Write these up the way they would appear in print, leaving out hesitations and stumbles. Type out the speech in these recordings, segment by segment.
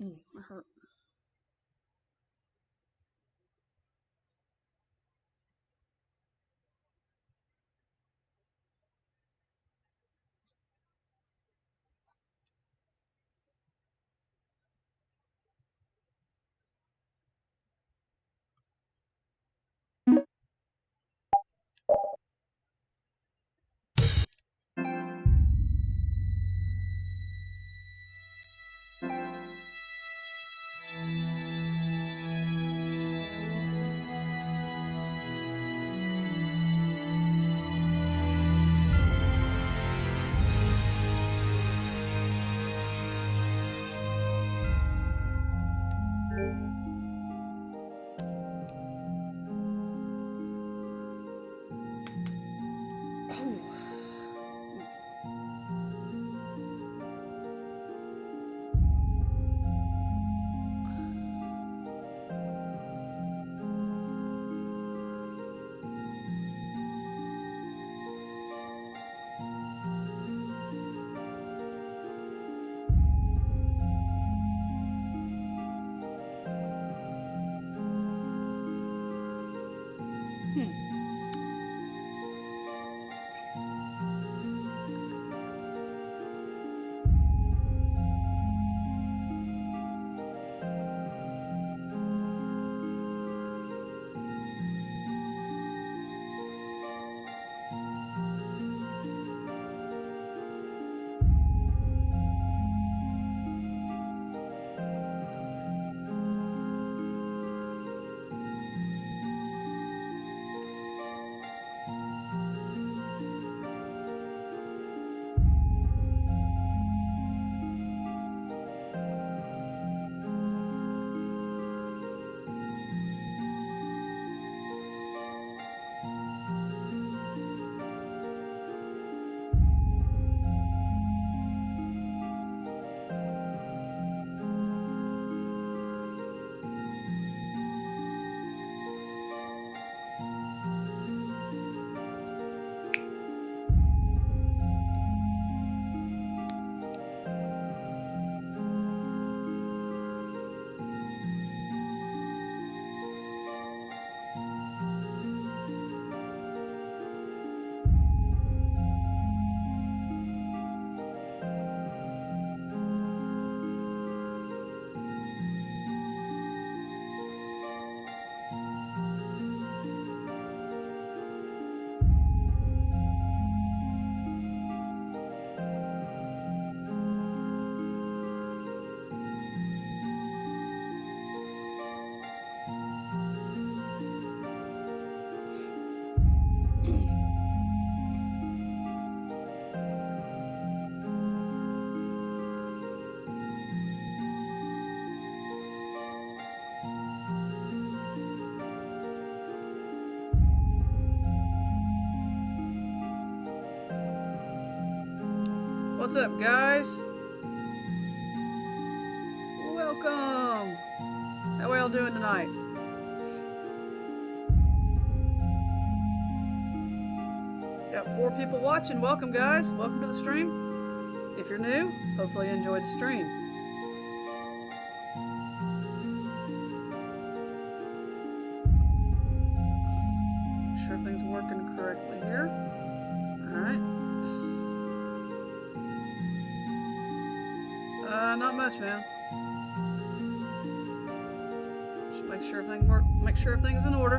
That hurt. What's up, guys? Welcome. How are y'all doing tonight? Got 4 people watching. Welcome, guys. Welcome to the stream. If you're new, hopefully you enjoyed the stream. Make sure things are working correctly here. All right. Not much, man. Just make sure everything works. Make sure everything's in order.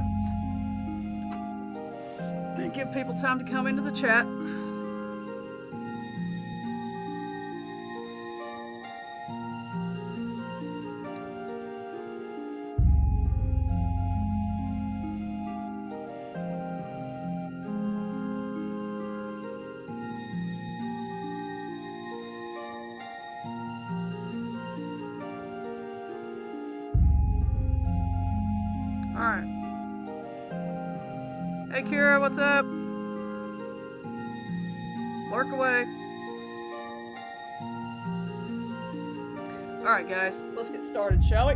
And give people time to come into the chat. Alright. Hey Kira, what's up? Lurk away. Alright guys, let's get started, shall we?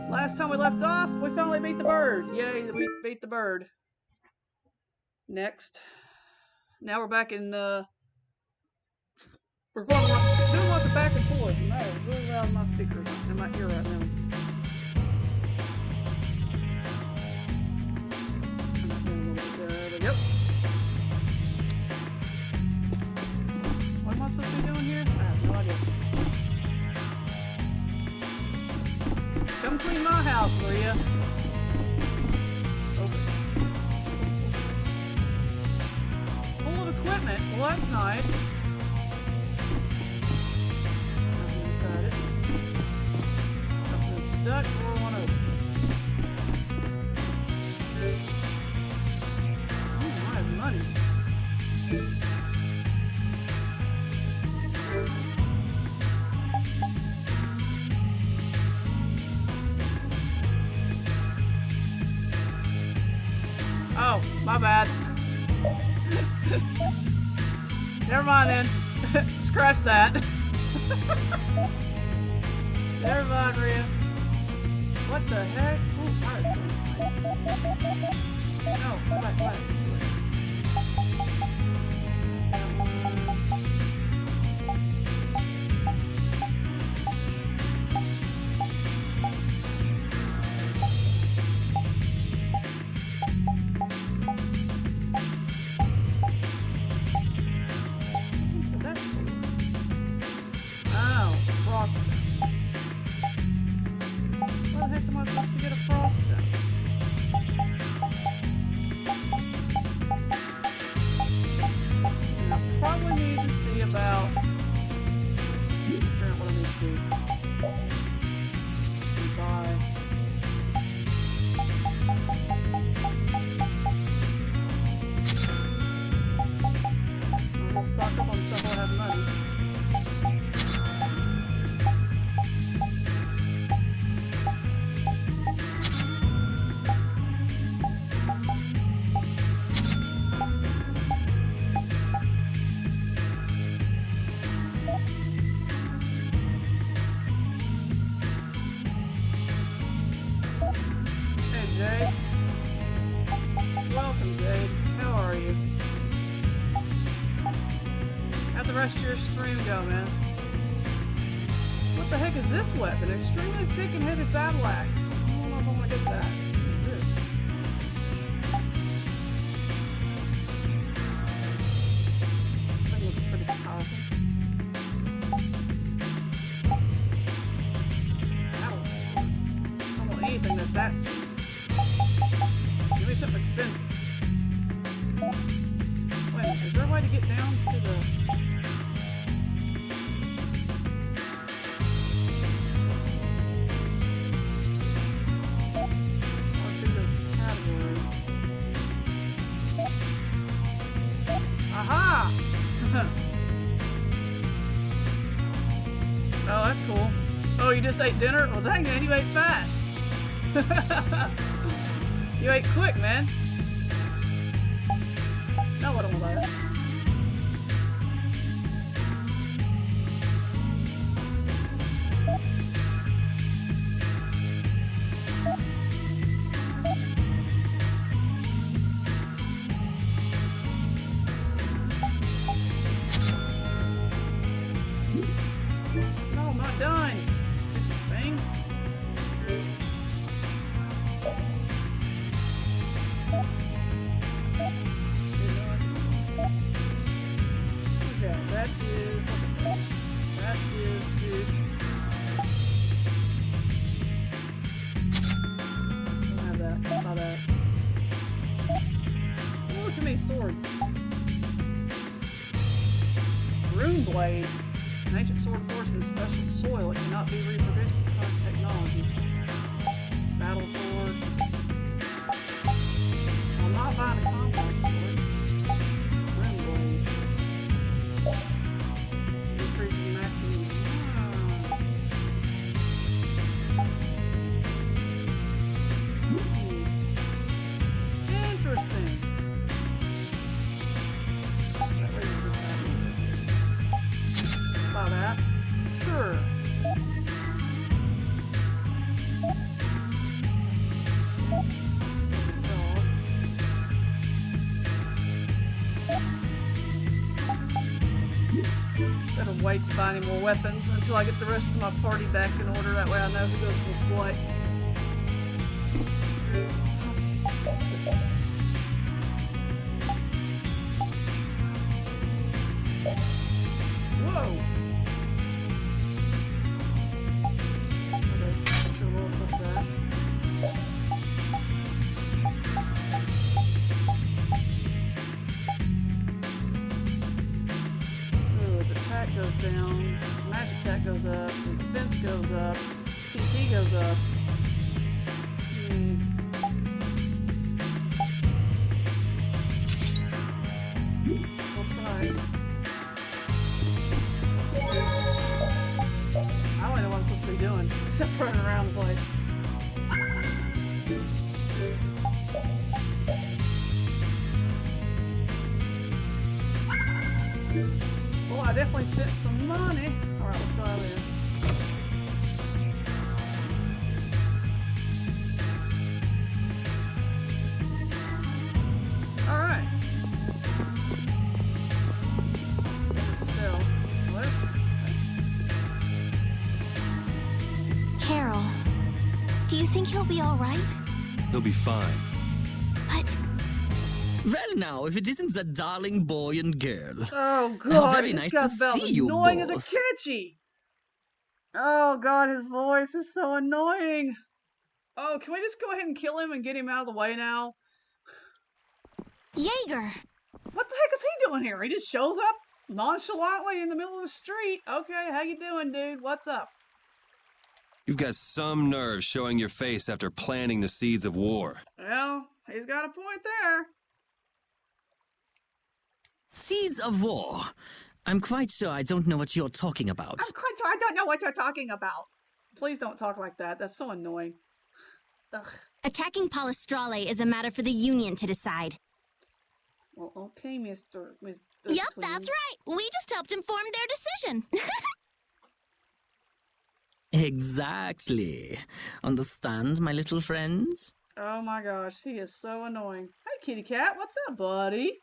Last time we left off, we finally beat the bird. Yay, we beat the bird. Next. Now we're back in doing lots of back and forth. No, it's really loud in my speakers in my ear right now. Yep. What am I supposed to be doing here? I have no idea. Come clean my house, Maria. Open. Full of equipment. Well, that's nice. Nothing inside it. Something's stuck. Door won't open. Oh, I have money. Oh, my bad. Never mind then. Scratch that. Never mind, Maria. What the heck? Oh, alright. No, come back, come back. Welcome, Jade. How are you? How'd the rest of your stream go, man? What the heck is this weapon? Extremely thick and heavy battle axe. I don't know if I want to get that. What is this? That looks pretty powerful. I don't want anything that's that cheap. Give me something expensive. Wait a minute, is there a way to get down to the... Or to the category? Aha! Oh, that's cool. Oh, you just ate dinner? Well, dang man, you ate fast. You ate quick, man. Now what am I like? No, I'm not done. Stupid thing. That is what the heck? That is dude. Don't have that. I saw that. Oh, too many swords. Rune blade. An ancient sword forged in special soil. It cannot be reproduced with current technology. Battle sword. I'm not buying a compact sword. Rune blade. Increasing maximum. Interesting. About that. Sure. Better wait to buy any more weapons until I get the rest of my party back in order. That way I know who goes with what. Whoa! Okay, sure we'll put that. Attack goes down, magic attack goes up, his defense goes up, TP goes up. We'll try. I don't know what I'm supposed to be doing, except running around the place. Well, I definitely spent some money. Alright, let's try this. Alright. Still. What? Carol, do you think he'll be alright? He'll be fine. But... Well, now, if it isn't that darling boy and girl. Oh god, very this nice guy's to about see as you, annoying as a boss. catchy. Oh god, his voice is so annoying. Oh, can we just go ahead and kill him and get him out of the way now? Jaeger! What the heck is he doing here? He just shows up nonchalantly in the middle of the street. Okay, how you doing, dude? What's up? You've got some nerve showing your face after planting the seeds of war. Well, he's got a point there. Seeds of war. I'm quite sure I don't know what you're talking about. I'm quite sorry, I don't know what you're talking about. Please don't talk like that. That's so annoying. Ugh. Attacking Palestrale is a matter for the Union to decide. Well, okay, Mr. Yep, that's right. We just helped inform their decision. Exactly. Understand, my little friends? Oh my gosh, he is so annoying. Hey, kitty cat, what's up, buddy?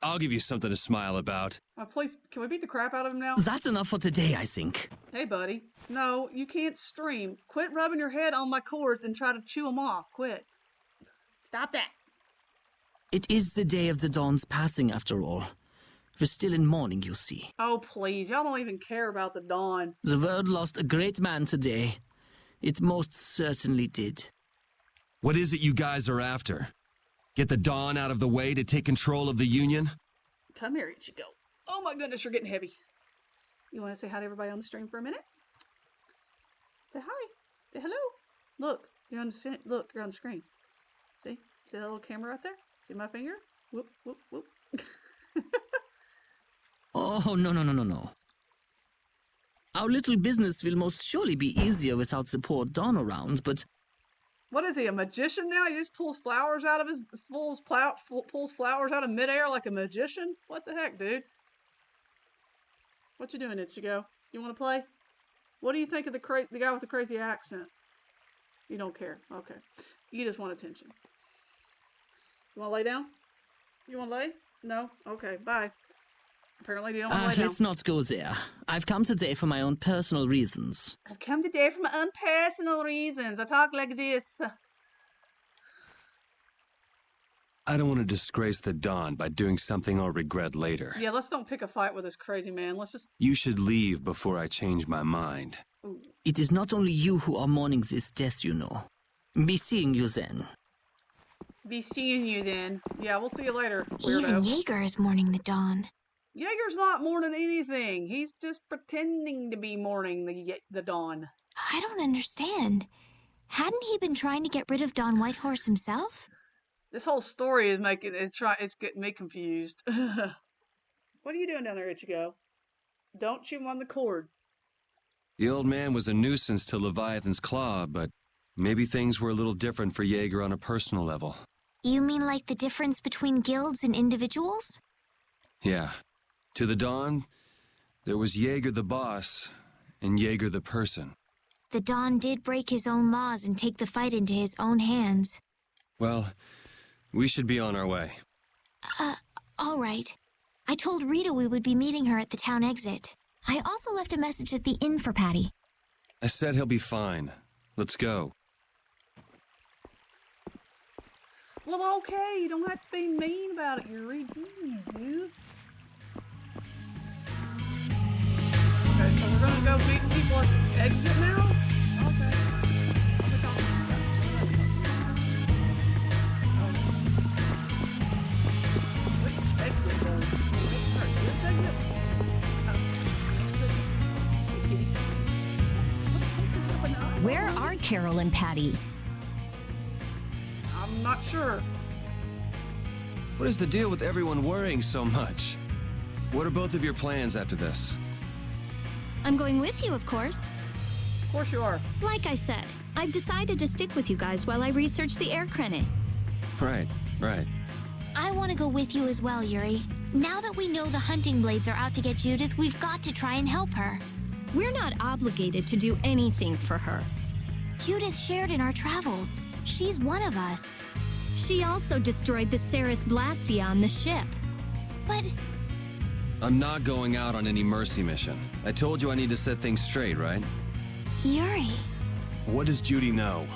I'll give you something to smile about. Please, can we beat the crap out of him now? That's enough for today, I think. Hey, buddy. No, you can't stream. Quit rubbing your head on my cords and try to chew them off. Quit. Stop that. It is the day of the dawn's passing, after all. We're still in mourning, you see. Oh, please. Y'all don't even care about the dawn. The world lost a great man today. It most certainly did. What is it you guys are after? Get the Dawn out of the way to take control of the Union? Come here, Ichigo. Oh my goodness, you're getting heavy. You want to say hi to everybody on the stream for a minute? Say hi. Say hello. Look, you're on the look, you're on the screen. See? See that little camera right there? See my finger? Whoop, whoop, whoop. Oh, no. Our little business will most surely be easier without the poor Dawn around, but... What is he, a magician now? He just pulls flowers out of his... pulls flowers out of midair like a magician? What the heck, dude? What you doing, Ichigo? You want to play? What do you think of the guy with the crazy accent? You don't care. Okay. You just want attention. You want to lay down? You want to lay? No? Okay, bye. Apparently you don't want to lay down. Let's not go there. I've come today for my own personal reasons. I've come today for my own personal reasons. I talk like this. I don't want to disgrace the Dawn by doing something I'll regret later. Yeah, let's don't pick a fight with this crazy man. Let's just... You should leave before I change my mind. Ooh. It is not only you who are mourning this death, you know. Be seeing you then. Be seeing you then. Yeah, we'll see you later, weirdo. Even Jaeger is mourning the dawn. Jaeger's not mourning anything. He's just pretending to be mourning the dawn. I don't understand. Hadn't he been trying to get rid of Don Whitehorse himself? This whole story is it's getting me confused. What are you doing down there, Ichigo? Don't chew on the cord. The old man was a nuisance to Leviathan's Claw, but maybe things were a little different for Jaeger on a personal level. You mean like the difference between guilds and individuals? Yeah. To the Dawn, there was Jaeger the boss, and Jaeger the person. The Dawn did break his own laws and take the fight into his own hands. Well, we should be on our way. All right. I told Rita we would be meeting her at the town exit. I also left a message at the inn for Patty. I said he'll be fine. Let's go. Well, okay, you don't have to be mean about it, Yuri. Jeez, you. Okay, so we're gonna go meet people at the exit now? Okay. I'll be talking about which exit though? This exit? Where are Carol and Patty? I'm not sure. What is the deal with everyone worrying so much? What are both of your plans after this? I'm going with you, of course. Of course you are. Like I said, I've decided to stick with you guys while I research the air crennet. Right. I want to go with you as well, Yuri. Now that we know the hunting blades are out to get Judith, we've got to try and help her. We're not obligated to do anything for her. Judith shared in our travels. She's one of us. She also destroyed the Ceres Blastia on the ship. But I'm not going out on any mercy mission. I told you I need to set things straight, right? Yuri... What does Judy know?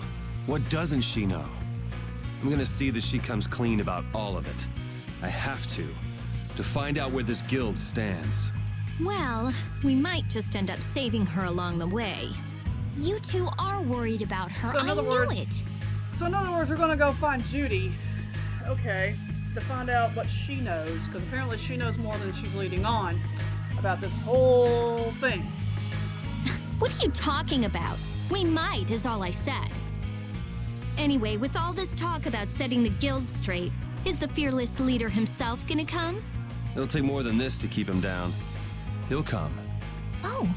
What doesn't she know? I'm gonna see that she comes clean about all of it. I have to find out where this guild stands. Well, we might just end up saving her along the way. You two are worried about her. So in I other knew words- it. So in other words, we're gonna go find Judy. Okay. To find out what she knows, because apparently she knows more than she's leading on about this whole thing. What are you talking about? We might, is all I said. Anyway, with all this talk about setting the guild straight, is the fearless leader himself gonna come? It'll take more than this to keep him down. He'll come. Oh,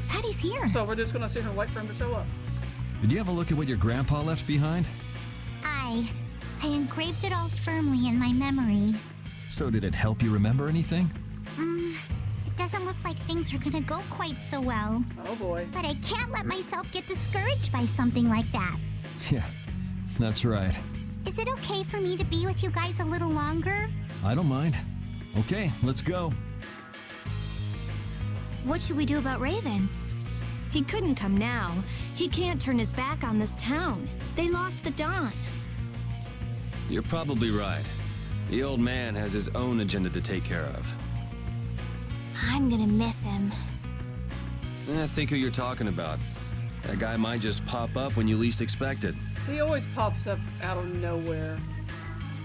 Patty's here. So we're just gonna sit here and wait for him to show up. Did you have a look at what your grandpa left behind? I engraved it all firmly in my memory. So did it help you remember anything? It doesn't look like things are gonna go quite so well. Oh boy. But I can't let myself get discouraged by something like that. Yeah, that's right. Is it okay for me to be with you guys a little longer? I don't mind. Okay, let's go. What should we do about Raven? He couldn't come now. He can't turn his back on this town. They lost the Dawn. You're probably right. The old man has his own agenda to take care of. I'm gonna miss him. Think who you're talking about. That guy might just pop up when you least expect it. He always pops up out of nowhere.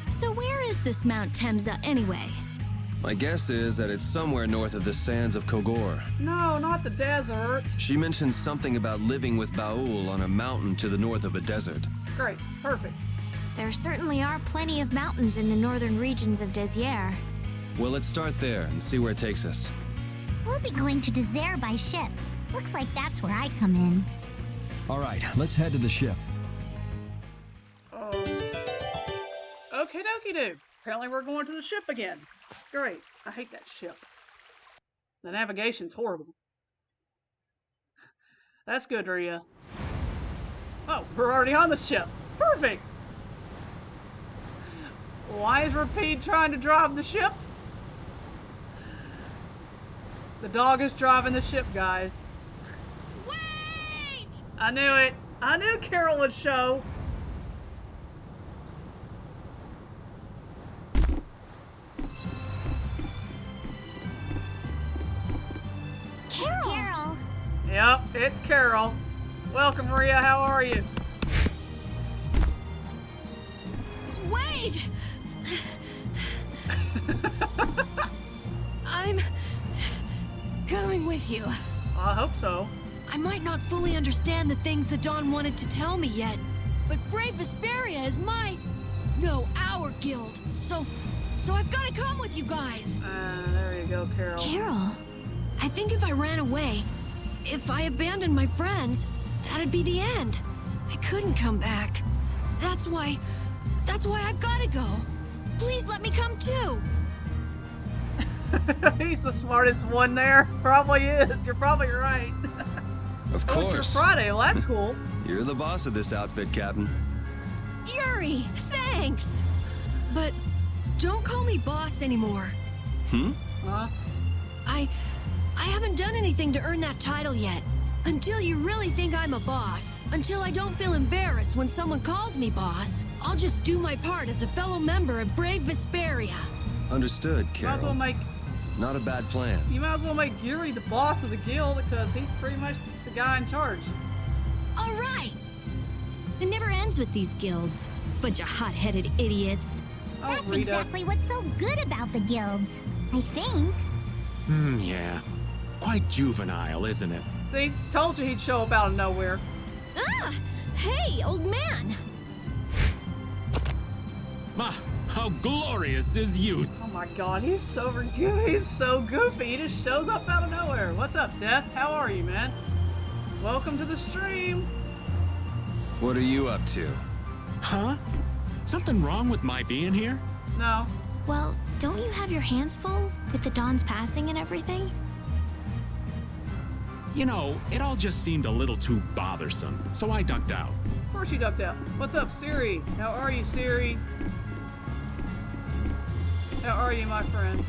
So where is this Mount Temza anyway? My guess is that it's somewhere north of the sands of Kogor. No, not the desert. She mentioned something about living with Baul on a mountain to the north of a desert. Great. Perfect. There certainly are plenty of mountains in the northern regions of Desier. Well, let's start there and see where it takes us. We'll be going to Desert by ship. Looks like that's where I come in. All right, let's head to the ship. Oh. Okie dokie do. Apparently we're going to the ship again. Great. I hate that ship. The navigation's horrible. That's good, Rhea. Oh, we're already on the ship. Perfect! Why is Rapide trying to drive the ship? The dog is driving the ship, guys. Wait! I knew it. I knew Carol would show. It's Carol. Yep, it's Carol. Welcome, Maria. How are you? Wait! I'm going with you. I hope so. I might not fully understand the things the Dawn wanted to tell me yet, but Brave Vesperia is our guild. So I've got to come with you guys. There you go, Carol. Carol? I think if I ran away, if I abandoned my friends, that'd be the end. I couldn't come back. That's why I've got to go. Please let me come too. He's the smartest one there. Probably is. You're probably right. Of Oh, it's your course. Friday. Well, that's cool. You're the boss of this outfit, Captain. Yuri, thanks. But don't call me boss anymore. Huh? I haven't done anything to earn that title yet. Until you really think I'm a boss, until I don't feel embarrassed when someone calls me boss, I'll just do my part as a fellow member of Brave Vesperia. Understood, Might as well Carol. make Not a bad plan. you might as well make Yuri the boss of the guild because he's pretty much the guy in charge. All right. It never ends with these guilds. Bunch of hot-headed idiots. Oh, That's Rita. exactly what's so good about the guilds. I think. Yeah. Quite juvenile, isn't it? See, told you he'd show up out of nowhere. Ah! Hey, old man! Ah, how glorious is youth! Oh my god, he's so he's so goofy. He just shows up out of nowhere. What's up, Death? How are you, man? Welcome to the stream. What are you up to? Huh? Something wrong with my being here? No. Well, don't you have your hands full with the Dawn's passing and everything? You know, it all just seemed a little too bothersome, so I ducked out. Of course you ducked out. What's up, Siri? How are you, Siri? How are you, my friend?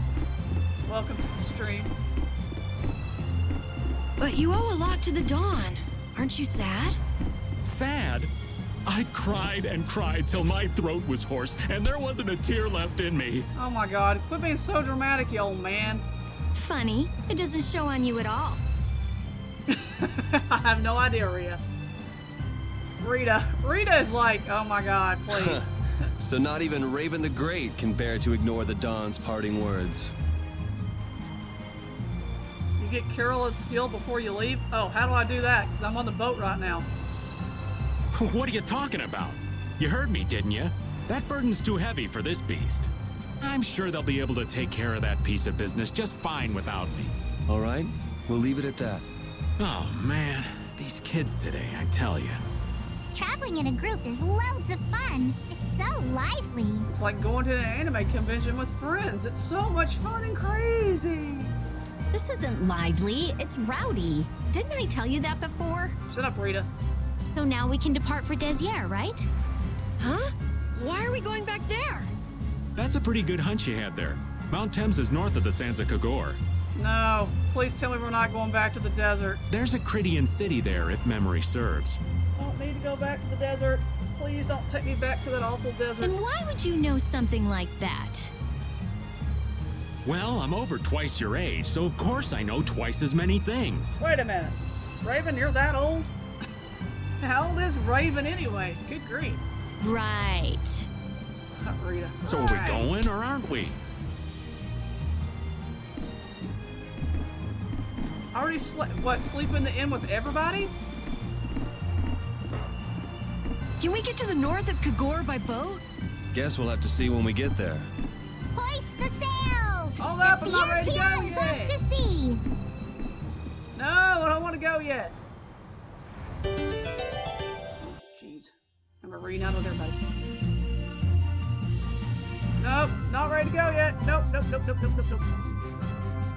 Welcome to the stream. But you owe a lot to the Dawn. Aren't you sad? Sad? I cried and cried till my throat was hoarse, and there wasn't a tear left in me. Oh my god, quit being so dramatic, you old man. Funny, it doesn't show on you at all. I have no idea, Rita. Rita is like, oh my god, please. So not even Raven the Great can bear to ignore the Dawn's parting words. You get Carola's skill before you leave? Oh, how do I do that? Because I'm on the boat right now. What are you talking about? You heard me, didn't you? That burden's too heavy for this beast. I'm sure they'll be able to take care of that piece of business just fine without me. All right, we'll leave it at that. Oh, man. These kids today, I tell you. Traveling in a group is loads of fun. It's so lively. It's like going to an anime convention with friends. It's so much fun and crazy. This isn't lively, it's rowdy. Didn't I tell you that before? Shut up, Rita. So now we can depart for Desier, right? Huh? Why are we going back there? That's a pretty good hunch you had there. Mount Thames is north of the Sansa Kagor. No, please tell me we're not going back to the desert. There's a Crydian city there, if memory serves. I don't need to go back to the desert. Please don't take me back to that awful desert. And why would you know something like that? Well, I'm over twice your age, so of course I know twice as many things. Wait a minute. Raven, you're that old? How old is Raven anyway? Good grief. Right. Rita. So are we going or aren't we? Already sleep in the inn with everybody? Can we get to the north of Kagor by boat? Guess we'll have to see when we get there. Hoist the sails! Hold up, I'm the not ready to go RTO is yet. off to sea! No, I don't want to go yet. Jeez. I'm gonna read out with everybody. Nope, not ready to go yet. Nope.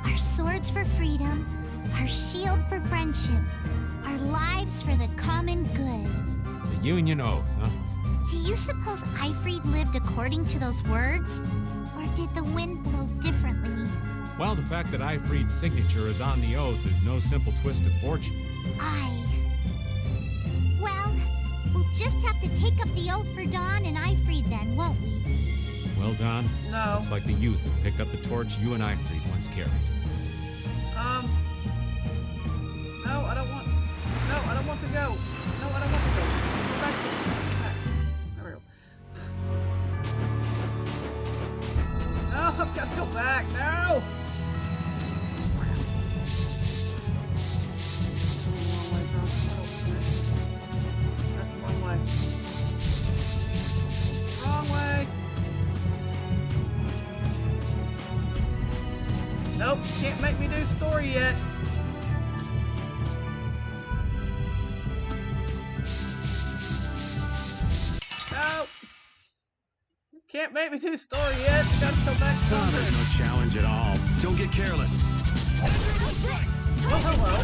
Our swords for freedom, our shield for friendship, our lives for the common good. The Union Oath, huh? Do you suppose Eifried lived according to those words? Or did the wind blow differently? Well, the fact that Eifried's signature is on the oath is no simple twist of fortune. Well, we'll just have to take up the oath for Dawn and Eifried then, won't we? Well, Don, No. looks like the youth have picked up the torch you and Eifried once carried. No, I don't want to go. No, I don't want to go. Go back. There we go. No, I've got to go back. No! That's the wrong way. Wrong way. Nope, can't make me do story yet. No! Can't make me do story yet. Gotta go back to Oh, there's no challenge at all. Don't get careless. Well, hello.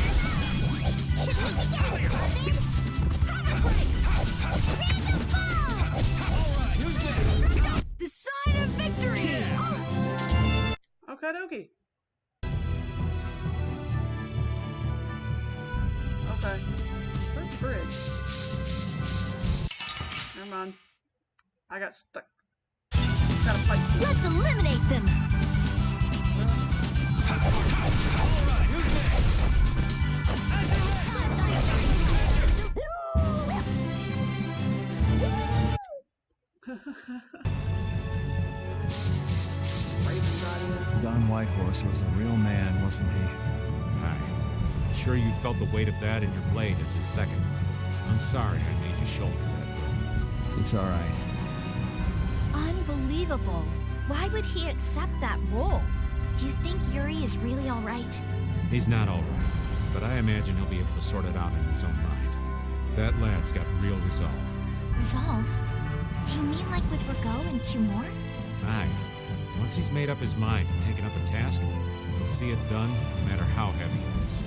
The sign of victory! Okay, Okay. Where's the bridge? Never mind. I got stuck. Gotta fight. Let's eliminate them! Don Whitehorse was a real man, wasn't he? Hi. I'm sure you felt the weight of that in your blade as his second. I'm sorry I made you shoulder that burden. It's all right. Unbelievable. Why would he accept that role? Do you think Yuri is really all right? He's not all right, but I imagine he'll be able to sort it out in his own mind. That lad's got real resolve. Resolve? Do you mean like with Rigaud and Cumore? Aye. Once he's made up his mind and taken up a task, he'll see it done no matter how heavy it is.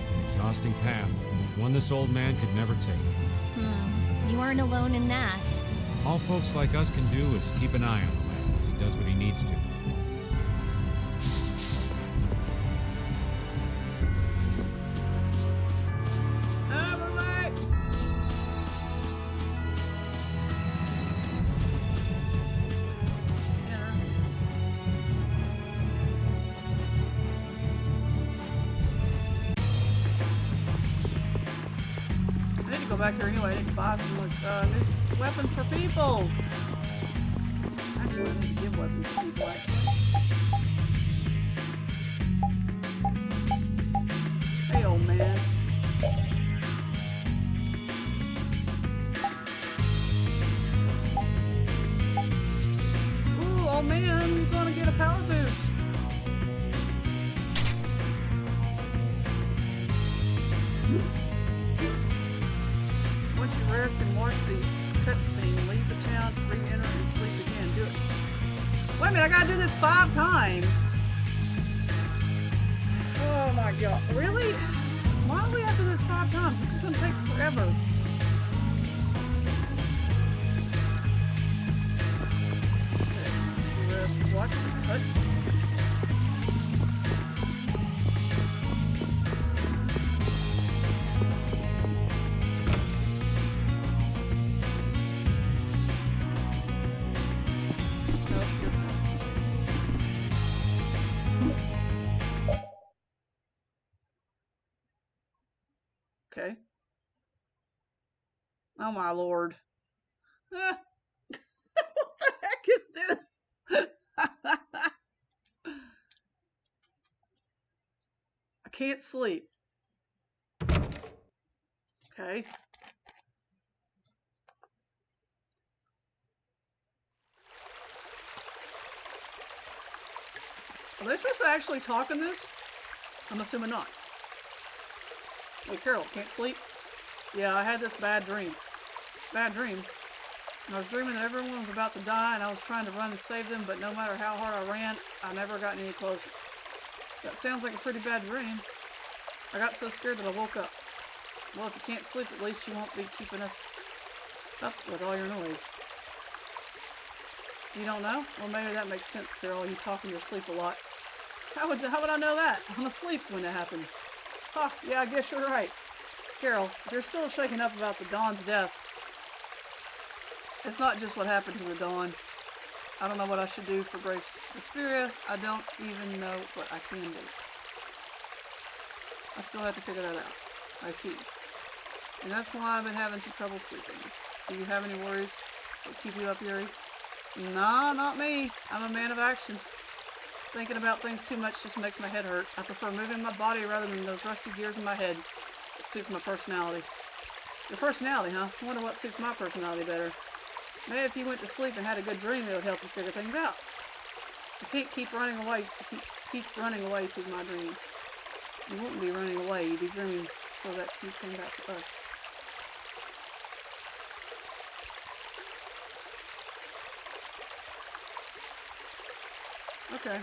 It's an exhausting path, one this old man could never take. You aren't alone in that. All folks like us can do is keep an eye on the lad as he does what he needs to. Back there anyway. I need to buy some new weapons for people. Actually, I need to give weapons to people. Hey, old man. Ooh, old man, you're gonna get a power boost. Once you rest and watch the cutscene, leave the town, re-enter, and sleep again. Do it. Wait a minute, I gotta do this 5 times. Oh my god. Really? Why do we have to do this 5 times? This is gonna take forever. Okay. Rest, watch the cutscene. Okay. Oh my lord. What the heck is this? I can't sleep. Okay. Are they supposed to actually talk in this? I'm assuming not. Hey, Carol, can't sleep? Yeah, I had this bad dream. Bad dream. I was dreaming that everyone was about to die and I was trying to run to save them, but no matter how hard I ran, I never got any closer. That sounds like a pretty bad dream. I got so scared that I woke up. Well, if you can't sleep, at least you won't be keeping us up with all your noise. You don't know? Well, maybe that makes sense, Carol. You talk in your sleep a lot. How would I know that? I'm asleep when it happened. Huh, yeah, I guess you're right. Carol, if you're still shaken up about the Dawn's death, it's not just what happened to the Dawn. I don't know what I should do for Vesperia. I don't even know what I can do. I still have to figure that out. I see. And that's why I've been having some trouble sleeping. Do you have any worries that keep you up, Yuri? No, not me. I'm a man of action. Thinking about things too much just makes my head hurt. I prefer moving my body rather than those rusty gears in my head. It suits my personality. Your personality, huh? I wonder what suits my personality better. Maybe if you went to sleep and had a good dream, it would help you figure things out. You can't keep running away. Keep running away to my dream. You wouldn't be running away. You'd be dreaming so that you came back to us. Okay.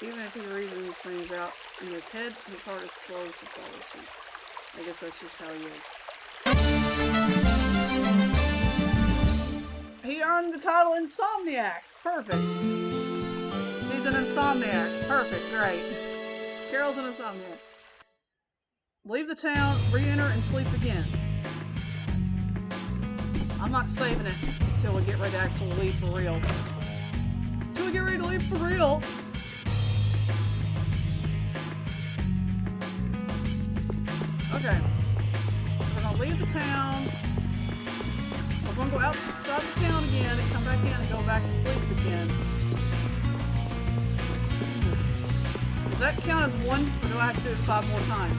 Even if he reasons things out in his head, his heart is slow to follow suit. I guess that's just how he is. He earned title Insomniac. Perfect. He's an insomniac. Perfect. Great. Carol's an insomniac. Leave the town, re-enter, and sleep again. I'm not saving it until we get ready to actually leave for real. Until we get ready to leave for real. Okay. We're gonna leave the town. We're gonna go outside the town again and come back in and go back to sleep again. Does that count as one, or do I have to do it 5 more times?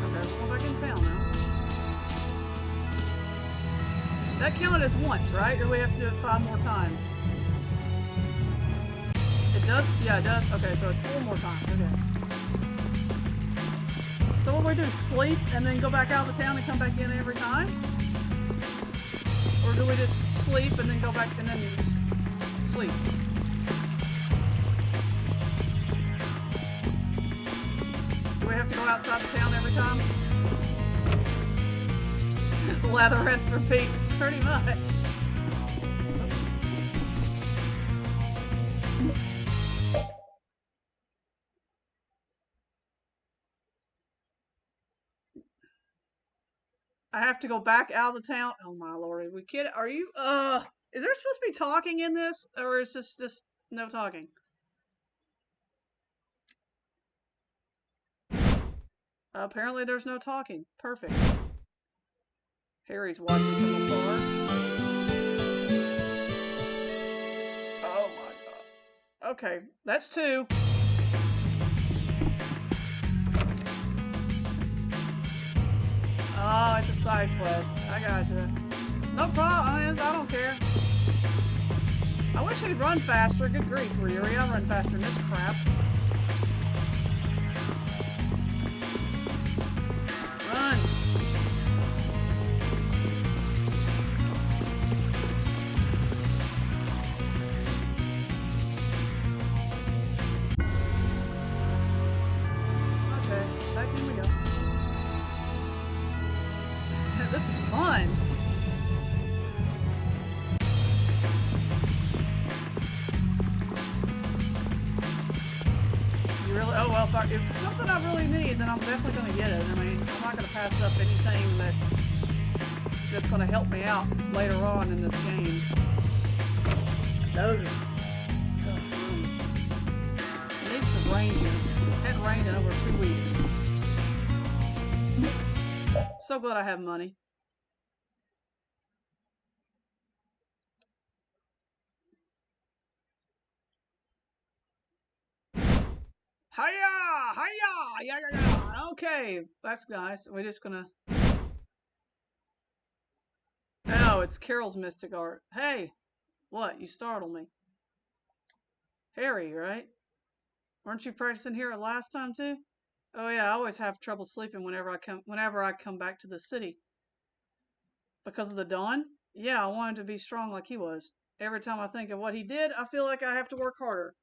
Okay, we're going back in town now. That counted as once, right? Or do we have to do it 5 more times? It does? Yeah, it does. Okay, so it's 4 more times. Okay. So what do we do? Sleep and then go back out of the town and come back in every time? Or do we just sleep and then go back and then just sleep? Do we have to go outside the town every time? Lather, rinse, repeat. Pretty much. I have to go back out of the town. Oh my lord, are we kidding? Are you, is there supposed to be talking in this? Or is this just no talking? Apparently there's no talking. Perfect. Harry's watching from afar. Oh my god. Okay, that's 2. Oh, it's a side quest. I gotcha. No problem. I don't care. I wish he'd run faster. Good grief, Yuri. I'll run faster than this crap. Run. Okay, back in we go. This is fun. You really? Oh well, if it's something I really need, then I'm definitely going to get it. I mean, I'm not going to pass up anything that's going to help me out later on in this game. Those are. It needs to rain here. It hadn't rained in over 2 weeks. So glad I have money. Hiya! Hiya! Yeah, yeah, yeah. Okay, that's nice. We're just gonna. Oh, it's Carol's mystic art. Hey, what? You startled me. Harry, right? Weren't you practicing here last time too? Oh yeah, I always have trouble sleeping whenever I come back to the city. Because of the dawn? Yeah, I wanted to be strong like he was. Every time I think of what he did, I feel like I have to work harder.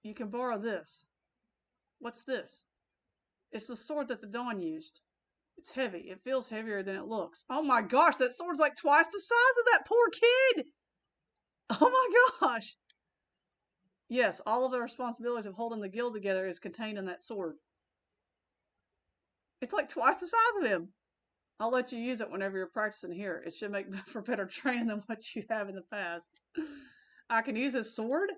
You can borrow this. What's this? It's the sword that the Dawn used. It's heavy. It feels heavier than it looks. Oh my gosh, that sword's like twice the size of that poor kid! Oh my gosh! Yes, all of the responsibilities of holding the guild together is contained in that sword. It's like twice the size of him. I'll let you use it whenever you're practicing here. It should make for better training than what you have in the past. I can use his sword?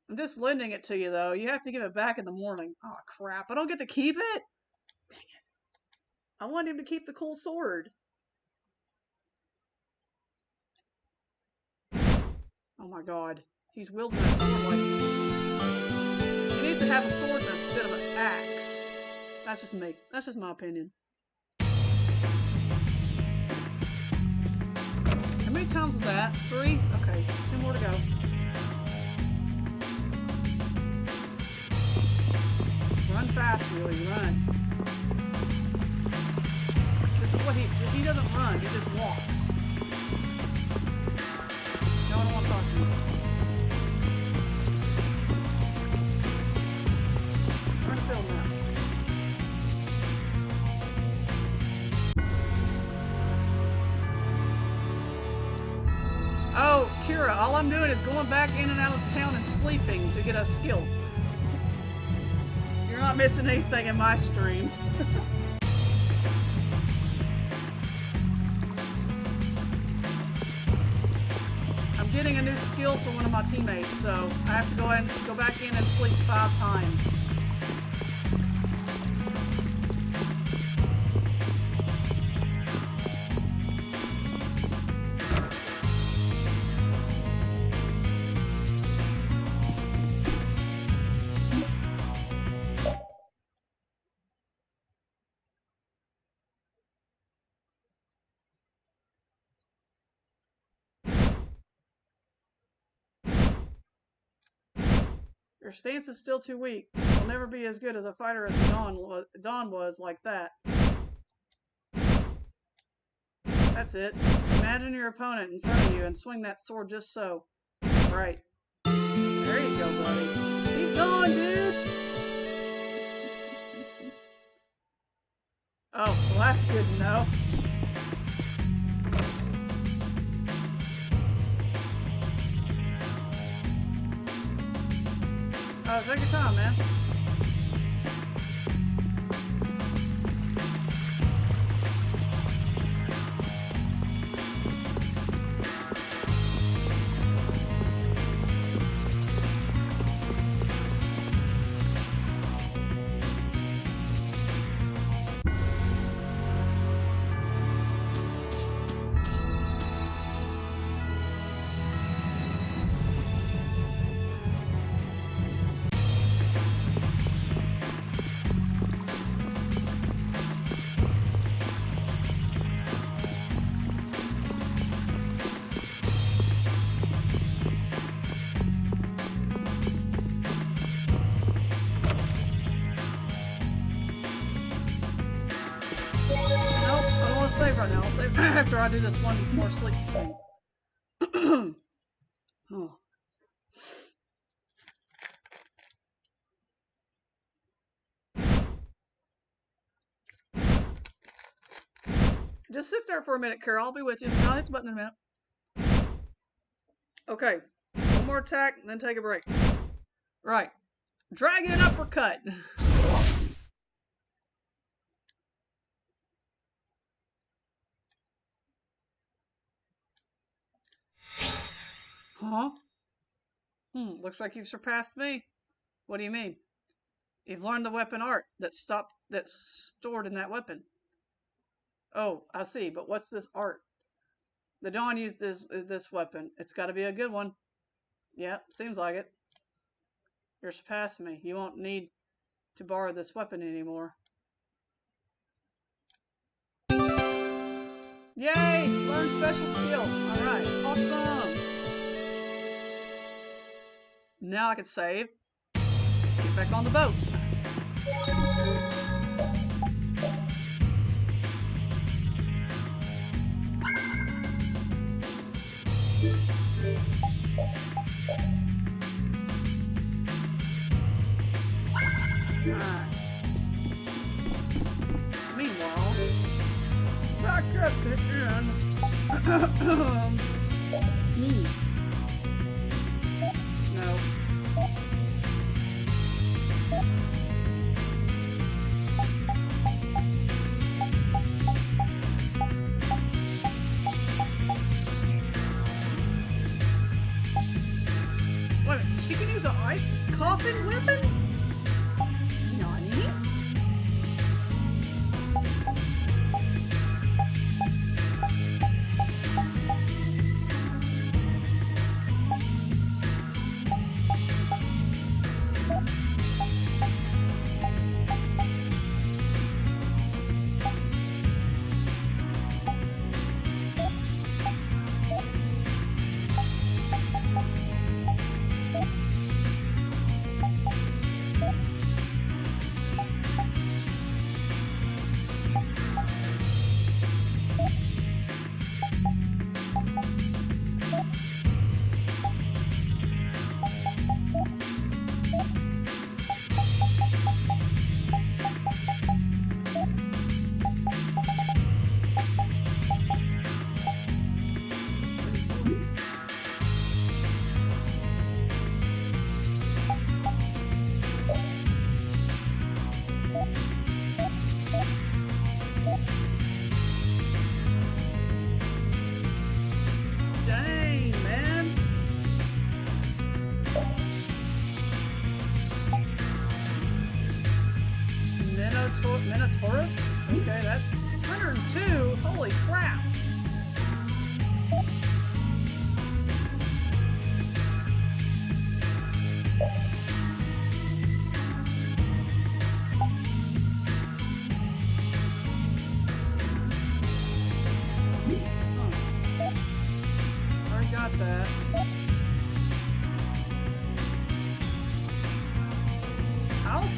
I'm just lending it to you, though. You have to give it back in the morning. Oh, crap. I don't get to keep it? Dang it. I want him to keep the cool sword. Oh, my God. He's wielding a sword like... He needs to have a sword instead of an axe. That's just me. That's just my opinion. How many times was that? 3? Okay. 2 more to go. Run fast, Yuri, run. This is what he doesn't run, he just walks. No, I don't want to talk to you. all I'm doing is going back in and out of town and sleeping to get a skill. You're not missing anything in my stream. I'm getting a new skill for one of my teammates, so I have to go ahead and go back in and sleep 5 times. Your stance is still too weak. You'll never be as good as a fighter as Dawn was like that. That's it. Imagine your opponent in front of you and swing that sword just so. Right. There you go, buddy. Keep going, dude! Oh, well that's good to know. Take your time, man. Right now, I'll save after I do this one more sleep thing. Oh. Just sit there for a minute, Carol. I'll be with you. I'll hit the button in a minute. Okay. One more attack, and then take a break. Right. Dragon uppercut. Huh? Looks like you've surpassed me. What do you mean? You've learned the weapon art that's stored in that weapon. Oh, I see, but what's this art? The Dawn used this weapon. It's got to be a good one. Yeah, seems like it. You're surpassing me. You won't need to borrow this weapon anymore. Yay! Learn special skill. Alright, awesome. Now I can save. Get back on the boat. Alright. Meanwhile, back at the inn. No. Wait, she can use an ice coffin weapon? Nani?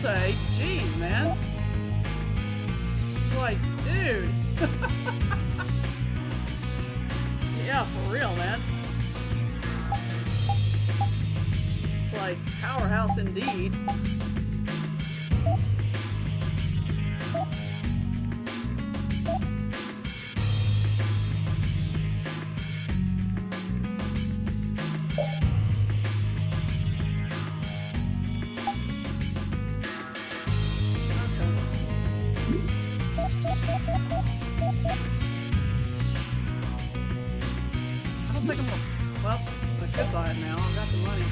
say. Jeez, man. It's like, dude. Yeah, for real, man. It's like powerhouse indeed. Well, I could buy it now. I've got the money.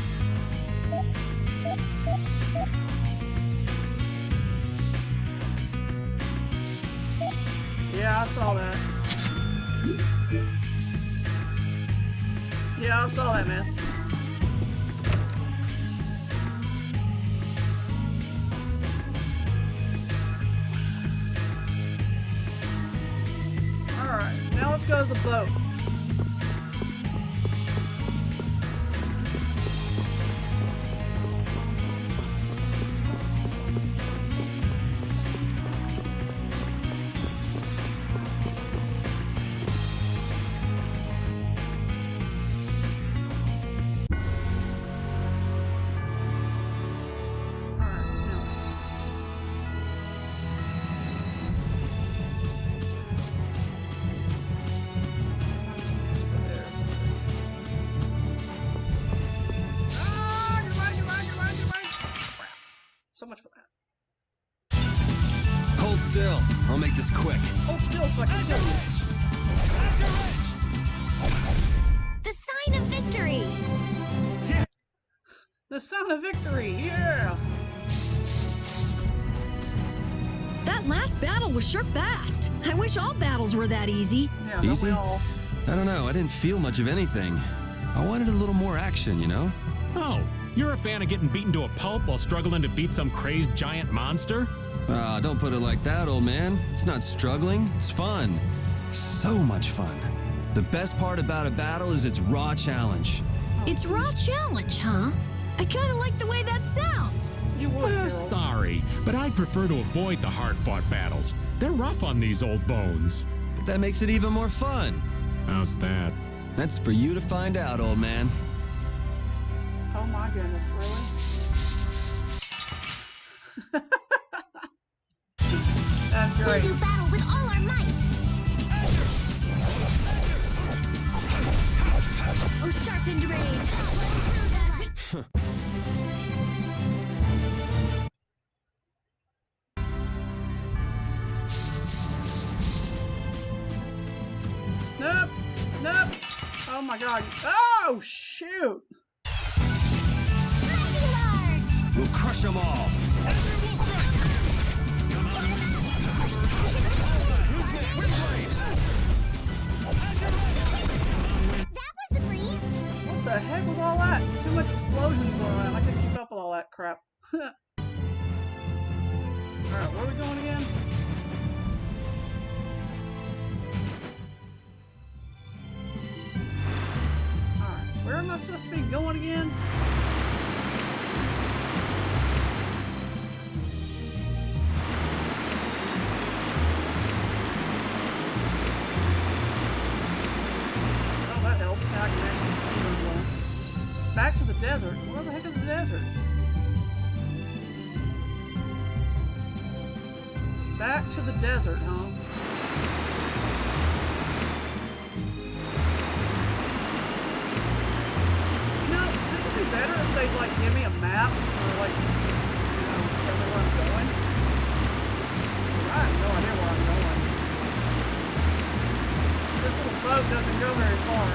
Yeah, I saw that. Yeah, I saw that, man. Alright, now let's go to the boat. So much for that. Hold still. I'll make this quick. Hold still so I can kill you. The sign of victory! The sign of victory, yeah! That last battle was sure fast. I wish all battles were that easy. Yeah, Easy? we all... I don't know. I didn't feel much of anything. I wanted a little more action, you know? Oh, you're a fan of getting beaten to a pulp while struggling to beat some crazed giant monster? Don't put it like that, old man. It's not struggling. It's fun. So much fun. The best part about a battle is its raw challenge. It's raw challenge, huh? I kind of like the way that sounds. You would, Harold. Sorry, but I'd prefer to avoid the hard-fought battles. They're rough on these old bones. But that makes it even more fun. How's that? That's for you to find out, old man. Oh my goodness, really? That's We'll great. do battle with all our might! Oh, sharpened rage! Nope! Nope! Oh my god. Oh, shoot! We'll crush them all. That was a breeze. What the heck was all that? Too much explosions going on. I couldn't keep up with all that crap. Alright, where are we going again? Alright, where am I supposed to be going again? Oh, that helps. Now I can actually see where I'm going. Back to the desert. Where the heck is the desert? Back to the desert, huh? You know, this would be better if they'd, like, give me a map or, like, you know, tell me where I'm going. I have no idea where I'm going. This little boat doesn't go very far.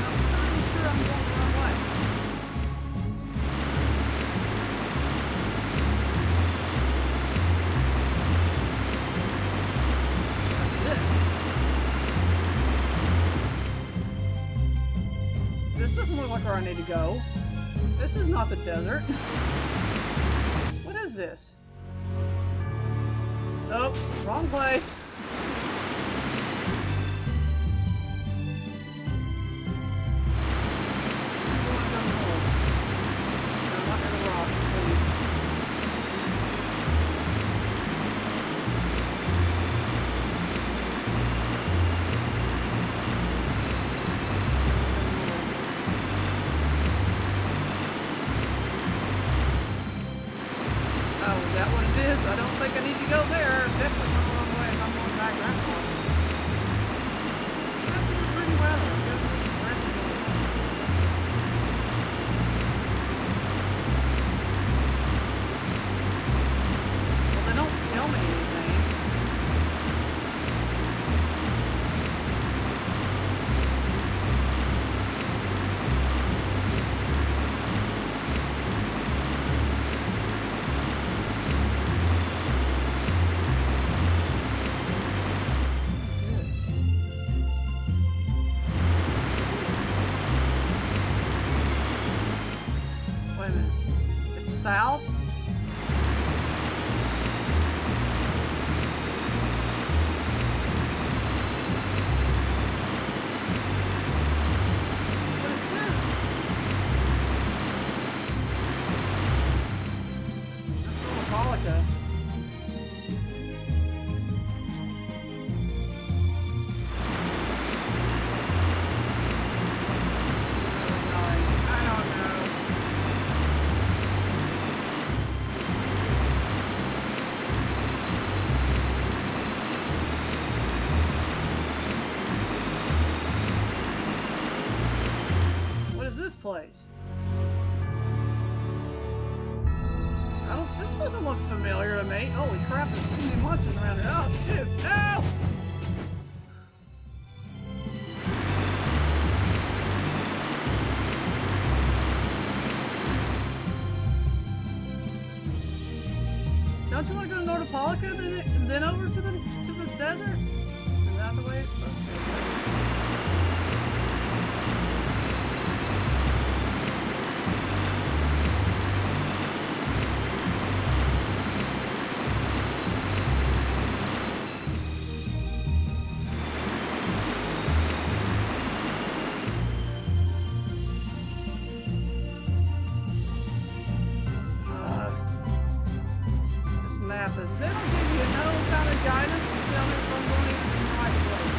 I'm not even sure I'm going the wrong way. This doesn't look like where I need to go. This is not the desert. What is this? Oh, wrong place. I want to go north. south? What is this? That's Metallica. I don't know. What is this place? This doesn't look familiar to me. Holy crap, there's too many monsters around here. Oh, shoot, no! Don't you want to go to Nordopolica and then over to the desert? Isn't that the way it's supposed to be? This map is, they don't give you no kind of guidance to tell me if I'm going in the right place.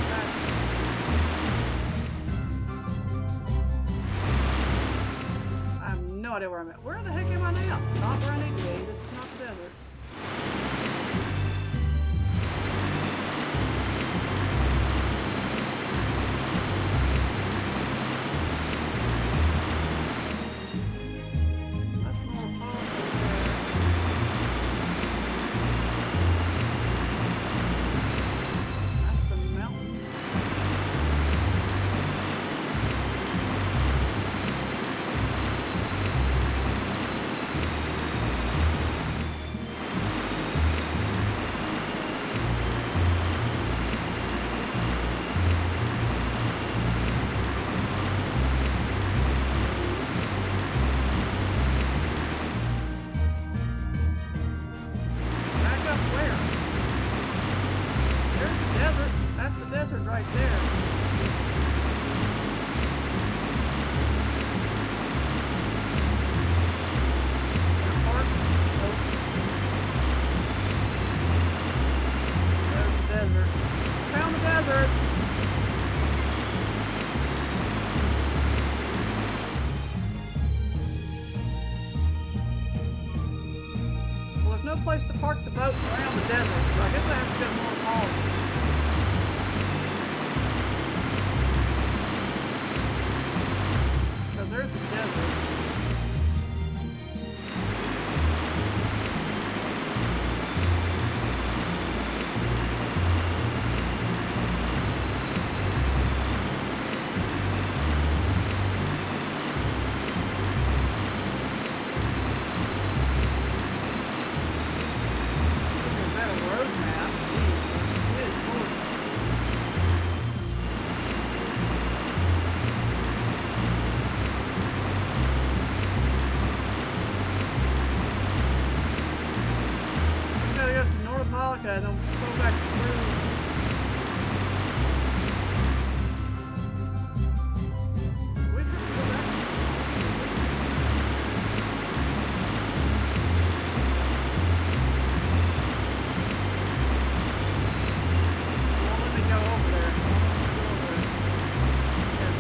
I have no idea where I'm at. Where the heck am I now? Not where I need to be. This is not the desert. That's more powerful there. That's the mountain. Back up where? There's the desert. That's the desert right there. There's a park. Nope. There's the desert. I found the desert. Well, there's no place to park the boat around the desert, so I guess I have to go more Nordopolica. Because there's the desert. Is that a road map? Jeez, it is gorgeous. We gotta go to Nordopolica and then go back through. Do we have to go back? Won't let me go over there. Won't let me go over there. Yes.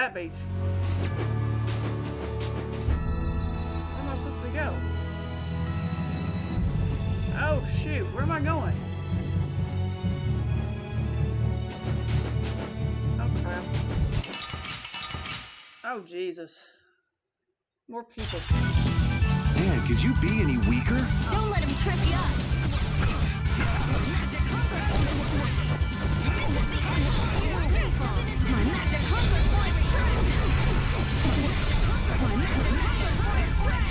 that beach. Where am I supposed to go? Oh shoot, where am I going? Oh crap. Oh Jesus. More people. Man, could you be any weaker? Don't let him trip you up. This is the end of your rainfall. My magic hunger points break. My magic hunger points break.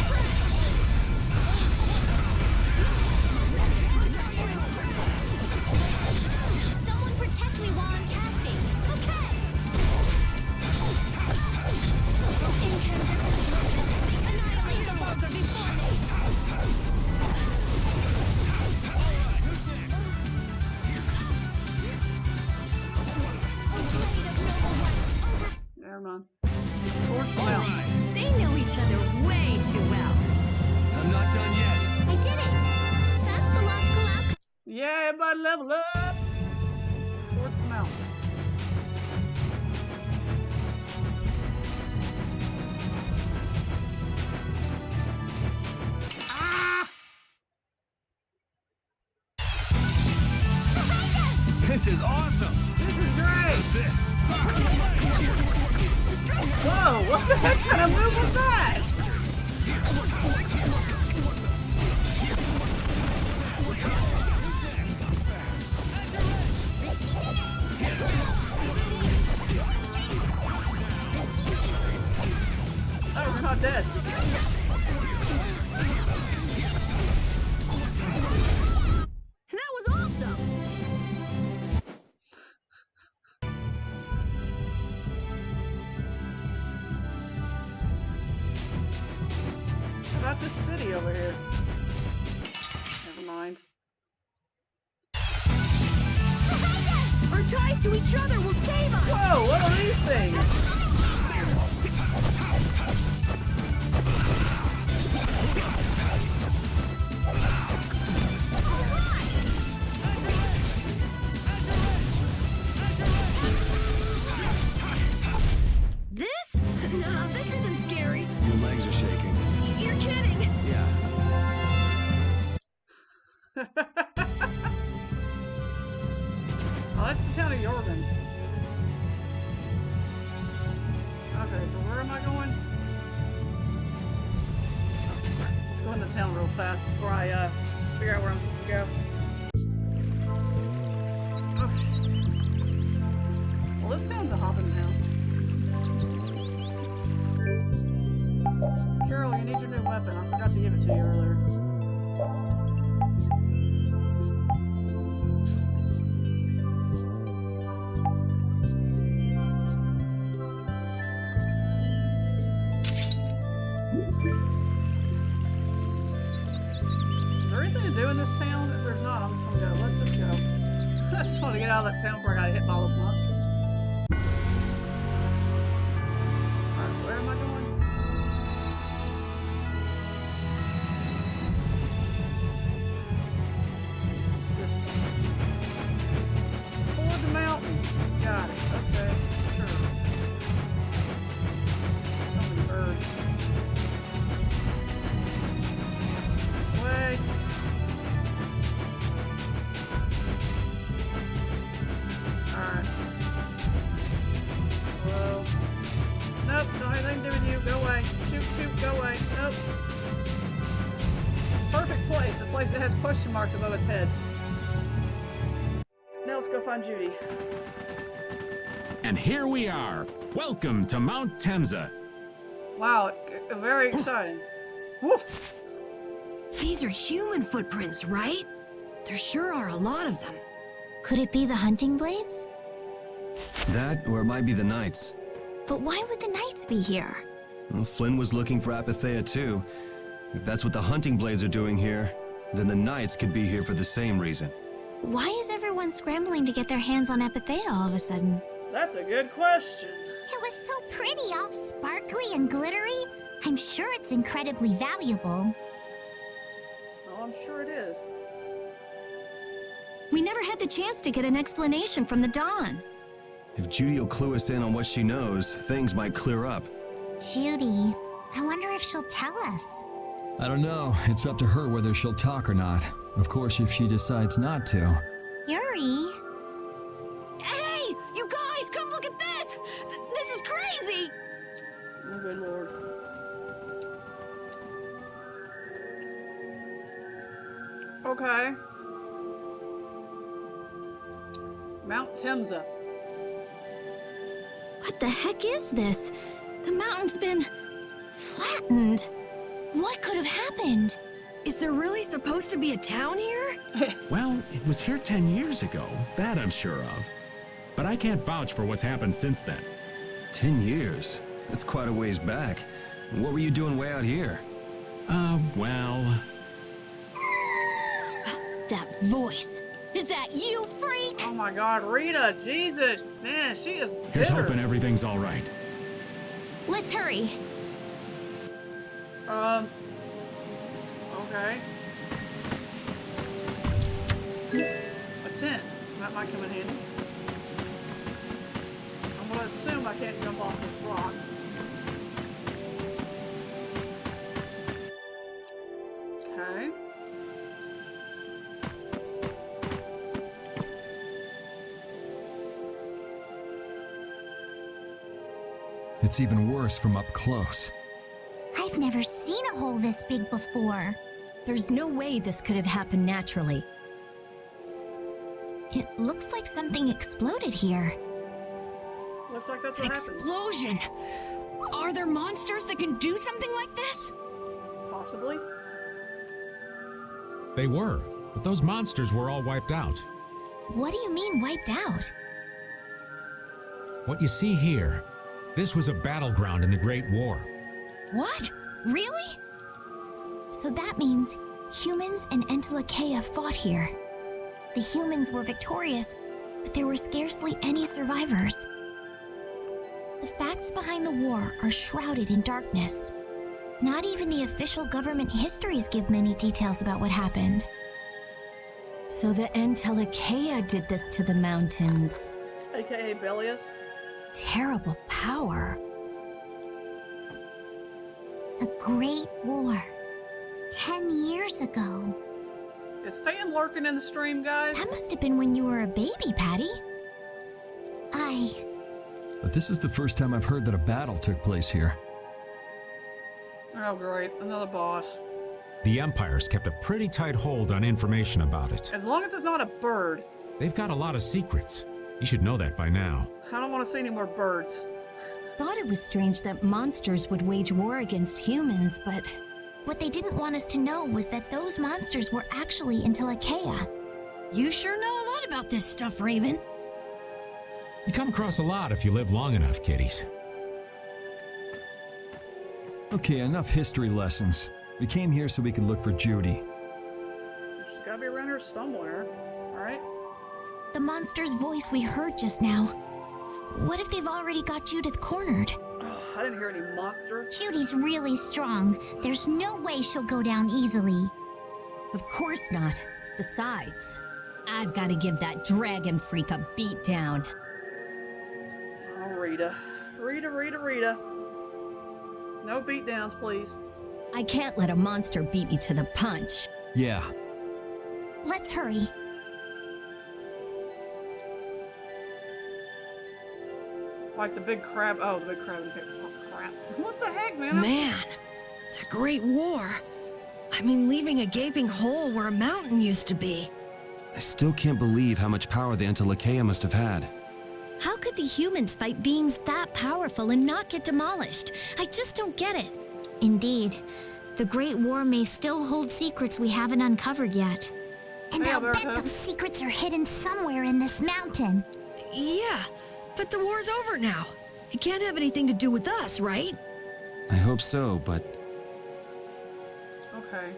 Someone protect me while I'm casting. Okay. Incandescent focus. Annihilate the vulgar before me. Never mind. Torch them out. They know each other way too well. I'm not done yet. I did it! That's the logical outcome. Yeah, everybody level up. Towards the mountain. Ah! This is awesome. This is great. What's this? Whoa! What the heck kind of move was that? Oh, we're not dead. That was awesome! How about this city over here? Never mind. Our ties to each other will save us! Whoa! What are these things? This? No, this isn't scary. Your legs are shaking. You're kidding. Yeah. Oh, that's the town of Jorgen. Okay, so where am I going? Let's go into town real fast before I figure out where I'm supposed to go. Okay. Well, this town's a hopping town. Carol, you need your new weapon. I forgot to give it to you earlier. Is there anything to do in this town? If there's not, I'm just gonna go. Let's just go. I just want to get out of that town before I got hit by all this monsters. Alright, where am I going? Toward the mountains. Got it. Okay. Sure. So many birds. Way. Alright. Whoa. Nope, don't have anything to do with you. Go away. Shoot, shoot, go away. Nope. Perfect place. A place that has question marks above its head. Now let's go find Judy. And here we are. Welcome to Mount Temza. Wow, very exciting. Woof! These are human footprints, right? There sure are a lot of them. Could it be the hunting blades? That, or it might be the Knights. But why would the knights be here? Well, Flynn was looking for Apatheia too. If that's what the hunting blades are doing here, then the Knights could be here for the same reason. Why is everyone scrambling to get their hands on Apatheia all of a sudden? That's a good question. It was so pretty, all sparkly and glittery. I'm sure it's incredibly valuable. Oh, I'm sure it is. We never had the chance to get an explanation from the Dawn. If Judy will clue us in on what she knows, things might clear up. Judy, I wonder if she'll tell us. I don't know. It's up to her whether she'll talk or not. Of course, if she decides not to. Yuri? Hey, you guys, come look at this! This is crazy! Oh, good lord. Okay. Mount Temsa. What the heck is this? The mountain's been flattened. What could have happened? Is there really supposed to be a town here? Well, it was here 10 years ago. That I'm sure of. But I can't vouch for what's happened since then. 10 years? That's quite a ways back. What were you doing way out here? Well... That voice. Is that you, freak? Oh my god, Rita, Jesus. Man, she is Here's bitter. hoping everything's all right. Let's hurry. Okay. A tent. That might come in handy. I'm gonna assume I can't jump off this rock. Okay. It's even worse from up close. I've never seen a hole this big before. There's no way this could have happened naturally. It looks like something exploded here. Looks like that's what happened. Explosion! Are there monsters that can do something like this? Possibly. They were, but those monsters were all wiped out. What do you mean wiped out? What you see here, this was a battleground in the Great War. What? Really? So that means humans and Entelekea fought here. The humans were victorious, but there were scarcely any survivors. The facts behind the war are shrouded in darkness. Not even the official government histories give many details about what happened. So the Entelekea did this to the mountains. AKA Belius. Terrible power. The Great War. 10 years ago. Is Fan lurking in the stream, guys? That must have been when you were a baby, Patty. But this is the first time I've heard that a battle took place here. Oh, great. Another boss. The Empire's kept a pretty tight hold on information about it. As long as it's not a bird. They've got a lot of secrets. You should know that by now. I don't want to see any more birds. Thought it was strange that monsters would wage war against humans, but What they didn't want us to know was that those monsters were actually Entelekea. You sure know a lot about this stuff, Raven. You come across a lot if you live long enough, kiddies. Okay, enough history lessons. We came here so we could look for Judy. She's gotta be around here somewhere. Alright? The monster's voice we heard just now. What if they've already got Judith cornered? Oh, I didn't hear any monster. Judy's really strong. There's no way she'll go down easily. of course not. Besides, I've got to give that dragon freak a beat down. Oh, Rita. Rita. No beatdowns, please. I can't let a monster beat me to the punch. Yeah. Let's hurry. Like the big crab. Oh, the big crab. Oh, crap. What the heck, man? Man, the Great War. I mean, leaving a gaping hole where a mountain used to be. I still can't believe how much power the Entelekea must have had. How could the humans fight beings that powerful and not get demolished? I just don't get it. Indeed. The Great War may still hold secrets we haven't uncovered yet. And Hey, I'll bet Alberta. those secrets are hidden somewhere in this mountain. Yeah, but the war's over now. It can't have anything to do with us, right? I hope so, but Okay.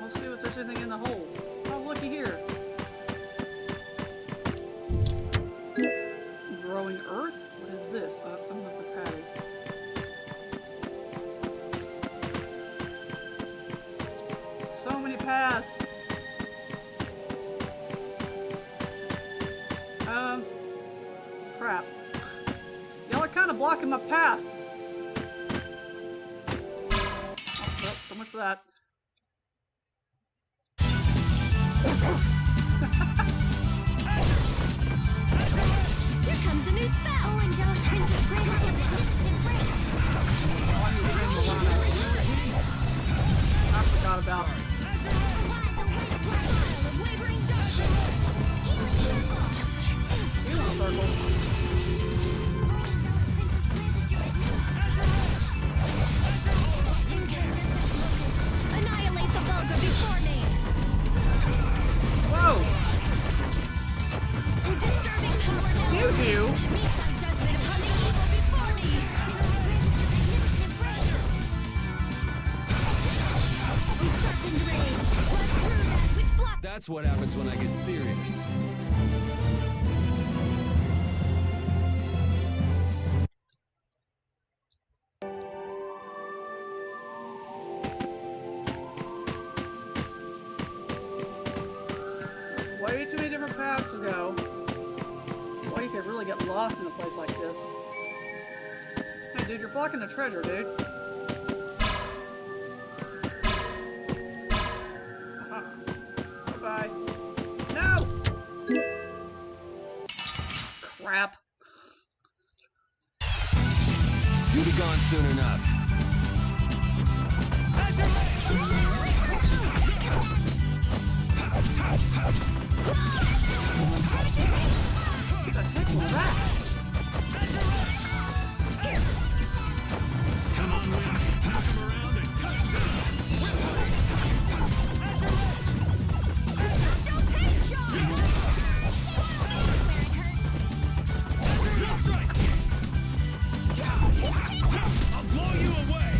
Let's see if there's anything in the hole. Oh, looky here. Growing earth? What is this? Oh, that's something for Patty. So many paths. blocking my path. Oh, well, so much for that. Here comes a new spell! Oh, Angelic Princess grants you magnificent grace! I forgot about it. Lies await a smile of wavering darkness! Healing circle! Healing circle. Angelic Princess grants you incandescent locus! Annihilate the vulgar before me! Whoa! Disturbing power now! You do? Meet thy judgment upon the evil before me! magnificent grace! Oh, sharpened rage! Blood through that which blocks. That's what happens when I get serious. Way too many different paths to go. Boy, you could really get lost in a place like this. Hey, dude, you're blocking the treasure, dude. Bye-bye. No! Crap. You'll be gone soon enough. What the heck was that? Come on, Will. Knock him around and cut him down. Destructo Pincho! Left strike. I'll blow you away.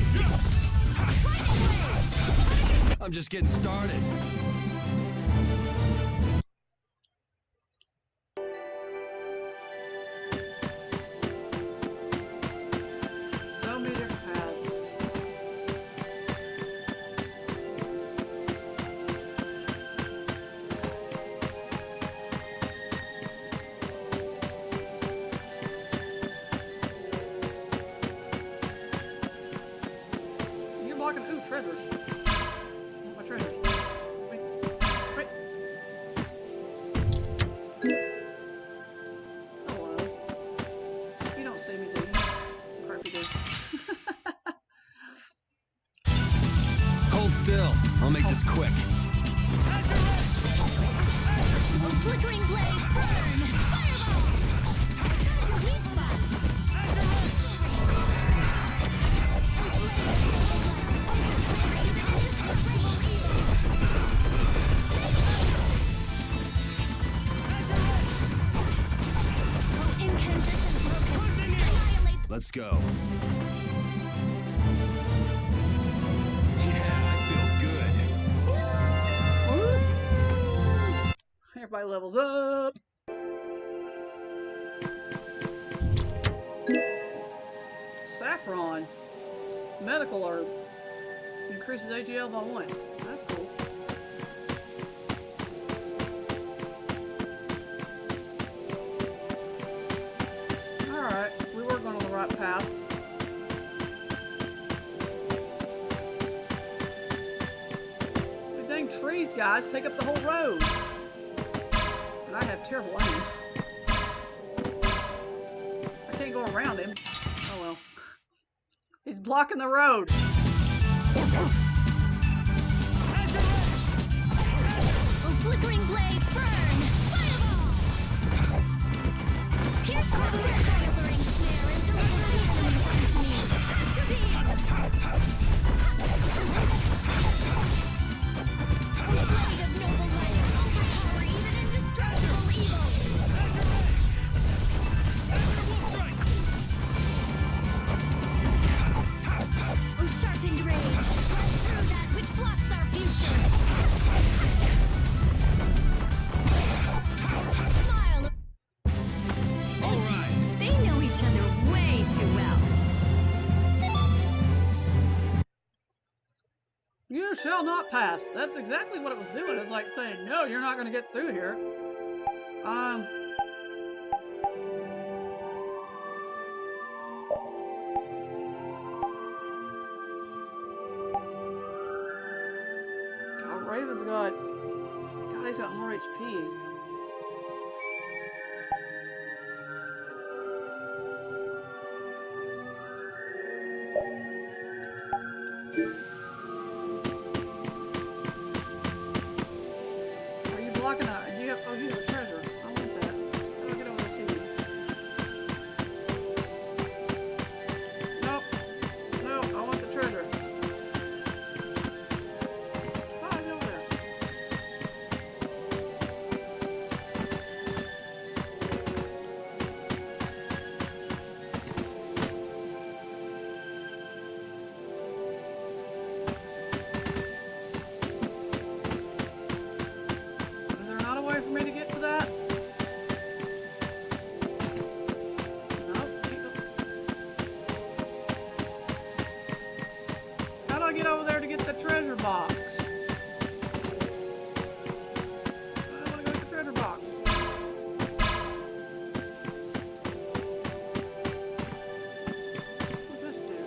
I'm just getting started. So many different paths. You're blocking. Ooh, treasures. My treasures. Wait. Wait. Hello. You don't see me, do you? Crap, you do. Hold still. I'll make this quick. Flickering blaze, burn! Fireball! Found your weak spot! Oh, incandescent locust! Annihilate the Let's go. Yeah, I feel good. Everybody levels up. Saffron. Medical herb. Increases AGL by 1. That's cool. Alright, we were going on the right path. The dang trees, guys, take up the whole road. And I have terrible aim. I can't go around him. Oh well. He's blocking the road. Oh, flickering blaze, burn! Fireball! Pierce the flickering snare and deliver the enemies unto me! To be! Oh, blade of noble light, overpower even indestructible evil! Oh, sharpened rage, cut through that which blocks our future! Smile! All right. They know each other way too well. You shall not pass. That's exactly what it was doing. It's like saying, no, you're not going to get through here. Raven's got... God, he's got more HP. Are you blocking out? Do you have... Oh, you have a treasure. I want that. How do I get over there to you? Nope. No, I want the treasure. Oh, it's over there. Is there not a way for me to get to that? Nope. How do I get over there to get the treasure box? I want to go get the treasure box. What's this do?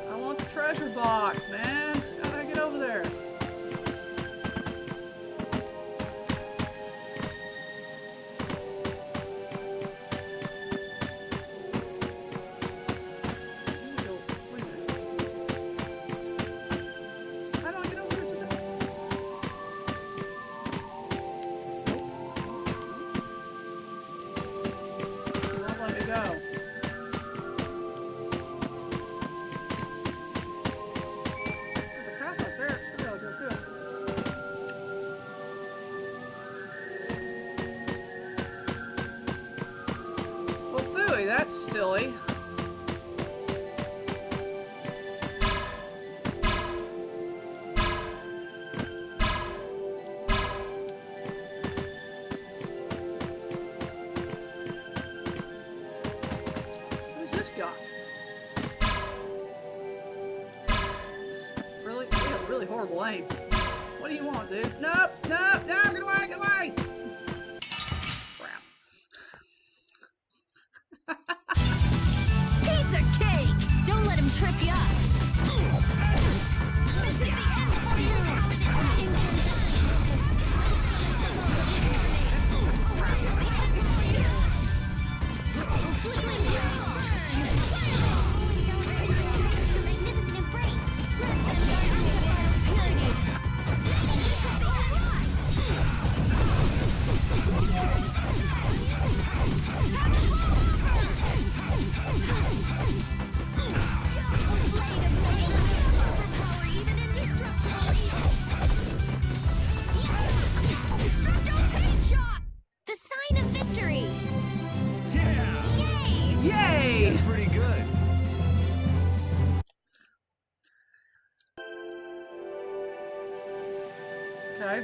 I want the treasure box, man. How do I get over there? Wait a minute. How do I get over there to that? Where do I want to go? There's a path up there. I gotta go through it. Well, phooey, that's silly. Who's this guy? Really? You have really horrible aim. What do you want, dude? Nope, nope, no, get away, get away! Crap. Piece of cake! Don't let him trip you up. This is the end for you. Angelic Princess grants her magnificent embrace. The sign of victory! Yeah! Yay! Yay! Pretty good. Okay.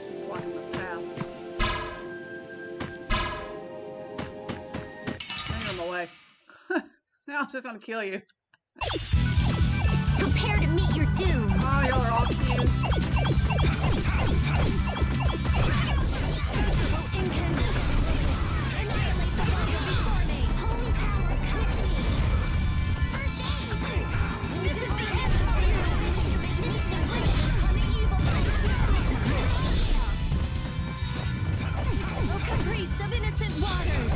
She's blocking the path. Now you're in the way. Now I'm just gonna kill you. Prepare to meet your doom! Oh, y'all are all cute. Holy power, come to me! First aid! This is the end for you. Magnificent embrace on the evil Oh, caprice of innocent waters.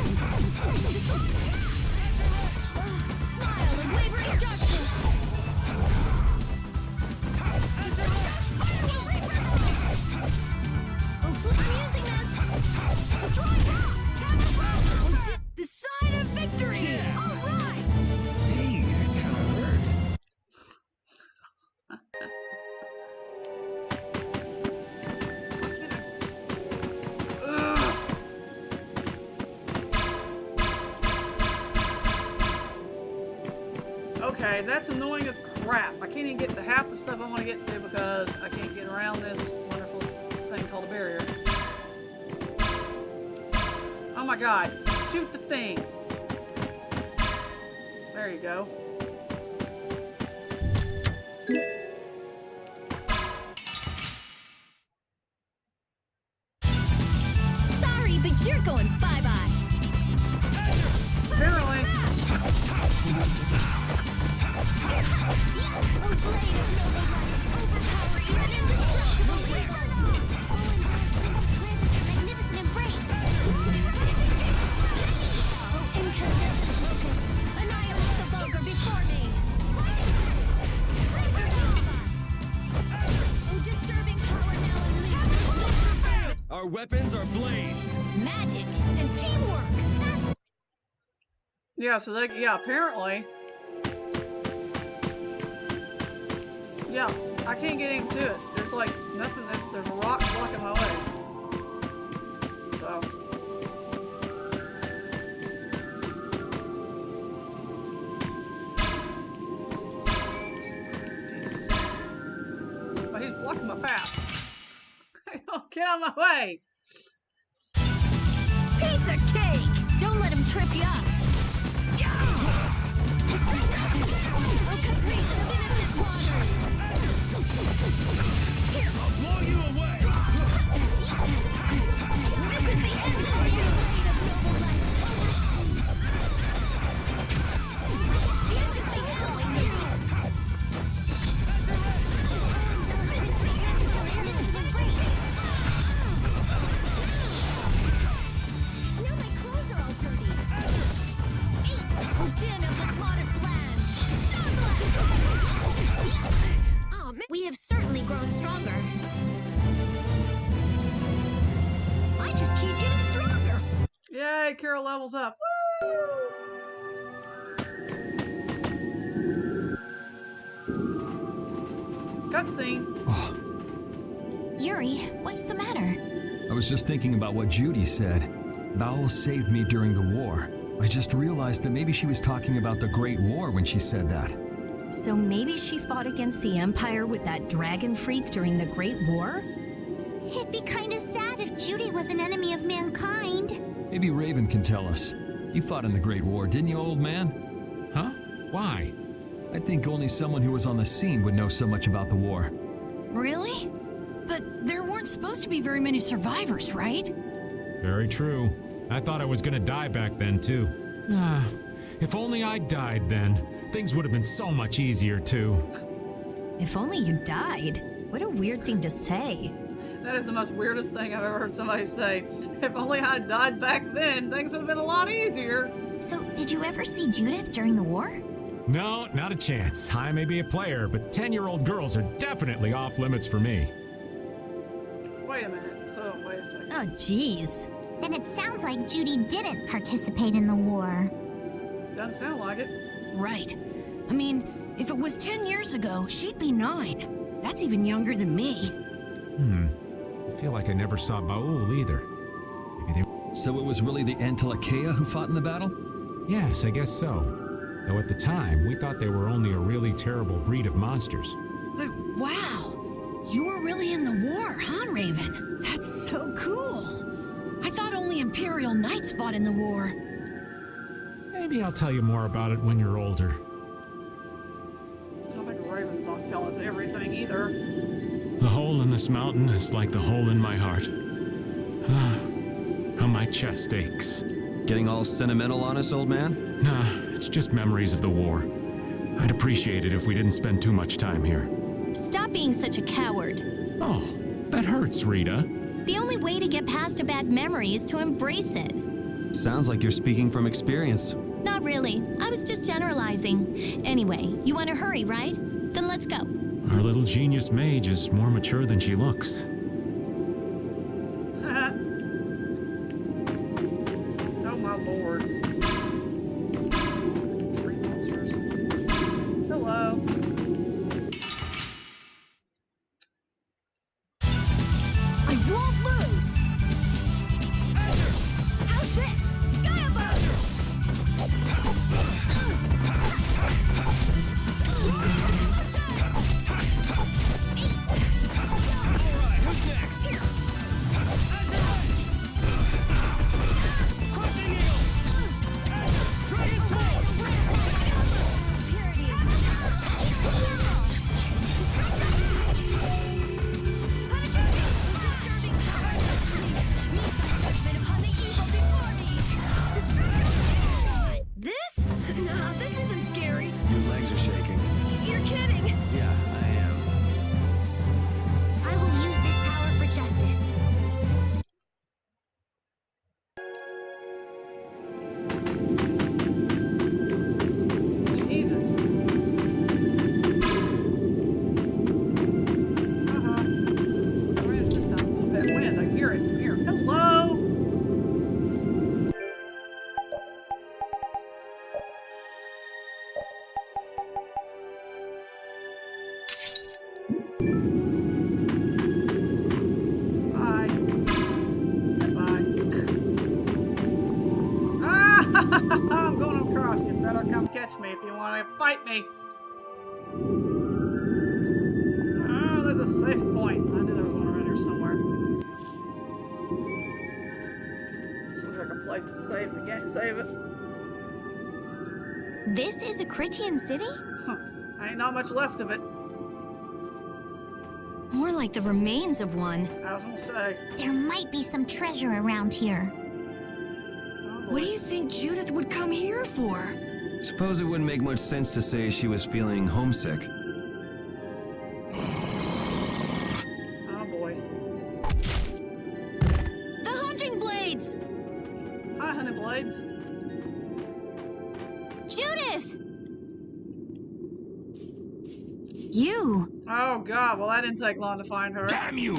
Smile of wavering darkness. Oh, flip using us. Destroy rock. The sign of victory. Yeah. All right. Hey, that kind of hurt. Ugh. Okay, that's annoying as crap. I can't even get to half the stuff I want to get to because I can't get around this wonderful thing called a barrier. Oh my god. Shoot the thing. There you go. Sorry, but you're going bye-bye. Our weapons are blades. Magic and teamwork. That's Yeah, so they, yeah, apparently. Yeah, I can't get into it. There's like nothing, there's a rock blocking my way. So. But he's blocking my path. Get out of my way! piece of cake. Don't let him trip you up. Caprice of innocent waters. Here, I'll blow you away. This is the end of your reign of noble life. This is the calling you. This is the end of your magnificent race. Now my clothes are all dirty. Den of this modest land. Oh, we have certainly grown stronger. I just keep getting stronger. Yay, Carol levels up. Woo! Cutscene. Yuri, what's the matter? I was just thinking about what Judy said. Bowel saved me during the war. I just realized that maybe she was talking about the Great War when she said that. So maybe she fought against the Empire with that dragon freak during the Great War? It'd be kind of sad if Judy was an enemy of mankind. Maybe Raven can tell us. You fought in the Great War, didn't you, old man? Huh? Why? I think only someone who was on the scene would know so much about the war. Really? But there weren't supposed to be very many survivors, right? Very true. I thought I was gonna die back then, too. If only I died then, things would have been so much easier, too. If only you died. What a weird thing to say. That is the most weirdest thing I've ever heard somebody say. If only I had died back then, things would have been a lot easier. So, did you ever see Judith during the war? No, not a chance. I may be a player, but 10-year-old girls are definitely off limits for me. Wait a minute. So, wait a second. Oh, jeez. Then it sounds like Judy didn't participate in the war. Doesn't sound like it. Right. I mean, if it was 10 years ago, she'd be 9. That's even younger than me. I feel like I never saw Baul either. Maybe So it was really the Antilochea who fought in the battle? Yes, I guess so. Though at the time, we thought they were only a really terrible breed of monsters. But wow, you were really in the war, huh, Raven? That's so cool. I thought only Imperial Knights fought in the war. Maybe I'll tell you more about it when you're older. I don't think Raven's not telling us everything either. The hole in this mountain is like the hole in my heart. How my chest aches. Getting all sentimental on us, old man? Nah, it's just memories of the war. I'd appreciate it if we didn't spend too much time here. Stop being such a coward. Oh, that hurts, Rita. The only way to get past a bad memory is to embrace it. Sounds like you're speaking from experience. Not really. I was just generalizing. Anyway, you want to hurry, right? Then let's go. Our little genius mage is more mature than she looks. Oh my lord. Three monsters. Hello. I won't lose! How's this? Who's next? Azure Edge! Crushing Eagle! Dragon Smoke! catch me if you want to fight me. Oh, there's a safe point. I knew there was one around here somewhere. This looks like a place to save. We can't save it. This is a Critian city? Huh. Ain't not much left of it. More like the remains of one. I was gonna say. There might be some treasure around here. What do you think Judith would come here for? Suppose it wouldn't make much sense to say she was feeling homesick. Oh boy. The hunting blades! Hi, honey blades. Judith! You! Oh god, well that didn't take long to find her. Damn you!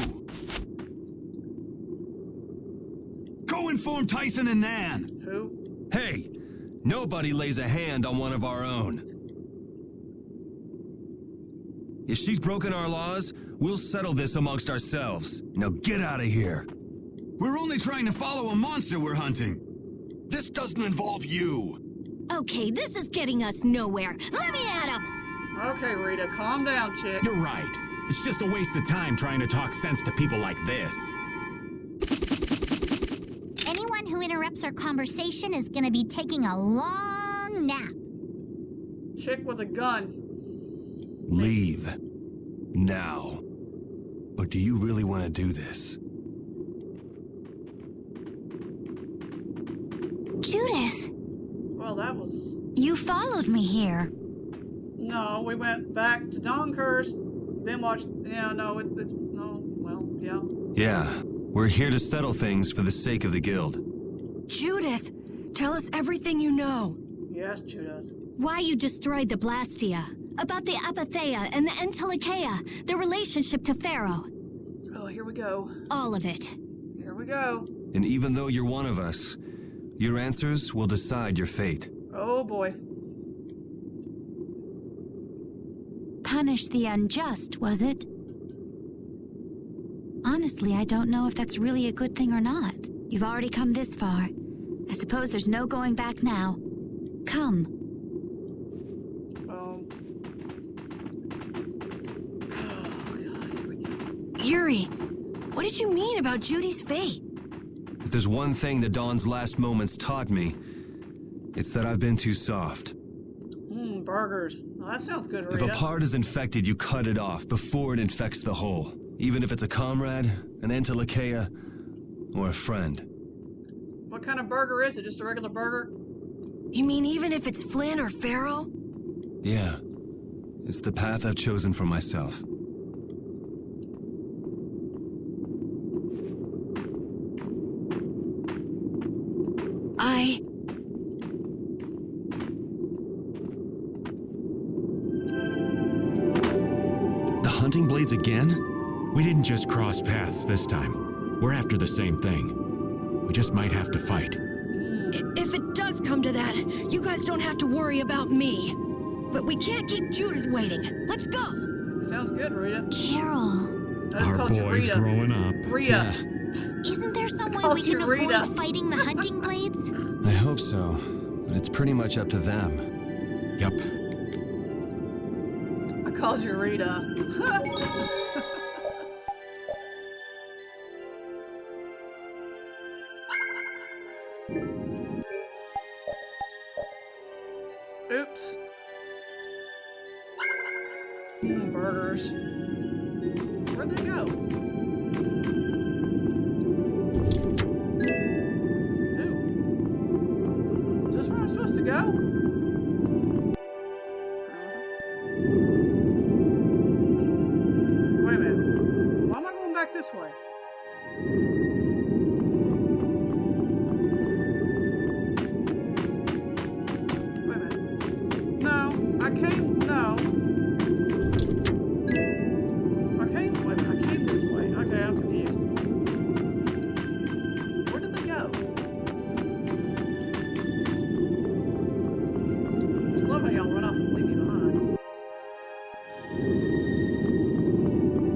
Go inform Tyson and Nan! Who? Hey, nobody lays a hand on one of our own. If she's broken our laws, we'll settle this amongst ourselves. Now get out of here. We're only trying to follow a monster we're hunting. This doesn't involve you. Okay, this is getting us nowhere. Let me at him! Okay, Rita, calm down, chick. You're right. It's just a waste of time trying to talk sense to people like this. Anyone who interrupts our conversation is gonna be taking a long nap. Chick with a gun. Leave. Now. Or do you really want to do this? Judith! Well, that was... You followed me here. No, we went back to Donkhurst, then watched... Yeah, no, it's... No, well, yeah. Yeah, we're here to settle things for the sake of the guild. Judith, tell us everything you know. Yes, Judith. Why you destroyed the Blastia. About the Apatheia and the Entelikeia, their relationship to Pharaoh. Oh, here we go. All of it. Here we go. And even though you're one of us, your answers will decide your fate. Oh, boy. Punish the unjust, was it? Honestly, I don't know if that's really a good thing or not. You've already come this far. I suppose there's no going back now. Come. Oh, God, here we go. Yuri, what did you mean about Judy's fate? If there's one thing the Dawn's last moments taught me, it's that I've been too soft. Burgers. Well, that sounds good, If Rita. a part is infected, you cut it off before it infects the whole. Even if it's a comrade, an Entelikeia, or a friend. What kind of burger is it? Just a regular burger? You mean even if it's Flynn or Pharaoh? Yeah. It's the path I've chosen for myself. The hunting blades again? We didn't just cross paths this time. We're after the same thing. We just might have to fight. If it does come to that, you guys don't have to worry about me. But we can't keep Judith waiting. Let's go! Sounds good, Rita. Carol. I just Our called you boy's Rita. growing up. Rita. Isn't there some way called we can you Rita. avoid fighting the hunting blades? I hope so, but it's pretty much up to them. Yup. I called you Rita. Oops. Burgers. Where'd they go? Ooh. Is this where I'm supposed to go? Wait a minute. Why am I going back this way? Wait a minute. No, I came. No. I came this way. Okay, I'm confused. Where did they go? Just love how y'all run off and leave me behind.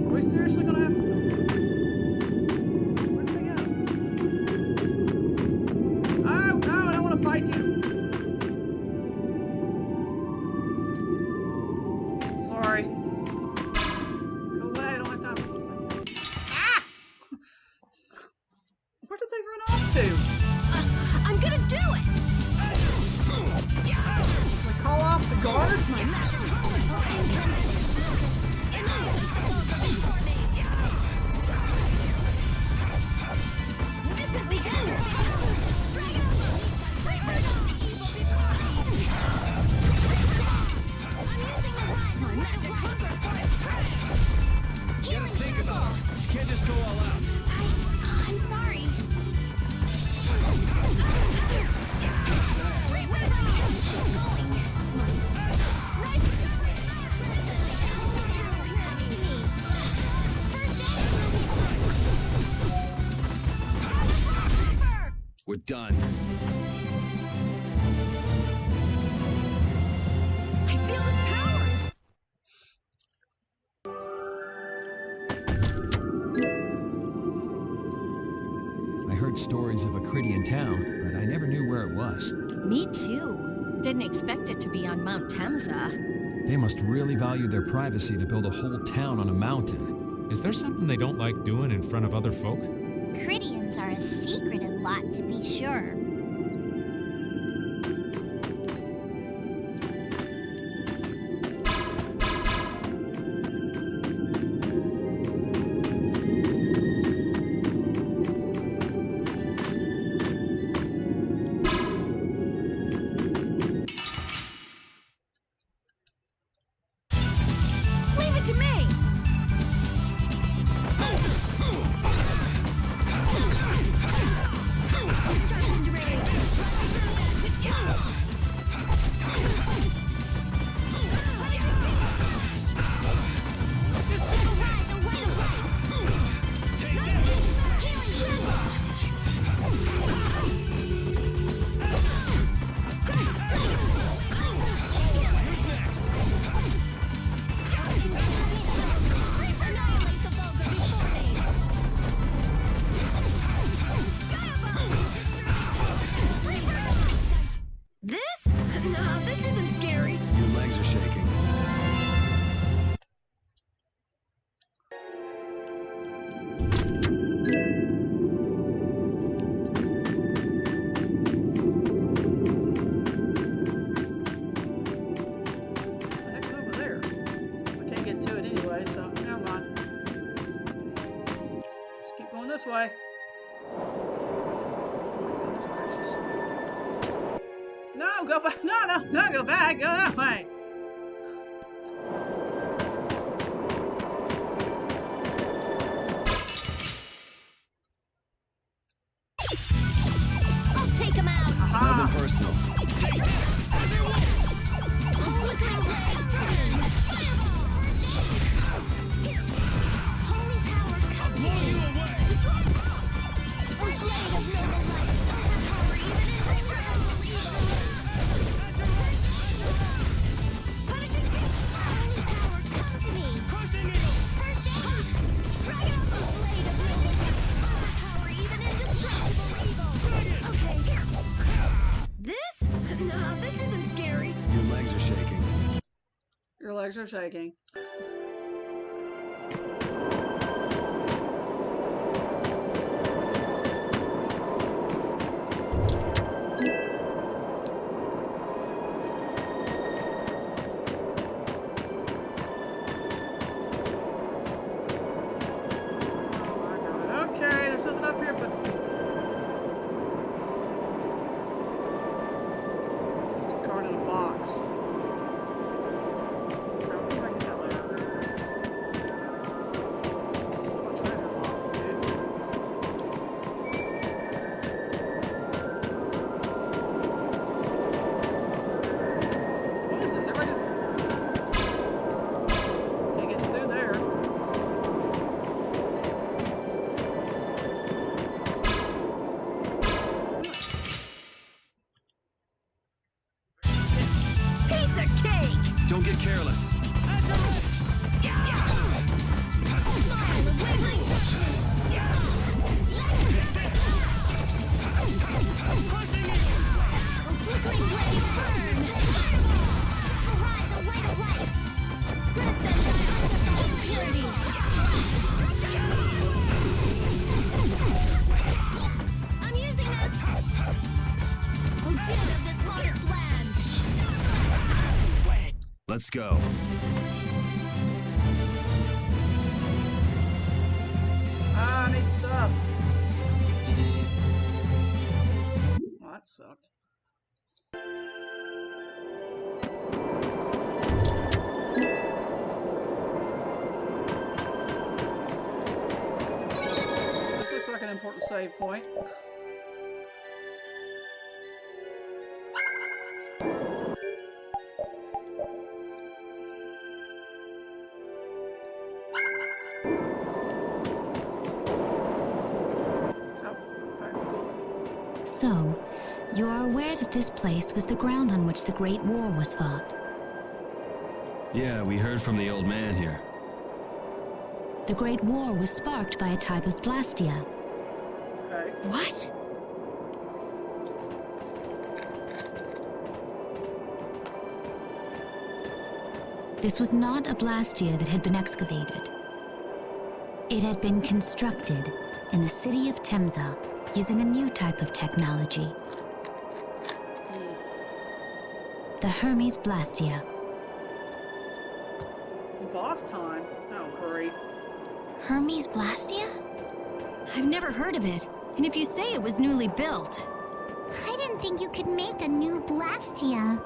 Are we seriously gonna have to... Where did they go? Oh, no, I don't want to fight you. done. I feel this power. I heard stories of a Cridian town, but I never knew where it was. Me too. Didn't expect it to be on Mount Temza. They must really value their privacy to build a whole town on a mountain. Is there something they don't like doing in front of other folk? Cridians are a secretive lot, to be sure. Leave it to me! Sharpened rage. Rise, a light of life. Healing symbol. Annihilate the vulgar before me. This? No, this isn't scary. Your legs are shaking. What the heck's over there? I can't get to it anyway, so never mind. Just keep going this way. Goodness gracious. No, go back. No, go back. Go that way. I'll take him out. It's nothing personal. Holy power is burn. Fireball. First aid. Holy power, come to me. Destroy. First aid of noble life. Power even indestructible evil. Punishing me. Holy power, come to me. First aid. Drag out the blade of noble life. Power even indestructible evil. Okay. This? No, this isn't scary. Your legs are shaking. Your legs are shaking. Okay, there's nothing up here, but it's a card in a box. I'll see if I can tell later. What's in that box, dude? What is this? Everybody just can't get through there. Piece of cake! Don't get careless. Smile of wavering darkness. Flickering blaze burn. Fireball. Arise, a light of life. Grant them thy undefiled purity. I'm using this. Oh, dead of this modest land. Let's go. I need stuff. Well, that sucked. This looks like an important save point. So, you are aware that this place was the ground on which the Great War was fought. Yeah, we heard from the old man here. The Great War was sparked by a type of blastia. Okay. What? This was not a blastia that had been excavated. It had been constructed in the city of Temza using a new type of technology. The Hermes Blastia. Boss time? Oh, great. Hermes Blastia? I've never heard of it. And if you say it was newly built... I didn't think you could make a new Blastia.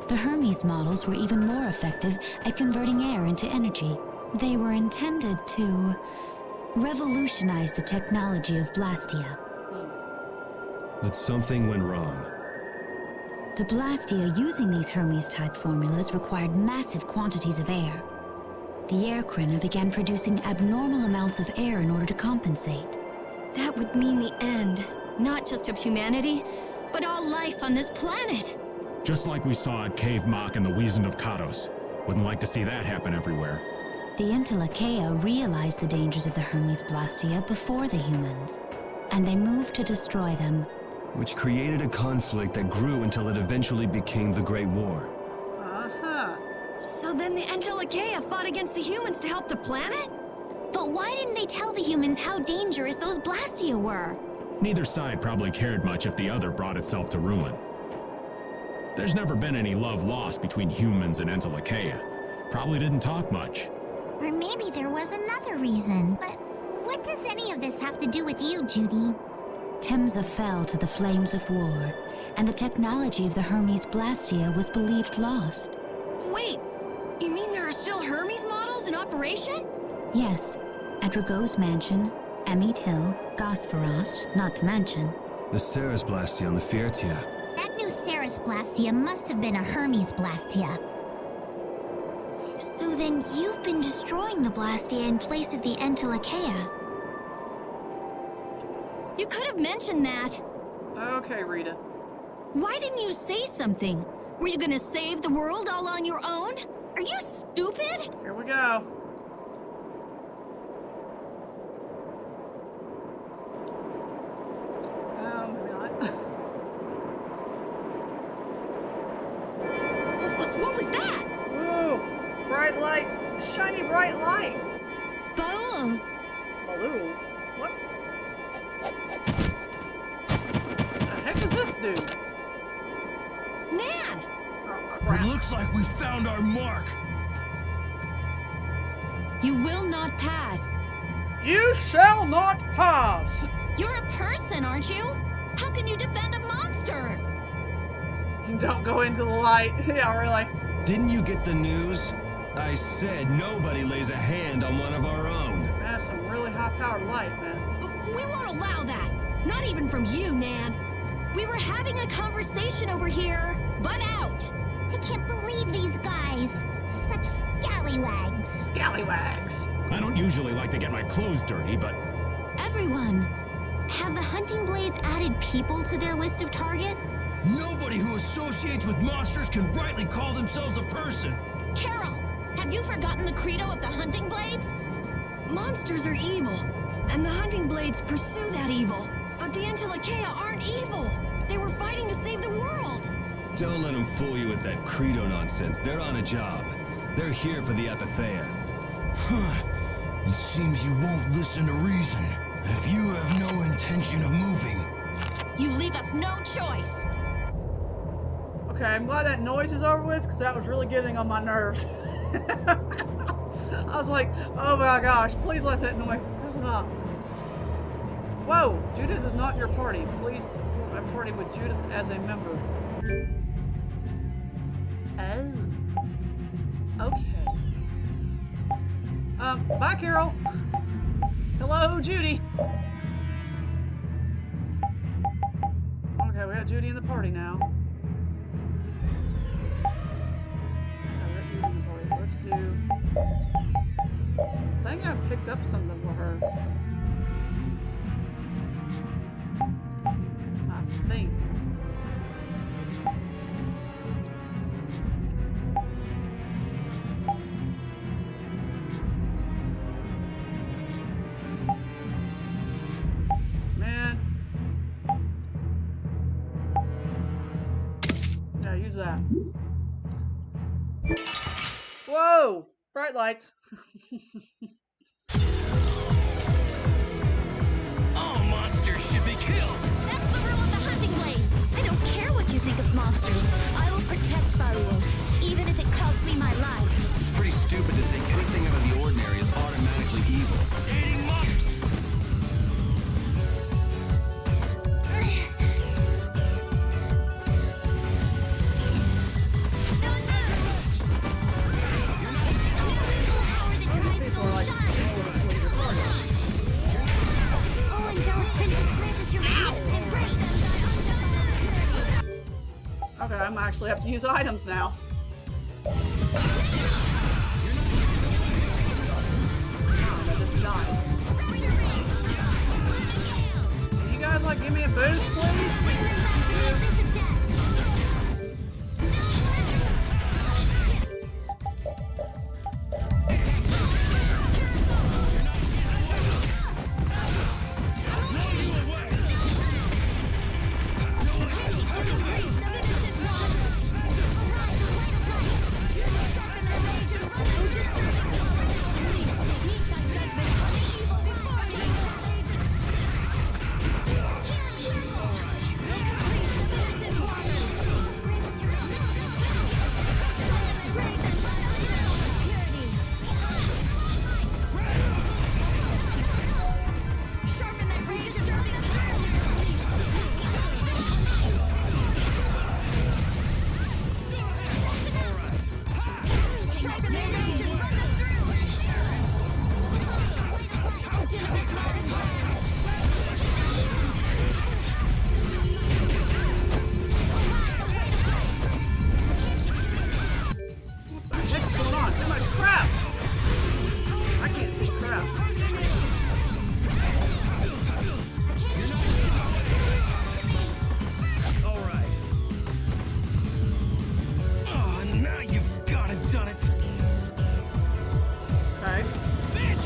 The Hermes models were even more effective at converting air into energy. They were intended to revolutionize the technology of Blastia. But something went wrong. The Blastia using these Hermes-type formulas required massive quantities of air. The air Krina began producing abnormal amounts of air in order to compensate. That would mean the end, not just of humanity, but all life on this planet. Just like we saw at Cave Mach and the Wiesen of Kados. Wouldn't like to see that happen everywhere. The Entelekea realized the dangers of the Hermes Blastia before the humans, and they moved to destroy them. Which created a conflict that grew until it eventually became the Great War. Uh-huh. So then the Entelekea fought against the humans to help the planet? But why didn't they tell the humans how dangerous those Blastia were? Neither side probably cared much if the other brought itself to ruin. There's never been any love lost between humans and Entelekea. Probably didn't talk much. Or maybe there was another reason. But what does any of this have to do with you, Judy? Temza fell to the flames of war, and the technology of the Hermes Blastia was believed lost. Wait, you mean there are still Hermes models in operation? Yes, at Rago's mansion, Amit Hill, Gosferost, not to mention. The Ceres Blastia on the Fiertia. That new Ceres Blastia must have been a Hermes Blastia. So then you've been destroying the Blastia in place of the Entelekea. You could have mentioned that. Okay, Rita. Why didn't you say something? Were you gonna save the world all on your own? Are you stupid? Here we go. Maybe not. What was that? Ooh, bright light. Shiny bright light. Baul! Baloo? What? The heck is this dude? Nan! Oh, crap. It looks like we found our mark. You will not pass. You shall not pass. You're a person, aren't you? How can you defend a monster? Don't go into the light. Yeah, really. Didn't you get the news? I said nobody lays a hand on one of our own. That's some really high-powered light, man. We won't allow that. Not even from you, Nan. We were having a conversation over here. Butt out. I can't believe these guys. Such scallywags. Scallywags. I don't usually like to get my clothes dirty, but Everyone, have the hunting blades added people to their list of targets? Nobody who associates with monsters can rightly call themselves a person. Carol, have you forgotten the credo of the hunting blades? Monsters are evil, and the hunting blades pursue that evil. But the Entelekea aren't evil. They were fighting to save the world. Don't let them fool you with that credo nonsense. They're on a job. They're here for the Epithea. It seems you won't listen to reason. If you have no intention of moving... You leave us no choice. Okay, I'm glad that noise is over with, because that was really getting on my nerves. I was like, oh my gosh, please let that noise stop. Whoa, Judith is not your party. Please form a party with Judith as a member. Oh. Okay. Bye, Carol. Hello, Judy. Okay, we got Judy in the party now. Let's do... I think I picked up something for her. use that. Whoa! Bright lights. All monsters should be killed. That's the rule of the hunting blades. I don't care what you think of monsters. I will protect Baul, even if it costs me my life. It's pretty stupid to think anything out of the ordinary is automatically evil. Eating monsters. Okay, I'm actually have to use items now. Can you guys like give me a boost, please?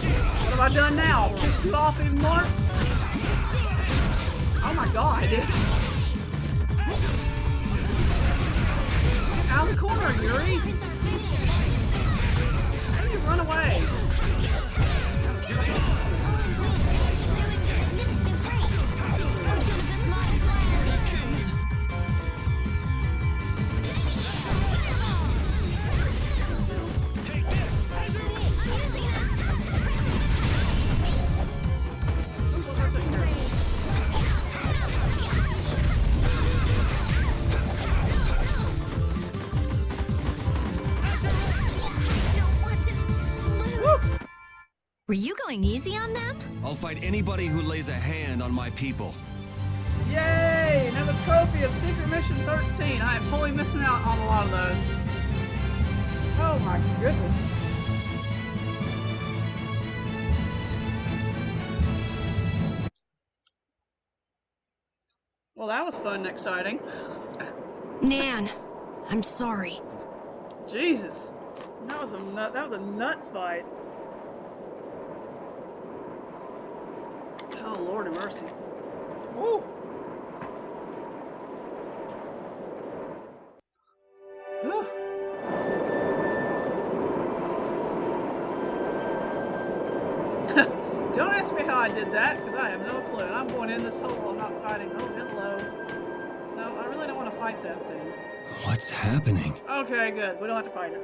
What have I done now? Pissed you off even more? Oh my god. Get out of the corner, Yuri! How do you run away? Were you going easy on them? I'll fight anybody who lays a hand on my people. Yay! Another trophy of Secret Mission 13. I am totally missing out on a lot of those. Oh my goodness. Well, that was fun and exciting. Nan, I'm sorry. Jesus. That was a nuts fight. Oh, Lord have mercy. Woo! Whew. Don't ask me how I did that, because I have no clue. And I'm going in this hole, I'm not fighting. Oh, hello. No, I really don't want to fight that thing. What's happening? Okay, good. We don't have to fight it.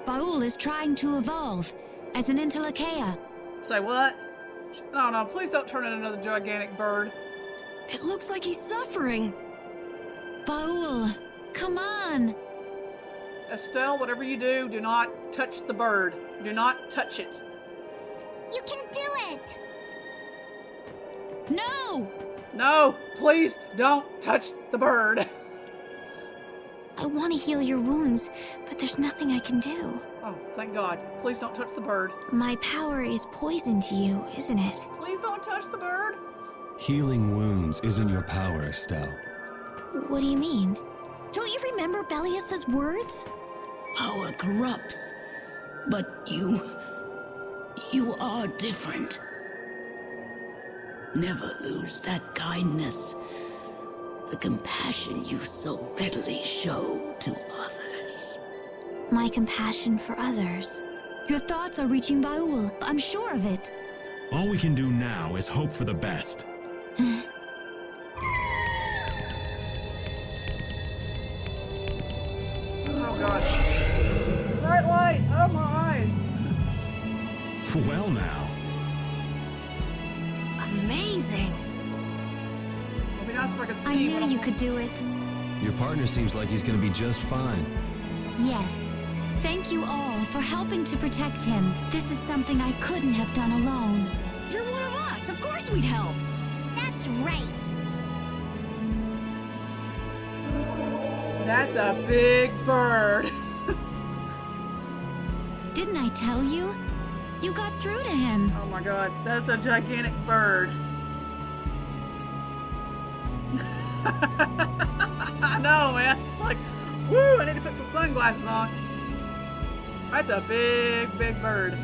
Baul is trying to evolve as an Entelekea. Say what? No, no, please don't turn into another gigantic bird. It looks like he's suffering. Baul, come on. Estelle, whatever you do, do not touch the bird. Do not touch it. You can do it! No! No, please don't touch the bird. I want to heal your wounds, but there's nothing I can do. Oh, thank God. Please don't touch the bird. My power is poison to you, isn't it? Please don't touch the bird. Healing wounds isn't your power, Estelle. What do you mean? Don't you remember Bellius's words? Power corrupts, but you are different. Never lose that kindness, the compassion you so readily show to others. My compassion for others. Your thoughts are reaching Baul. I'm sure of it. All we can do now is hope for the best. Oh god. Bright light! Oh my eyes! Well now. Amazing. It'll be nice if I could see I knew what you could do it. Your partner seems like he's gonna be just fine. Yes. Thank you all for helping to protect him. This is something I couldn't have done alone. You're one of us. Of course we'd help. That's right. That's a big bird. Didn't I tell you? You got through to him. Oh my god, that's a gigantic bird. I know, man. Like, woo, I need to put some sunglasses on. That's a big, big bird.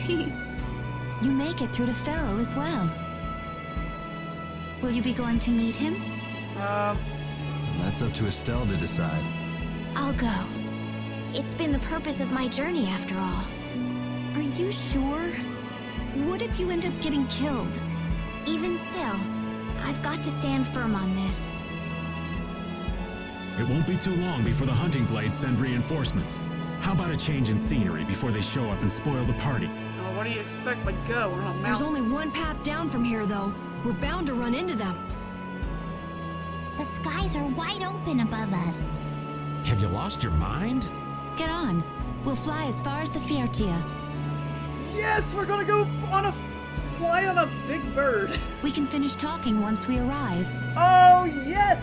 You make it through to Pharaoh as well. Will you be going to meet him? That's up to Estelle to decide. I'll go. It's been the purpose of my journey after all. Are you sure? What if you end up getting killed? Even still, I've got to stand firm on this. It won't be too long before the hunting blades send reinforcements. How about a change in scenery before they show up and spoil the party? Oh, what do you expect me to go? We're on a There's mountain. only one path down from here, though. We're bound to run into them. The skies are wide open above us. Have you lost your mind? Get on. We'll fly as far as the Fiertia. Yes, we're gonna go on a fly on a big bird. We can finish talking once we arrive. Oh yes!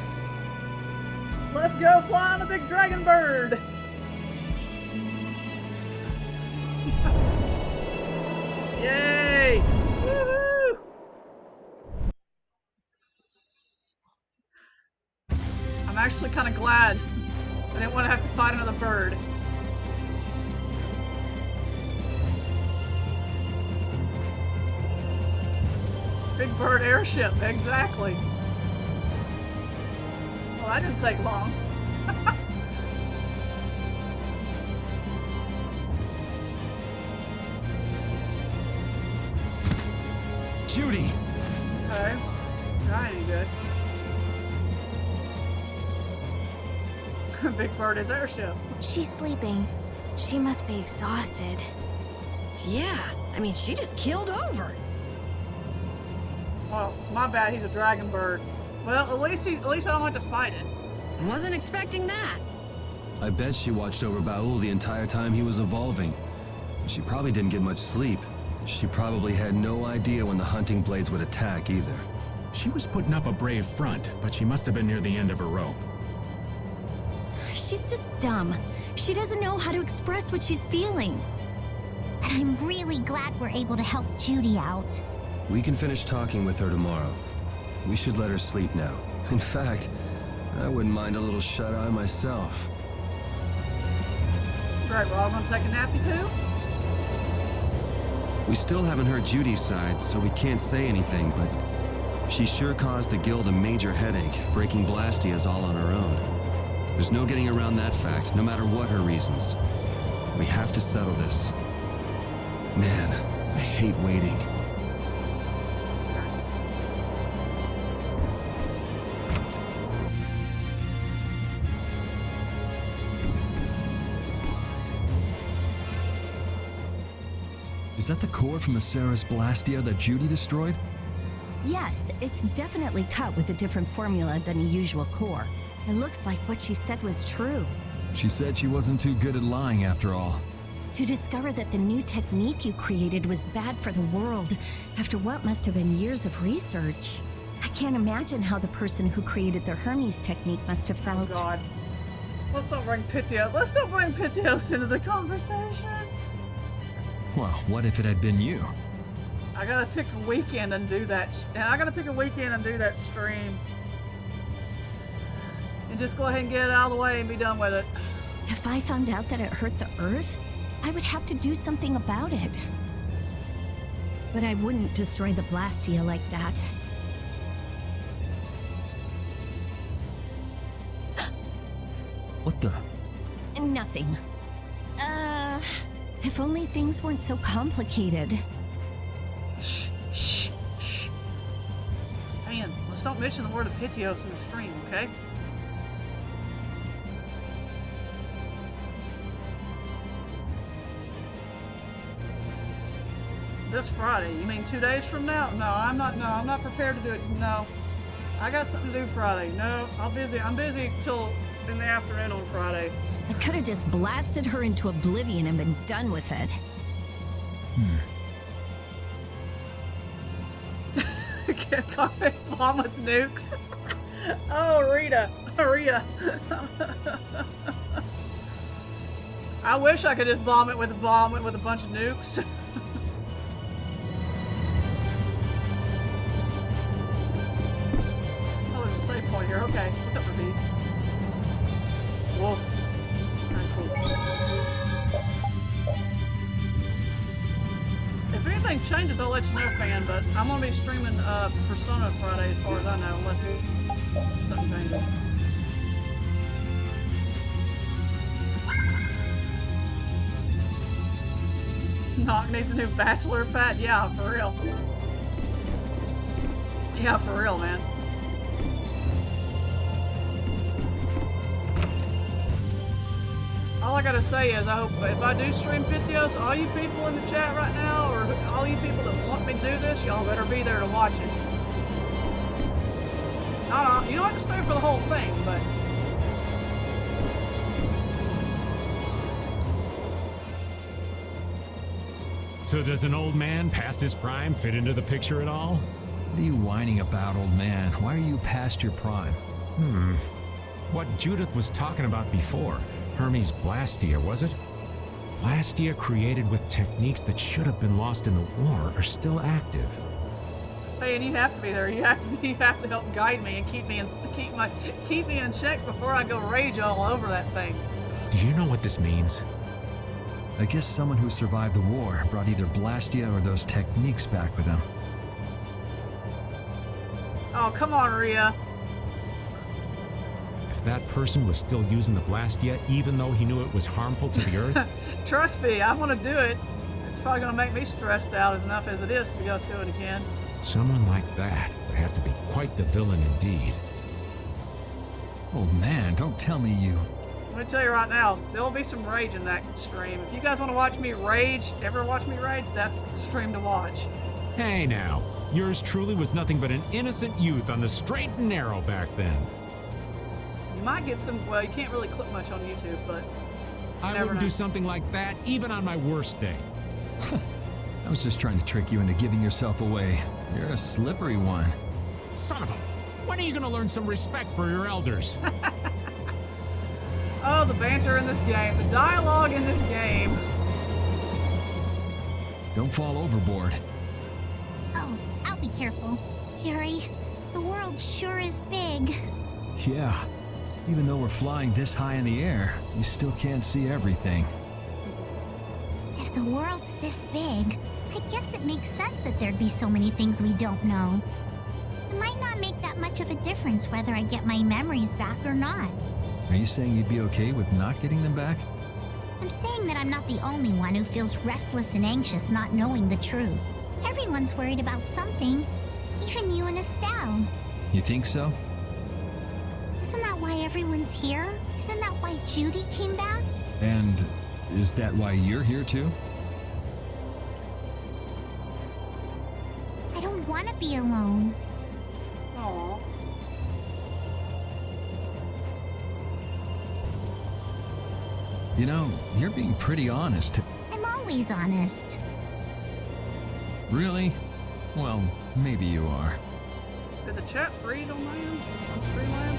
Let's go fly on a big dragon bird. Yay! Woohoo! I'm actually kind of glad I didn't want to have to fight another bird. Big bird airship, exactly. Well, that didn't take long. Judy! Okay. That ain't good. Big bird is airship. She's sleeping. She must be exhausted. Yeah, I mean, she just keeled over. Well, my bad, he's a dragon bird. Well, at least I don't have to fight it. Wasn't expecting that. I bet she watched over Baul the entire time he was evolving. She probably didn't get much sleep. She probably had no idea when the hunting blades would attack either. She was putting up a brave front, but she must have been near the end of her rope. She's just dumb. She doesn't know how to express what she's feeling. And I'm really glad we're able to help Judy out. We can finish talking with her tomorrow. We should let her sleep now. In fact, I wouldn't mind a little shut-eye myself. Right, we're all gonna take a nappy poo? We still haven't heard Judy's side, so we can't say anything, but she sure caused the guild a major headache, breaking Blastias all on her own. There's no getting around that fact, no matter what her reasons. We have to settle this. Man, I hate waiting. Is that the core from the Ceres Blastia that Judy destroyed? Yes, it's definitely cut with a different formula than a usual core. It looks like what she said was true. She said she wasn't too good at lying after all. To discover that the new technique you created was bad for the world, after what must have been years of research. I can't imagine how the person who created the Hermes technique must have felt. Oh God. Let's not bring Pythios into the conversation. Well, what if it had been you? I gotta pick a weekend and do that. Stream. And just go ahead and get it out of the way and be done with it. If I found out that it hurt the Earth, I would have to do something about it. But I wouldn't destroy the Blastia like that. What the? Nothing. If only things weren't so complicated. Shh. Man, let's don't mention the word of Pitios in the stream, okay? This Friday? You mean 2 days from now? No, I'm not prepared to do it. No. I got something to do Friday. No, I'm busy till in the afternoon on Friday. I could have just blasted her into oblivion and been done with it. Bomb with nukes. Oh, Rita. I wish I could just bomb it with a bunch of nukes. Oh, there's a save point here. Okay, what's up, Ravi? Wolf. Alright, cool. If anything changes, I'll let you know, fan, but I'm gonna be streaming Persona Friday as far as I know, unless something changes. Knock needs a new bachelor pad? Yeah, for real. Yeah, for real, man. All I gotta say is, I hope if I do stream Pitios, all you people in the chat right now, or all you people that want me to do this, y'all better be there to watch it. No, you don't have to stay for the whole thing, but... So does an old man past his prime fit into the picture at all? What are you whining about, old man? Why are you past your prime? What Judith was talking about before. Hermes Blastia, was it? Blastia created with techniques that should have been lost in the war are still active. Hey, and you have to be there. You have to help guide me and keep me in check before I go rage all over that thing. Do you know what this means? I guess someone who survived the war brought either Blastia or those techniques back with them. Oh, come on, Rhea. If that person was still using the Blastia, even though he knew it was harmful to the Earth? Trust me, I want to do it. It's probably going to make me stressed out enough as it is to go through it again. Someone like that would have to be quite the villain indeed. Old man, don't tell me you... Let me tell you right now, there will be some rage in that stream. If you guys want to watch me rage, that's the stream to watch. Hey now, yours truly was nothing but an innocent youth on the straight and narrow back then. You might get some, well, you can't really clip much on YouTube, but... I wouldn't do something like that even on my worst day. I was just trying to trick you into giving yourself away. You're a slippery one. Son of a... When are you gonna learn some respect for your elders? Oh, the banter in this game, the dialogue in this game. Don't fall overboard. Oh, I'll be careful. Yuri, the world sure is big. Yeah, even though we're flying this high in the air, you still can't see everything. If the world's this big, I guess it makes sense that there'd be so many things we don't know. It might not make that much of a difference whether I get my memories back or not. Are you saying you'd be okay with not getting them back? I'm saying that I'm not the only one who feels restless and anxious not knowing the truth. Everyone's worried about something, even you and Estelle. You think so? Isn't that why everyone's here? Isn't that why Judy came back? And is that why you're here too? I don't want to be alone. Aww. You know, you're being pretty honest. I'm always honest. Really? Well, maybe you are. Did the chat freeze on my end? On Streamlabs?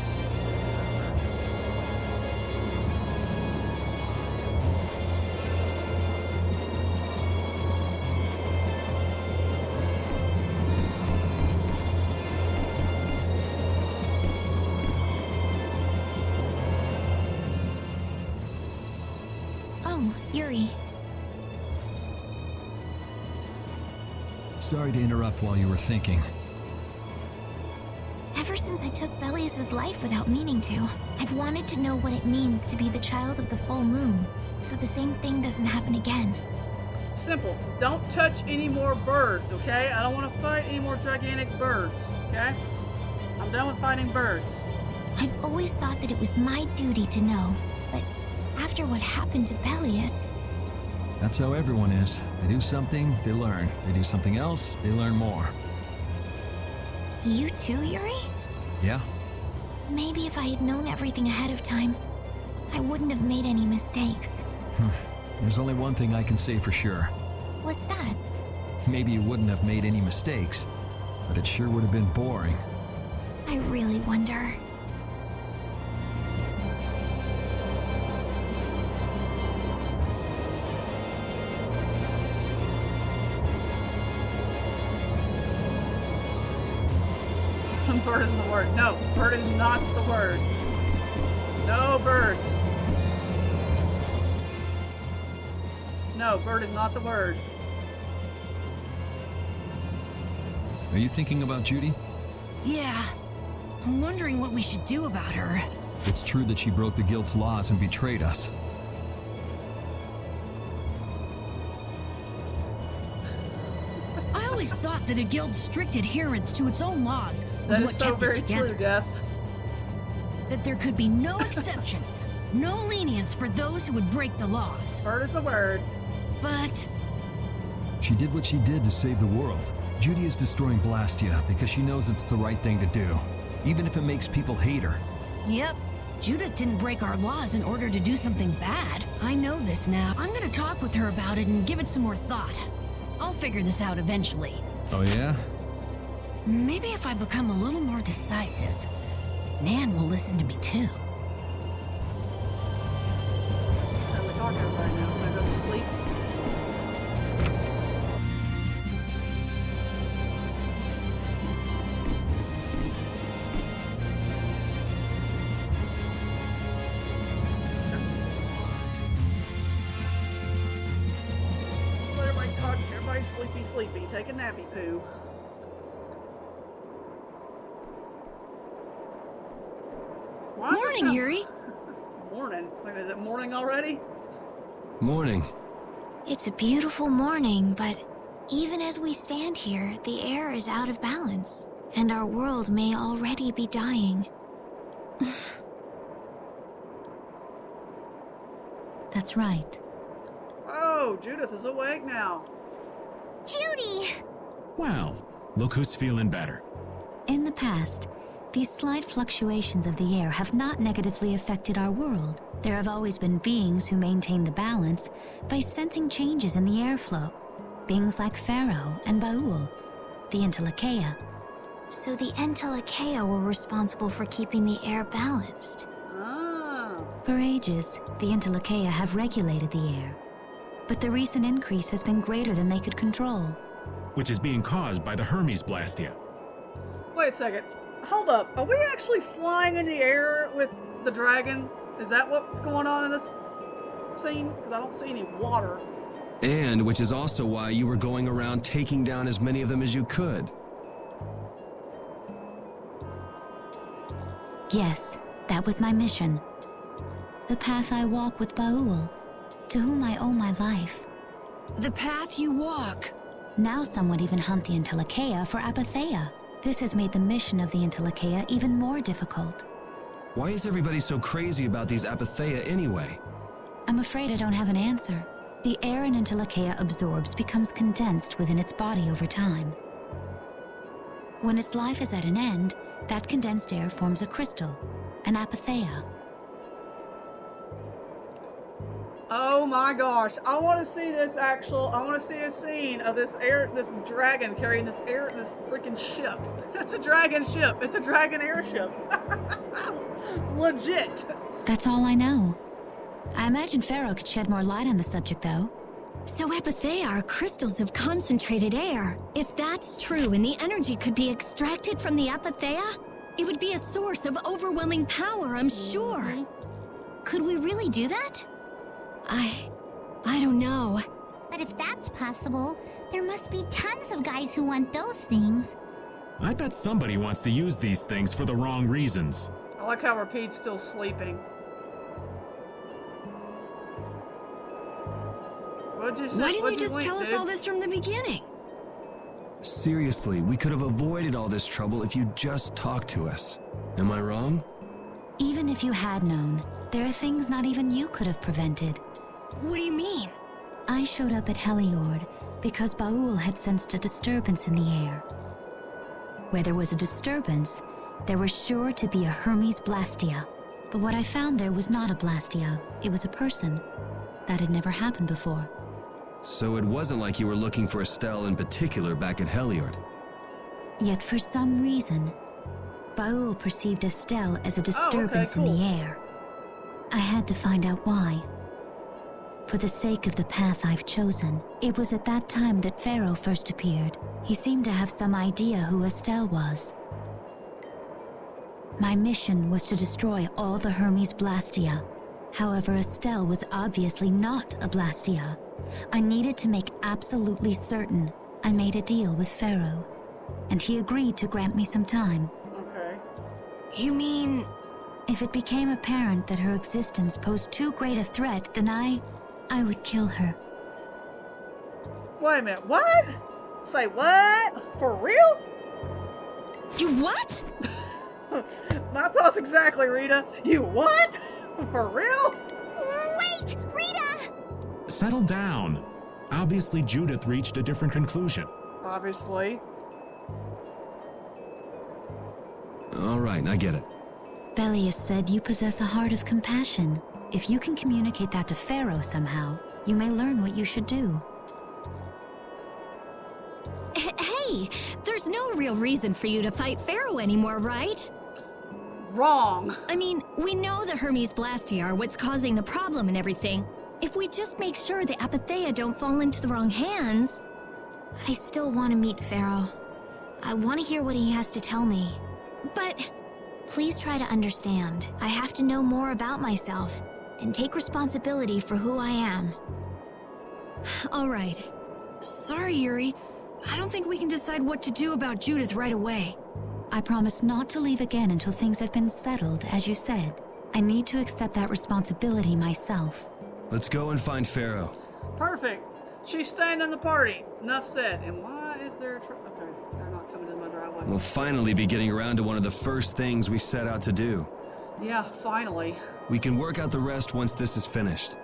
Oh, Yuri. Sorry to interrupt while you were thinking. Ever since I took Belius's life without meaning to, I've wanted to know what it means to be the child of the full moon, so the same thing doesn't happen again. Simple. Don't touch any more birds, okay? I don't want to fight any more gigantic birds, okay? I'm done with fighting birds. I've always thought that it was my duty to know, but after what happened to Belius... That's how everyone is. They do something, they learn. They do something else, they learn more. You too, Yuri? Yeah? Maybe if I had known everything ahead of time, I wouldn't have made any mistakes. There's only one thing I can say for sure. What's that? Maybe you wouldn't have made any mistakes, but it sure would have been boring. I really wonder. Bird isn't the word. No, bird is not the word. No birds. No, bird is not the word. Are you thinking about Judy? Yeah. I'm wondering what we should do about her. It's true that she broke the guild's laws and betrayed us. I always thought that a guild's strict adherence to its own laws was That what is so kept it very together. true, Death. That there could be no exceptions, no lenience for those who would break the laws. Bird is the word. But She did what she did to save the world. Judy is destroying Blastia because she knows it's the right thing to do, even if it makes people hate her. yep, Judith didn't break our laws in order to do something bad. I know this now. I'm gonna talk with her about it and give it some more thought. I'll figure this out eventually. Oh yeah? Maybe if I become a little more decisive, Nan will listen to me too. I'm talking right now. Can I go to sleep? Everybody talk. Everybody's sleepy. Take a nappy poo. Why is it Morning, so- Yuri. Morning. Wait, is it morning already? Morning. It's a beautiful morning, but even as we stand here, the air is out of balance, and our world may already be dying. That's right. Oh, Judith is awake now. Judy! Well, look who's feeling better. In the past, these slight fluctuations of the air have not negatively affected our world. There have always been beings who maintain the balance by sensing changes in the airflow. Beings like Pharaoh and Baul, the Entelekea. So the Entelekea were responsible for keeping the air balanced. Ah. For ages, the Entelekea have regulated the air. But the recent increase has been greater than they could control. Which is being caused by the Hermes Blastia. Wait a second. Hold up. Are we actually flying in the air with the dragon? Is that what's going on in this scene? Because I don't see any water. And which is also why you were going around taking down as many of them as you could. Yes, that was my mission. The path I walk with Baul, to whom I owe my life. The path you walk. Now some would even hunt the Entelekea for Apatheia. This has made the mission of the Entelekea even more difficult. Why is everybody so crazy about these Apatheia anyway? I'm afraid I don't have an answer. The air an Entelekea absorbs becomes condensed within its body over time. When its life is at an end, that condensed air forms a crystal, an Apatheia. Oh my gosh. I want to see this I want to see a scene of this dragon carrying this freaking ship. It's a dragon ship. It's a dragon airship. Legit. That's all I know. I imagine Pharaoh could shed more light on the subject, though. So Apatheia are crystals of concentrated air. If that's true and the energy could be extracted from the Apatheia, it would be a source of overwhelming power, I'm sure. Could we really do that? I don't know. But if that's possible, there must be tons of guys who want those things. I bet somebody wants to use these things for the wrong reasons. I like how Rapide's still sleeping. Why didn't you just tell us all this from the beginning? Seriously, we could have avoided all this trouble if you'd just talked to us. Am I wrong? Even if you had known, there are things not even you could have prevented. What do you mean? I showed up at Heliord because Baul had sensed a disturbance in the air. Where there was a disturbance, there was sure to be a Hermes Blastia. But what I found there was not a Blastia, it was a person. That had never happened before. So it wasn't like you were looking for Estelle in particular back at Heliord. Yet for some reason, Baul perceived Estelle as a disturbance in the air. I had to find out why. For the sake of the path I've chosen, it was at that time that Pharaoh first appeared. He seemed to have some idea who Estelle was. My mission was to destroy all the Hermes Blastia. However, Estelle was obviously not a Blastia. I needed to make absolutely certain. I made a deal with Pharaoh, and he agreed to grant me some time. Okay. You mean... If it became apparent that her existence posed too great a threat, then I would kill her. Wait a minute, what? Say what? For real? You what? My thoughts exactly, Rita. You what? For real? Wait! Rita! Settle down. Obviously, Judith reached a different conclusion. Obviously. All right, I get it. Belius said you possess a heart of compassion. If you can communicate that to Pharaoh somehow, you may learn what you should do. Hey, there's no real reason for you to fight Pharaoh anymore, right? Wrong. I mean, we know the Hermes Blastia are what's causing the problem and everything. If we just make sure the Apatheia don't fall into the wrong hands... I still want to meet Pharaoh. I want to hear what he has to tell me. But... Please try to understand. I have to know more about myself and take responsibility for who I am. All right. Sorry, Yuri. I don't think we can decide what to do about Judith right away. I promise not to leave again until things have been settled, as you said. I need to accept that responsibility myself. Let's go and find Pharaoh. Perfect. She's staying in the party. Enough said. And why is there okay, they're not coming in my driveway. We'll finally be getting around to one of the first things we set out to do. Yeah, finally. We can work out the rest once this is finished.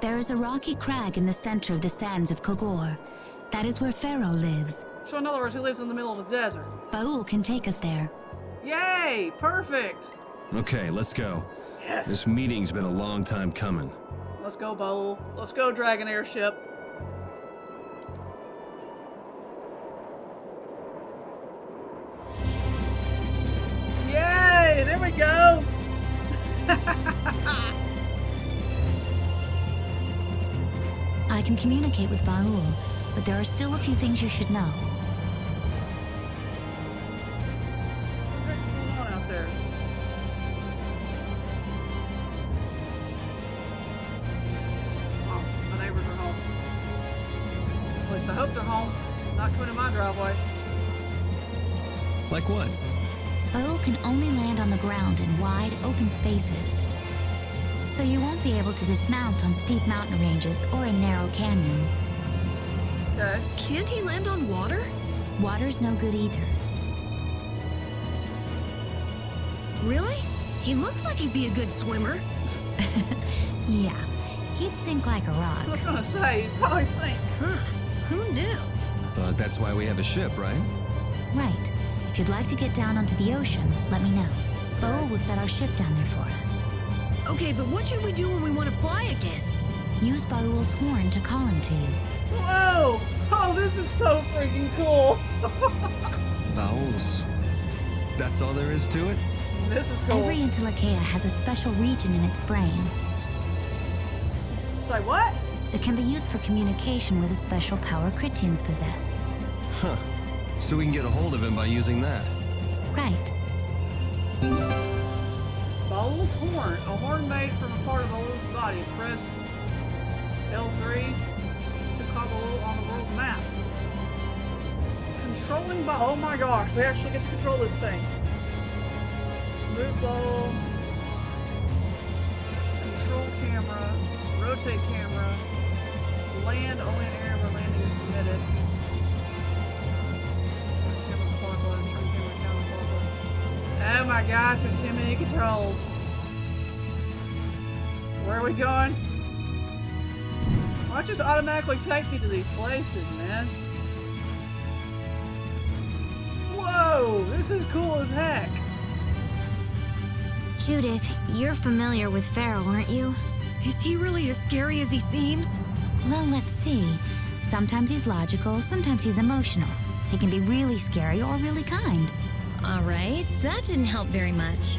There is a rocky crag in the center of the sands of Kogor. That is where Pharaoh lives. So in other words, he lives in the middle of the desert. Baul can take us there. Yay! Perfect! Okay, let's go. Yes! This meeting's been a long time coming. Let's go, Baul. Let's go, Dragon Airship. Yay! There we go! I can communicate with Baul, but there are still a few things you should know. What's going on out there? Oh, my neighbors are home. At least I hope they're home. Not coming in my driveway. Like what? Baul can only land on the ground in wide, open spaces. So you won't be able to dismount on steep mountain ranges or in narrow canyons. Okay. Can't he land on water? Water's no good either. Really? He looks like he'd be a good swimmer. Yeah, he'd sink like a rock. I was gonna say, he'd probably sink. Huh. Who knew? But that's why we have a ship, right? Right. If you'd like to get down onto the ocean, let me know. Baul will set our ship down there for us. Okay, but what should we do when we want to fly again? Use Baul's horn to call him to you. Whoa! Oh, this is so freaking cool! Vowels. That's all there is to it? This is cool. Every Entelekea has a special region in its brain Say what? that can be used for communication with a special power Critians possess. Huh. So we can get a hold of him by using that. Right. Baul's horn. A horn made from a part of Baul's body. Press L3 to call Baul on the world map. Controlling by, oh my gosh, we actually get to control this thing. Move ball. Control camera. Rotate camera. Land only in area where landing is permitted. Camera clockwise, turn camera counterclockwise. Oh my gosh, there's too many controls. Where are we going? Why don't you just automatically take me to these places, man? Whoa, this is cool as heck. Judith, you're familiar with Pharaoh, aren't you? Is he really as scary as he seems? Well, let's see. Sometimes he's logical, sometimes he's emotional. He can be really scary or really kind. All right, that didn't help very much.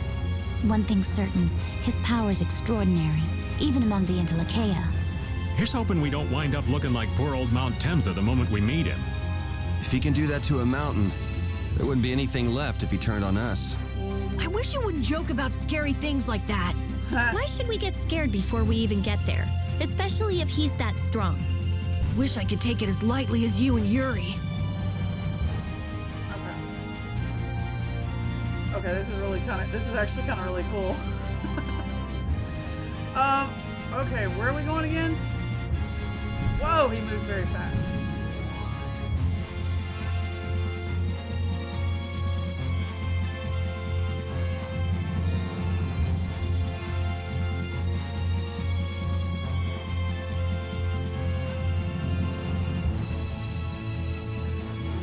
One thing's certain, his power's extraordinary, even among the Entelecheia. Here's hoping we don't wind up looking like poor old Mount Temsa the moment we meet him. If he can do that to a mountain, there wouldn't be anything left if he turned on us. I wish you wouldn't joke about scary things like that. Why should we get scared before we even get there? Especially if he's that strong. Wish I could take it as lightly as you and Yuri. Okay, this is actually kind of really cool. Okay, where are we going again? Whoa, he moves very fast.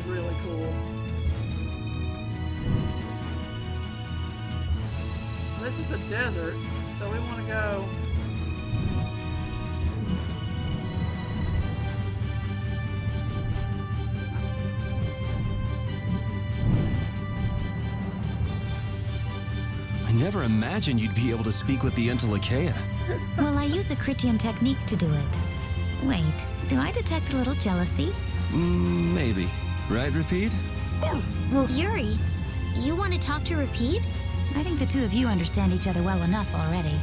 Really cool. This is the desert, so we want to go. I never imagined you'd be able to speak with the Entelecheia. Well, I use a Critian technique to do it. Wait, do I detect a little jealousy? Maybe. Right, Repeat? Yuri, you want to talk to Repeat? I think the two of you understand each other well enough already.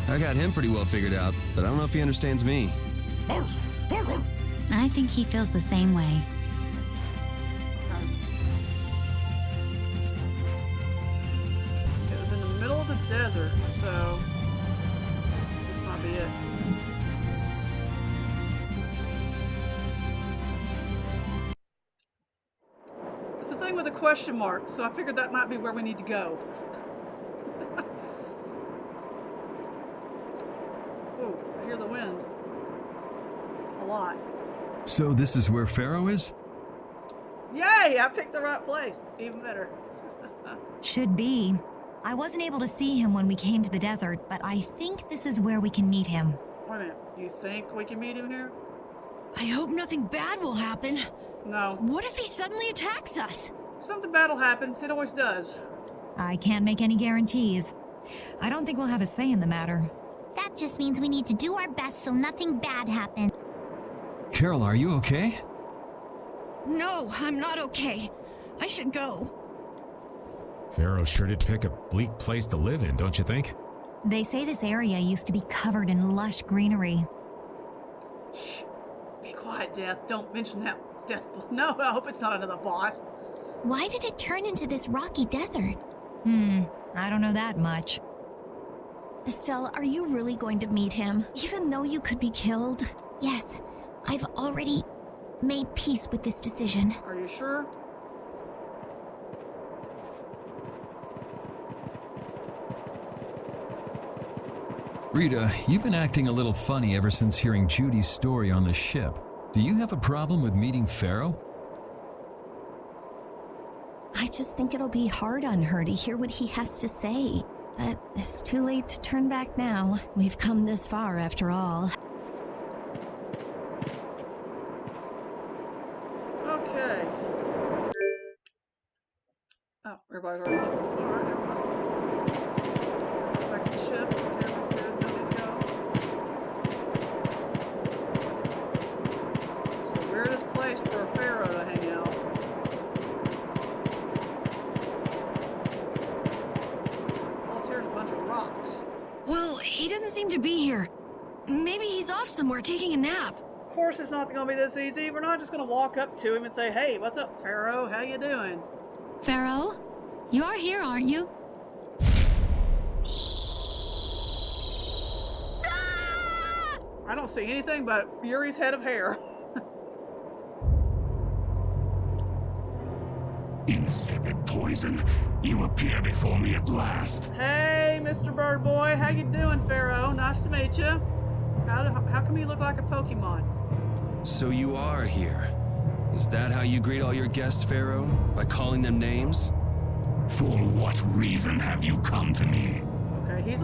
I got him pretty well figured out, but I don't know if he understands me. I think he feels the same way. It was in the middle of the desert, so this might be it. It's the thing with a question mark, so I figured that might be where we need to go. Ooh, I hear the wind. A lot. So this is where Pharaoh is? Yay! I picked the right place. Even better. Should be. I wasn't able to see him when we came to the desert, but I think this is where we can meet him. Wait a minute. You think we can meet him here? I hope nothing bad will happen. No. What if he suddenly attacks us? Something bad will happen. It always does. I can't make any guarantees. I don't think we'll have a say in the matter. That just means we need to do our best so nothing bad happens. Carol, are you okay? No, I'm not okay. I should go. Pharaoh sure did pick a bleak place to live in, don't you think? They say this area used to be covered in lush greenery. Shh. Be quiet, Death. Don't mention that. Death. No, I hope it's not another boss. Why did it turn into this rocky desert? I don't know that much. Estelle, are you really going to meet him, even though you could be killed? Yes, I've already made peace with this decision. Are you sure? Rita, you've been acting a little funny ever since hearing Judy's story on the ship. Do you have a problem with meeting Pharaoh? I just think it'll be hard on her to hear what he has to say. But it's too late to turn back now. We've come this far after all. Okay. Oh, everybody's already looking. Alright, never mind. Back to the ship. Okay, we're good. No need to go. It's the weirdest place for a pharaoh to hang out. All it's here is a bunch of rocks. Well, he doesn't seem to be here. Maybe he's off somewhere taking a nap. course it's not going to be this easy. We're not just going to walk up to him and say, "Hey, what's up, Pharaoh? How you doing?" Pharaoh? You are here, aren't you? I don't see anything but Yuri's head of hair. Insipid poison, you appear before me at last. Hey, Mr. Bird Boy, how you doing, Pharaoh? Nice to meet you. How come you look like a Pokemon? So you are here. Is that how you greet all your guests, Pharaoh? By calling them names? For what reason have you come to me? Okay, he's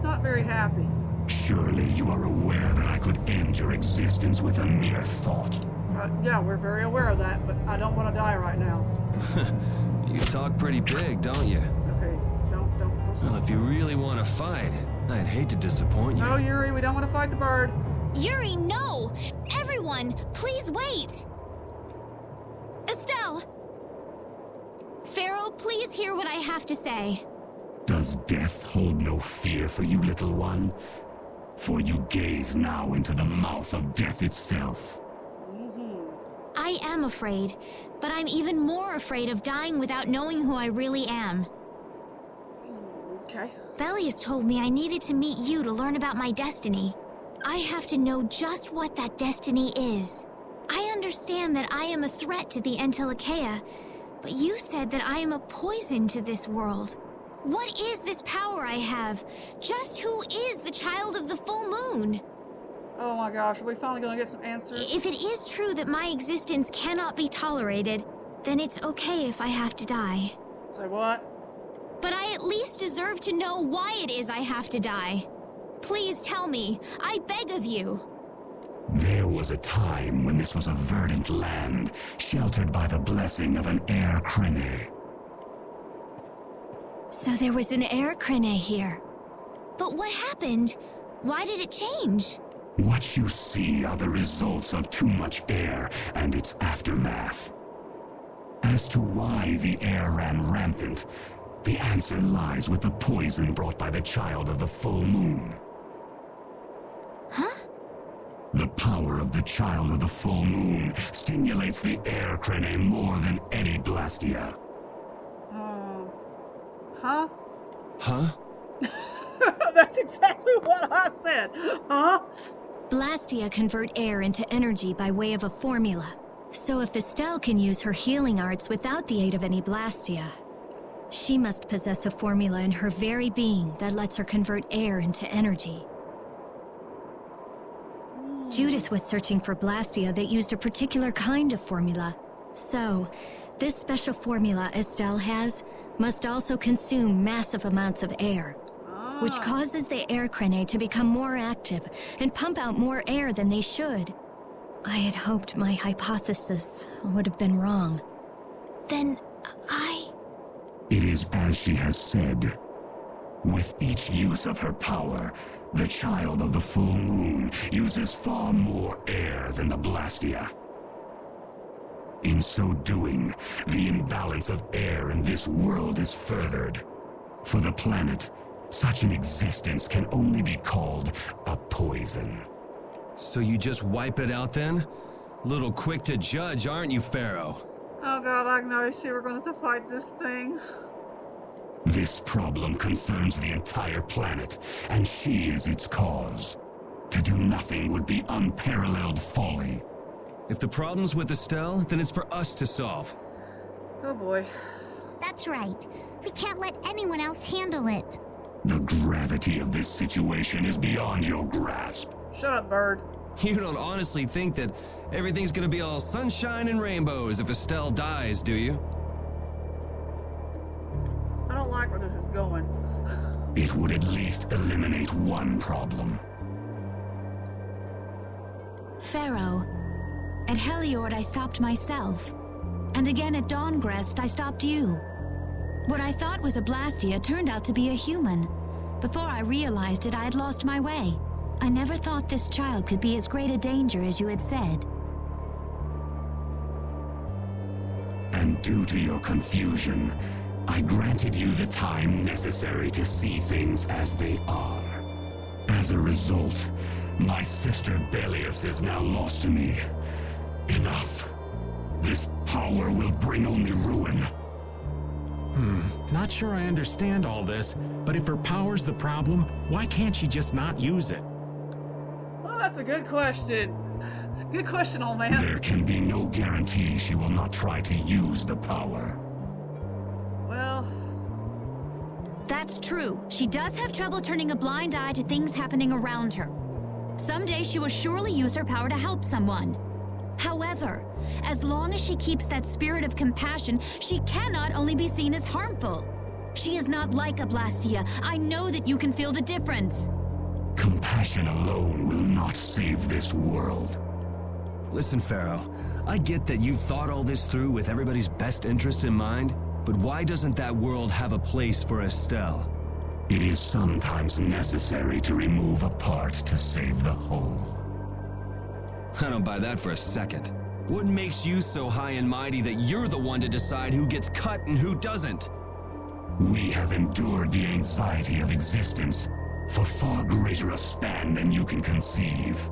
not very happy. Surely you are aware that I could end your existence with a mere thought. Yeah, we're very aware of that, but I don't want to die right now. You talk pretty big, don't you? Okay, don't. Well, if you really want to fight, I'd hate to disappoint you. No, Yuri, we don't want to fight the bird. Yuri, no! Everyone, please wait! Estelle! Pharaoh, please hear what I have to say. Does death hold no fear for you, little one? For you gaze now into the mouth of death itself. I am afraid, but I'm even more afraid of dying without knowing who I really am. Okay. Belius told me I needed to meet you to learn about my destiny. I have to know just what that destiny is. I understand that I am a threat to the Entelekea, but you said that I am a poison to this world. What is this power I have? Just who is the child of the full moon? Oh my gosh, are we finally gonna get some answers? If it is true that my existence cannot be tolerated, then it's okay if I have to die. Say what? But I at least deserve to know why it is I have to die. Please tell me, I beg of you. There was a time when this was a verdant land, sheltered by the blessing of an air crene. So there was an air crene here. But what happened? Why did it change? What you see are the results of too much air and its aftermath. As to why the air ran rampant, the answer lies with the poison brought by the child of the full moon. Huh? The power of the child of the full moon stimulates the air crene more than any Blastia. Huh? Huh? That's exactly what I said. Huh? Blastia convert air into energy by way of a formula. So if Estelle can use her healing arts without the aid of any Blastia, she must possess a formula in her very being that lets her convert air into energy. Judith was searching for Blastia that used a particular kind of formula. So, this special formula Estelle has must also consume massive amounts of air, which causes the air crene to become more active and pump out more air than they should. I had hoped my hypothesis would have been wrong. Then It is as she has said. With each use of her power, the child of the full moon uses far more air than the Blastia. In so doing, the imbalance of air in this world is furthered. For the planet, such an existence can only be called a poison. So you just wipe it out then? Little quick to judge, aren't you, Pharaoh? Oh god, I know. See, we're going to have to fight this thing. This problem concerns the entire planet, and she is its cause. To do nothing would be unparalleled folly. If the problem's with Estelle, then it's for us to solve. Oh boy. That's right. We can't let anyone else handle it. The gravity of this situation is beyond your grasp. Shut up, bird. You don't honestly think that everything's gonna be all sunshine and rainbows if Estelle dies, do you? I don't like where this is going. It would at least eliminate one problem. Pharaoh, at Heliord I stopped myself. And again at Dawngrest I stopped you. What I thought was a Blastia turned out to be a human. Before I realized it, I had lost my way. I never thought this child could be as great a danger as you had said. And due to your confusion, I granted you the time necessary to see things as they are. As a result, my sister Belius is now lost to me. Enough. This power will bring only ruin. Not sure I understand all this, but if her power's the problem, why can't she just not use it? Well, that's a good question. Good question, old man. There can be no guarantee she will not try to use the power. Well... That's true. She does have trouble turning a blind eye to things happening around her. Someday she will surely use her power to help someone. However, as long as she keeps that spirit of compassion, she cannot only be seen as harmful. She is not like a Blastia. I know that you can feel the difference. Compassion alone will not save this world. Listen, Pharaoh, I get that you've thought all this through with everybody's best interest in mind, but why doesn't that world have a place for Estelle? It is sometimes necessary to remove a part to save the whole. I don't buy that for a second. What makes you so high and mighty that you're the one to decide who gets cut and who doesn't? We have endured the anxiety of existence for far greater a span than you can conceive.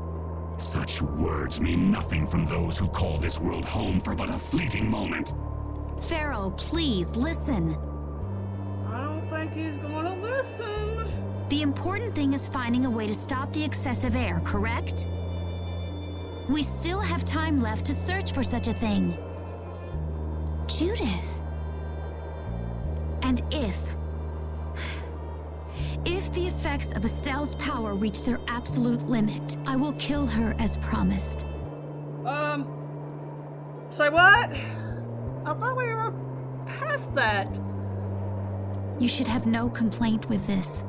Such words mean nothing from those who call this world home for but a fleeting moment. Pharaoh, please listen. I don't think he's gonna listen. The important thing is finding a way to stop the excessive air, correct? We still have time left to search for such a thing. Judith. And if the effects of Estelle's power reach their absolute limit, I will kill her as promised. Say what? I thought we were past that. You should have no complaint with this.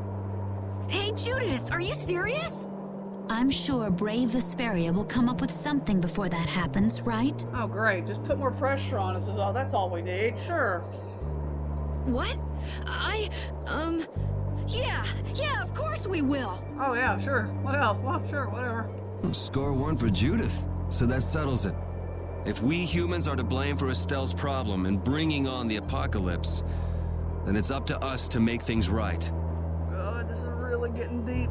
Hey, Judith, are you serious? I'm sure brave Vesperia will come up with something before that happens, right? Oh, great. Just put more pressure on us is all. That's all we need. Sure. What? Yeah, of course we will. Oh, yeah, sure. What else? Well, sure, whatever. Well, score one for Judith, so that settles it. If we humans are to blame for Estelle's problem and bringing on the apocalypse, then it's up to us to make things right. God, this is really getting deep.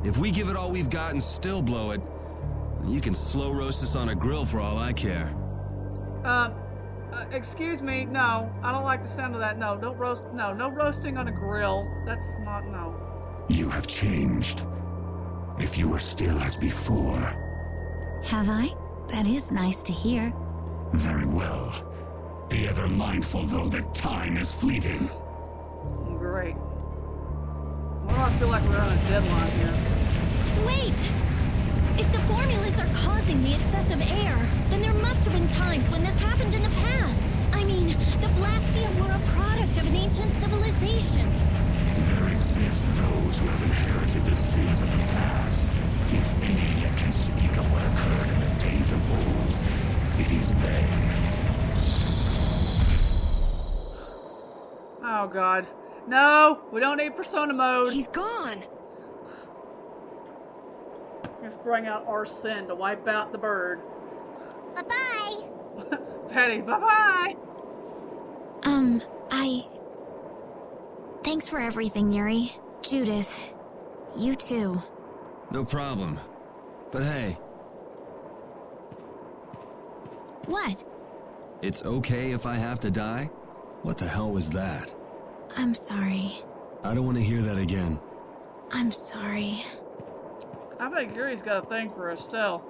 If we give it all we've got and still blow it, you can slow roast us on a grill for all I care. Excuse me, no. I don't like the sound of that. No, don't roast. No roasting on a grill. That's not, no. You have changed. If you were still as before. Have I? That is nice to hear. Very well. Be ever mindful, though, that time is fleeting. Great. Why do I feel like we're on a deadline here? Wait! If the formulas are causing the excessive air, then there must have been times when this happened in the past. I mean, the Blastia were a product of an ancient civilization. There exist those who have inherited the sins of the past. If any yet can speak of what occurred in the days of old, it is they. Oh, God. No! We don't need persona mode. He's gone. Let's bring out our sin to wipe out the bird. Bye-bye. Patty, bye-bye. Thanks for everything, Yuri. Judith, you too. No problem. But hey. What? It's okay if I have to die? What the hell was that? I'm sorry. I don't want to hear that again. I'm sorry. I think Yuri's got a thing for Estelle.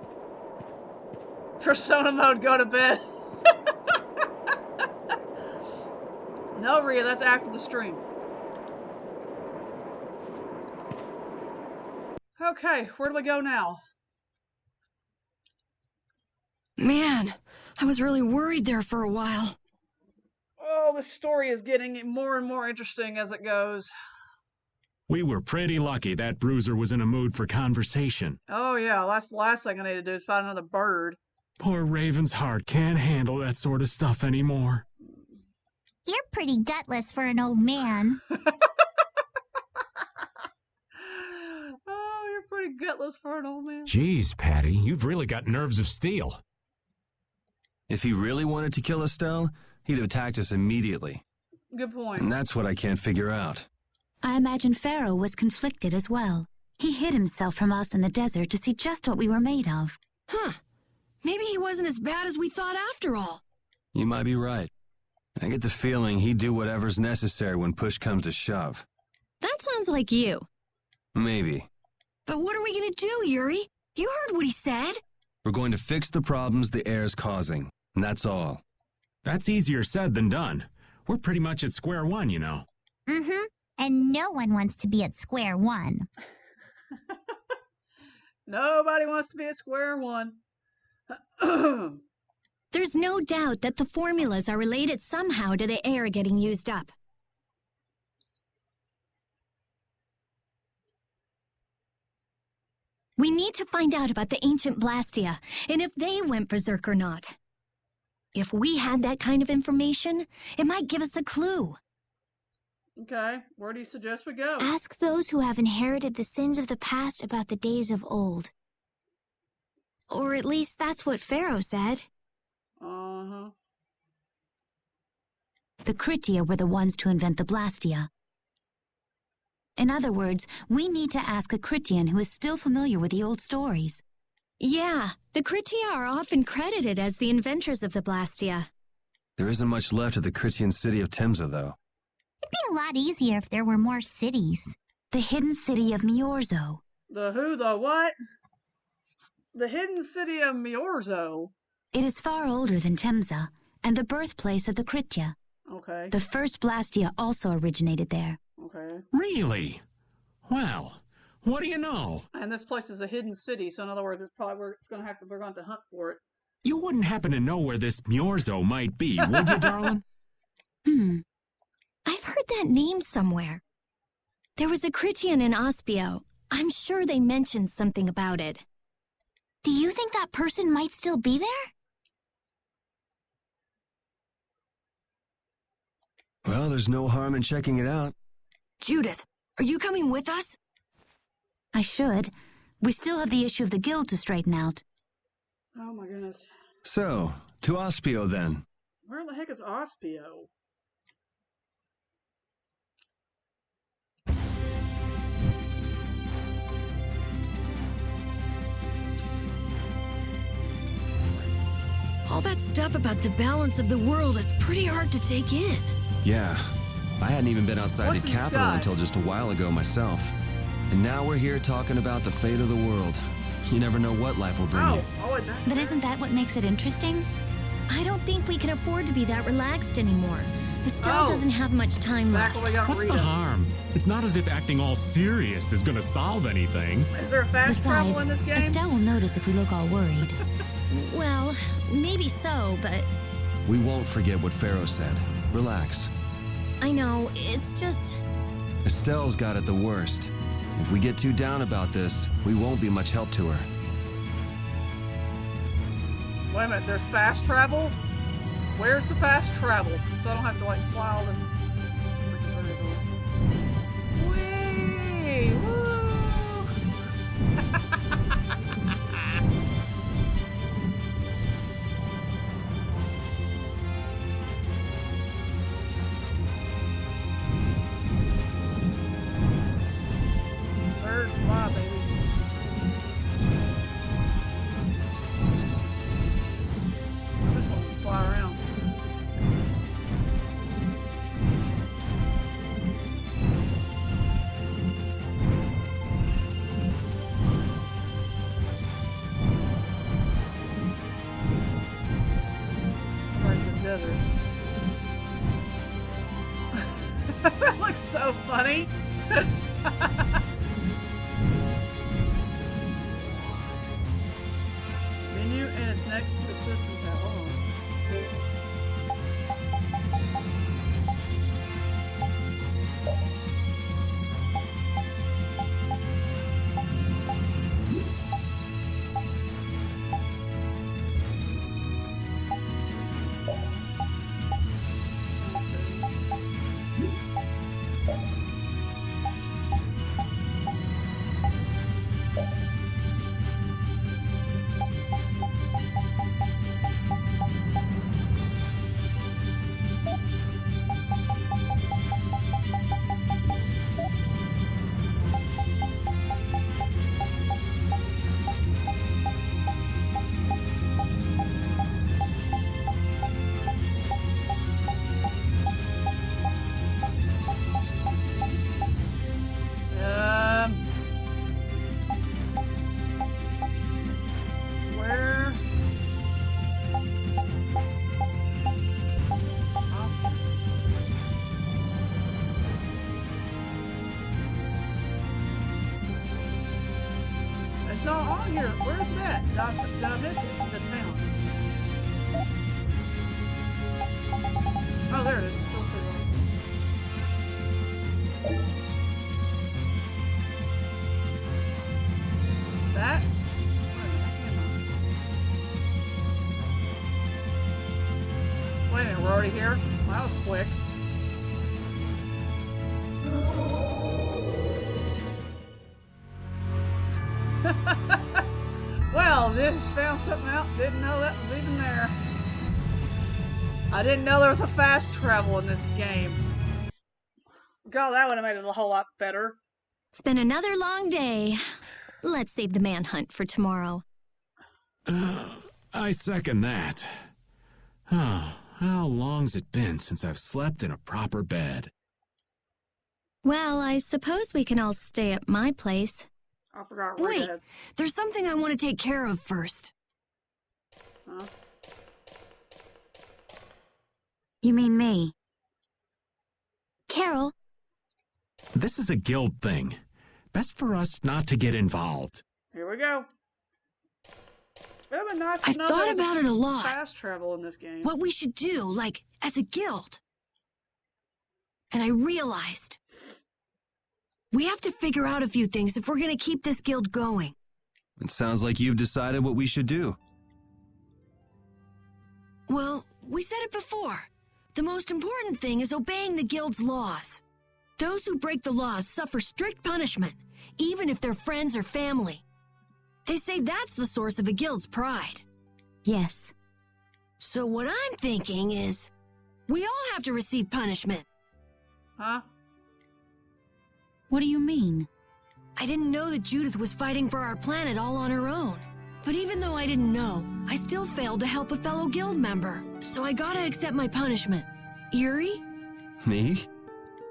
Persona mode, go to bed. No, Rhea, that's after the stream. Okay, where do we go now? Man, I was really worried there for a while. Oh, the story is getting more and more interesting as it goes. We were pretty lucky that bruiser was in a mood for conversation. Oh yeah, that's the last thing I need to do is find another bird. Poor Raven's heart can't handle that sort of stuff anymore. You're pretty gutless for an old man. Oh, you're pretty gutless for an old man. Jeez, Patty, you've really got nerves of steel. If he really wanted to kill Estelle, he'd have attacked us immediately. Good point. And that's what I can't figure out. I imagine Pharaoh was conflicted as well. He hid himself from us in the desert to see just what we were made of. Huh. Maybe he wasn't as bad as we thought after all. You might be right. I get the feeling he'd do whatever's necessary when push comes to shove. That sounds like you. Maybe. But what are we gonna do, Yuri? You heard what he said. We're going to fix the problems the air's causing, and that's all. That's easier said than done. We're pretty much at square one, you know. Mm-hmm. And no one wants to be at square one. Nobody wants to be at square one. There's no doubt that the formulas are related somehow to the air getting used up. We need to find out about the ancient Blastia, and if they went berserk or not. If we had that kind of information, it might give us a clue. Okay, where do you suggest we go? Ask those who have inherited the sins of the past about the days of old. Or at least that's what Pharaoh said. Uh-huh. The Kritia were the ones to invent the Blastia. In other words, we need to ask a Kritian who is still familiar with the old stories. Yeah, the Kritia are often credited as the inventors of the Blastia. There isn't much left of the Kritian city of Temza, though. It'd be a lot easier if there were more cities. The hidden city of Miorzo. The who, the what? The hidden city of Miorzo. It is far older than Temza, and the birthplace of the Kritia. Okay. The first Blastia also originated there. Okay. Really? Well, what do you know? And this place is a hidden city, so in other words, it's probably we're going to have to hunt for it. You wouldn't happen to know where this Miorzo might be, would you, darling? I've heard that name somewhere. There was a Kritian in Ospio. I'm sure they mentioned something about it. Do you think that person might still be there? Well, there's no harm in checking it out. Judith, are you coming with us? I should. We still have the issue of the guild to straighten out. Oh my goodness. So, to Ospio then. Where the heck is Ospio? All that stuff about the balance of the world is pretty hard to take in. Yeah, I hadn't even been outside What's the in the capital sky? until just a while ago myself. And now we're here talking about the fate of the world. You never know what life will bring you. But isn't that what makes it interesting? I don't think we can afford to be that relaxed anymore. Estelle doesn't have much time left. What's the harm? It's not as if acting all serious is gonna solve anything. Is there fast travel in this game? Estelle will notice if we look all worried. Well, maybe so, but We won't forget what Pharaoh said. Relax. I know, it's just... Estelle's got it the worst. If we get too down about this, we won't be much help to her. Wait a minute, there's fast travel? Where's the fast travel? So I don't have to like fly all this. Whee! Woo! Third fly, baby. This one will fly around. It's not on here. Where's that? Did I miss it? The town. Oh, there it is. It's still too long. That? Wait a minute, we're already here? Well, that was quick. Well, just found something out. Didn't know that was even there. I didn't know there was a fast travel in this game. God, that would have made it a whole lot better. It's been another long day. Let's save the manhunt for tomorrow. I second that. Oh, how long's it been since I've slept in a proper bed? Well, I suppose we can all stay at my place. I forgot where it is. There's something I want to take care of first. Huh? You mean me? Carol, This is a guild thing. Best for us not to get involved. Here we go. It would have been nice to I've know thought there's about it a lot. fast travel in this game. What we should do, like, as a guild. And I realized we have to figure out a few things if we're going to keep this guild going. It sounds like you've decided what we should do. Well, we said it before. The most important thing is obeying the guild's laws. Those who break the laws suffer strict punishment, even if they're friends or family. They say that's the source of a guild's pride. Yes. So what I'm thinking is, we all have to receive punishment. Huh? What do you mean? I didn't know that Judith was fighting for our planet all on her own. But even though I didn't know, I still failed to help a fellow guild member. So I gotta accept my punishment. Yuri? Me?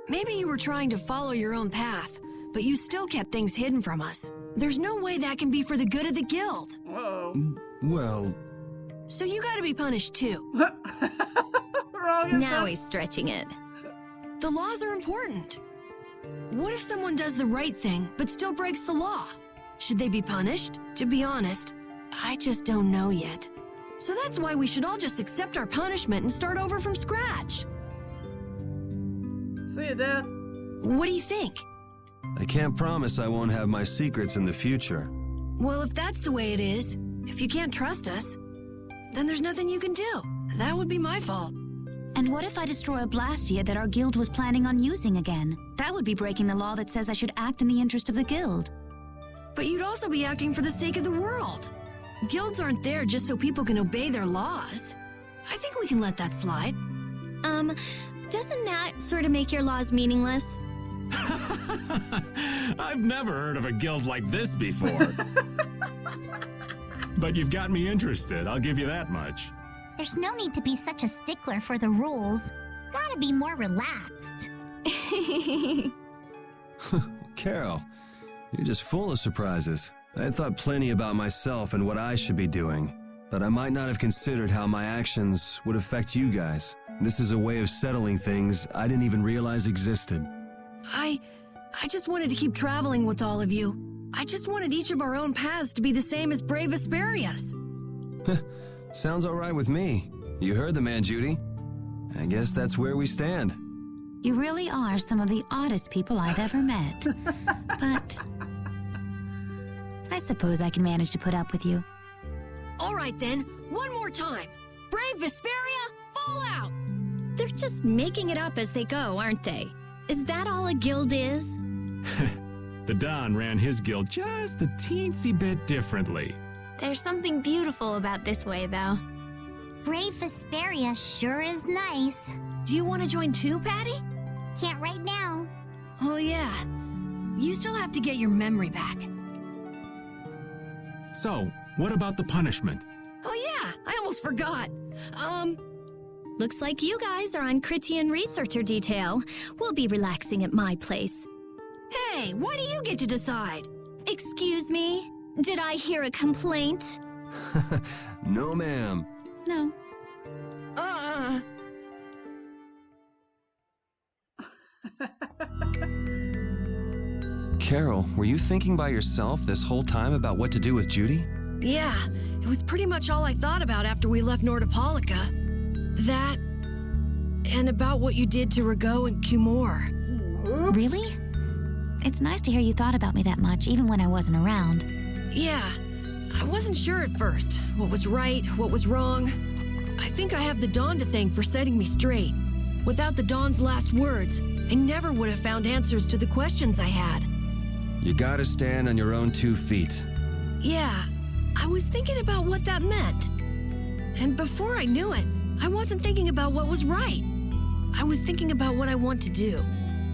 Maybe you were trying to follow your own path, but you still kept things hidden from us. There's no way that can be for the good of the guild. Uh-oh. Well... So you gotta be punished too. Now he's stretching it. The laws are important. What if someone does the right thing, but still breaks the law? Should they be punished? To be honest, I just don't know yet. So that's why we should all just accept our punishment and start over from scratch. See you, Dad. What do you think? I can't promise I won't have my secrets in the future. Well, if that's the way it is, if you can't trust us, then there's nothing you can do. That would be my fault. And what if I destroy a Blastia that our guild was planning on using again? That would be breaking the law that says I should act in the interest of the guild. But you'd also be acting for the sake of the world. Guilds aren't there just so people can obey their laws. I think we can let that slide. Doesn't that sort of make your laws meaningless? I've never heard of a guild like this before. But you've got me interested, I'll give you that much. There's no need to be such a stickler for the rules. Gotta be more relaxed. Carol, you're just full of surprises. I thought plenty about myself and what I should be doing, but I might not have considered how my actions would affect you guys. This is a way of settling things I didn't even realize existed. I just wanted to keep traveling with all of you. I just wanted each of our own paths to be the same as brave Vesperia's. Sounds all right with me. You heard the man, Judy. I guess that's where we stand. You really are some of the oddest people I've ever met. But I suppose I can manage to put up with you. All right then, one more time. Brave Vesperia, fall out! They're just making it up as they go, aren't they? Is that all a guild is? The Don ran his guild just a teensy bit differently. there's something beautiful about this way, though. Brave Vesperia sure is nice. Do you want to join too, Patty? Can't right now. Oh yeah. You still have to get your memory back. So, what about the punishment? Oh yeah, I almost forgot. Looks like you guys are on Critian researcher detail. We'll be relaxing at my place. Hey, why do you get to decide? Excuse me? Did I hear a complaint? No, ma'am. No. Carol, were you thinking by yourself this whole time about what to do with Judy? Yeah, it was pretty much all I thought about after we left Nordopolica. That, and about what you did to Rago and Cumore. Really? It's nice to hear you thought about me that much, even when I wasn't around. Yeah, I wasn't sure at first. What was right, what was wrong. I think I have the Dawn to thank for setting me straight. Without the Dawn's last words, I never would have found answers to the questions I had. You gotta stand on your own 2 feet. Yeah, I was thinking about what that meant. And before I knew it, I wasn't thinking about what was right. I was thinking about what I want to do.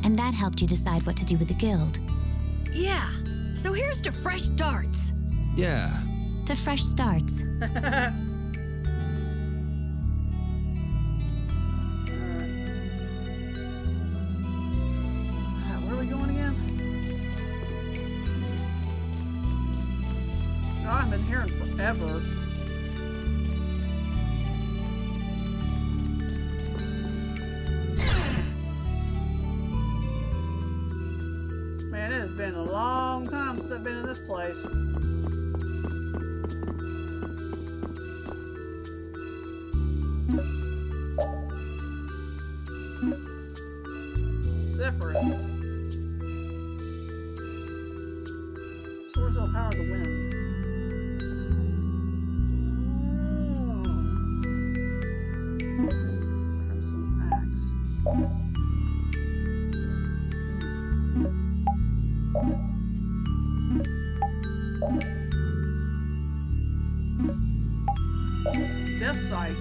And that helped you decide what to do with the guild. Yeah, so here's to fresh starts. Yeah. To fresh starts. Where are we going again? Oh, I've been hearing forever. Man, it has been a long time since I've been in this place. Zephyrus. Source of power of the wind. Crimson axe. Death sight.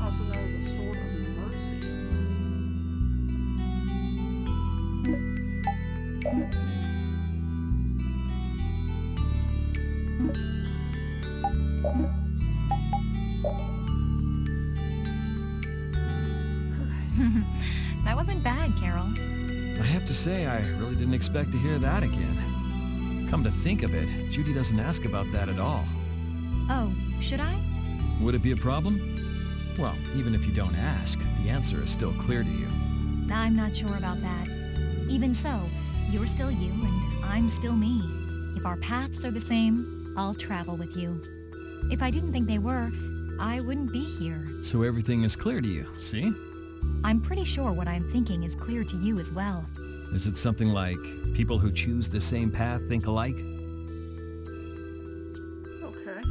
Also known as the Sword of Mercy. That wasn't bad, Carol. I have to say, I really didn't expect to hear that again. Come to think of it, Judy doesn't ask about that at all. Oh, should I? Would it be a problem? Well, even if you don't ask, the answer is still clear to you. I'm not sure about that. Even so, you're still you and I'm still me. If our paths are the same, I'll travel with you. If I didn't think they were, I wouldn't be here. So everything is clear to you, see? I'm pretty sure what I'm thinking is clear to you as well. Is it something like people who choose the same path think alike? Okay.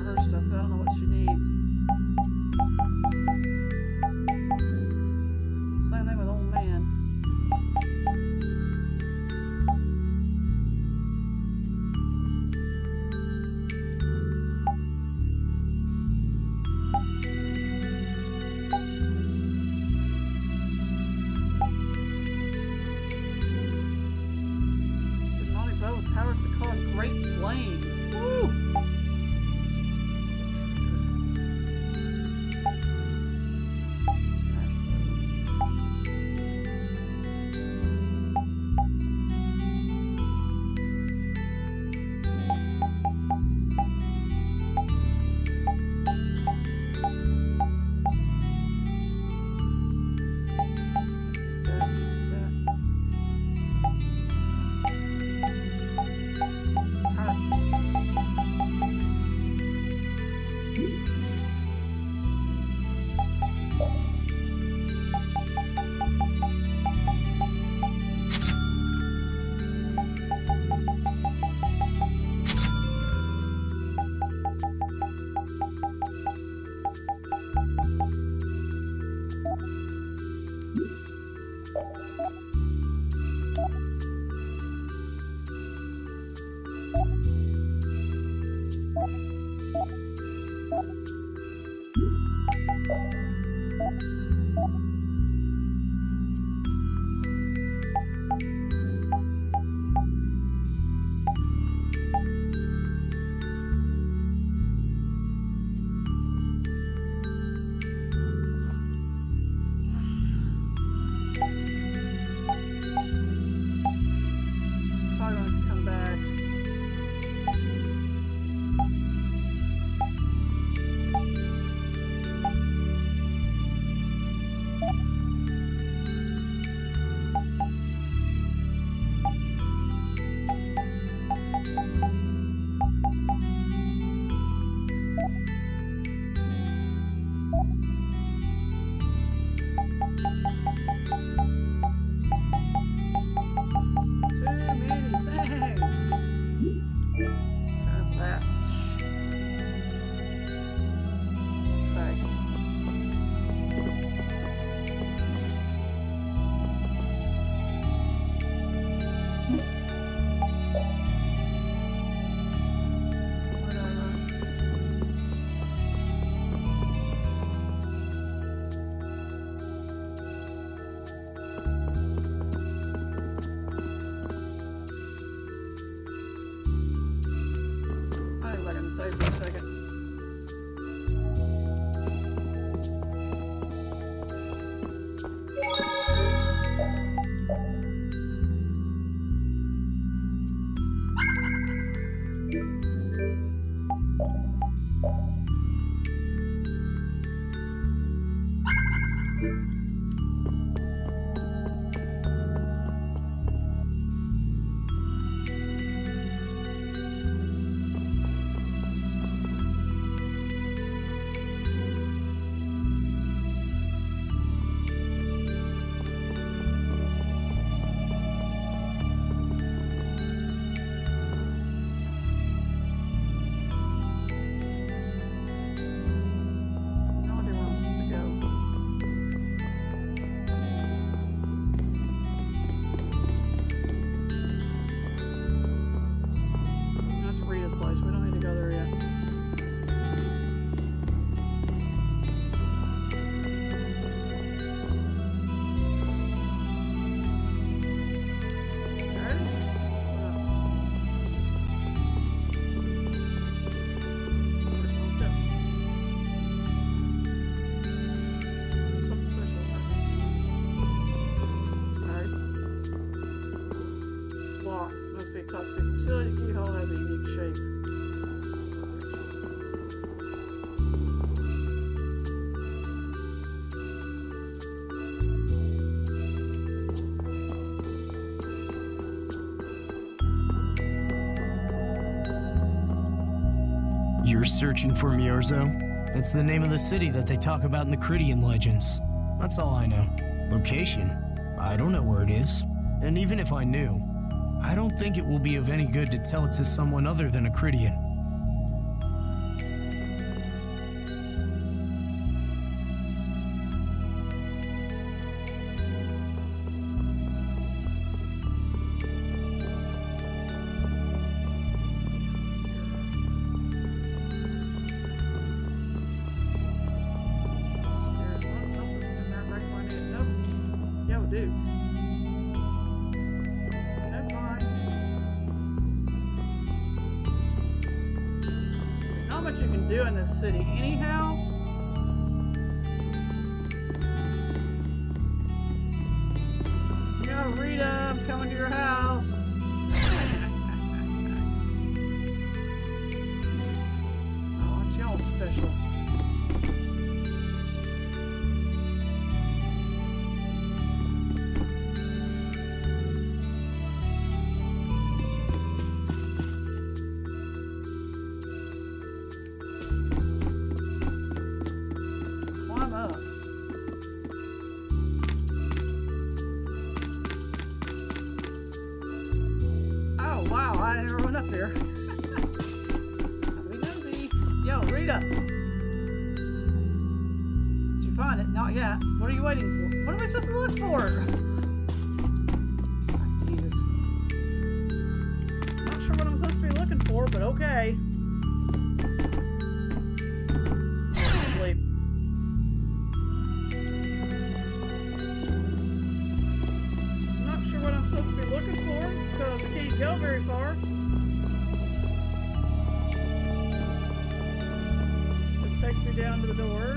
her stuff, but I don't know what she needs. Same thing with old man. Power to cause great flames. Woo! You're searching for Miorzo? It's the name of the city that they talk about in the Cridian legends. That's all I know. Location? I don't know where it is. And even if I knew, I don't think it will be of any good to tell it to someone other than a Cridian. what you can do in this city anyhow. Yeah, Rita, I'm coming to your house. Oh, it's y'all special. Climb up. Oh wow, I never went up there. Yo, Rita! Did you find it? Not yet. What are you waiting for? What am I supposed to look for? Jesus. Not sure what I'm supposed to be looking for, but okay. Sleep. Not sure what I'm supposed to be looking for, because I can't go very far. Takes me down to the door.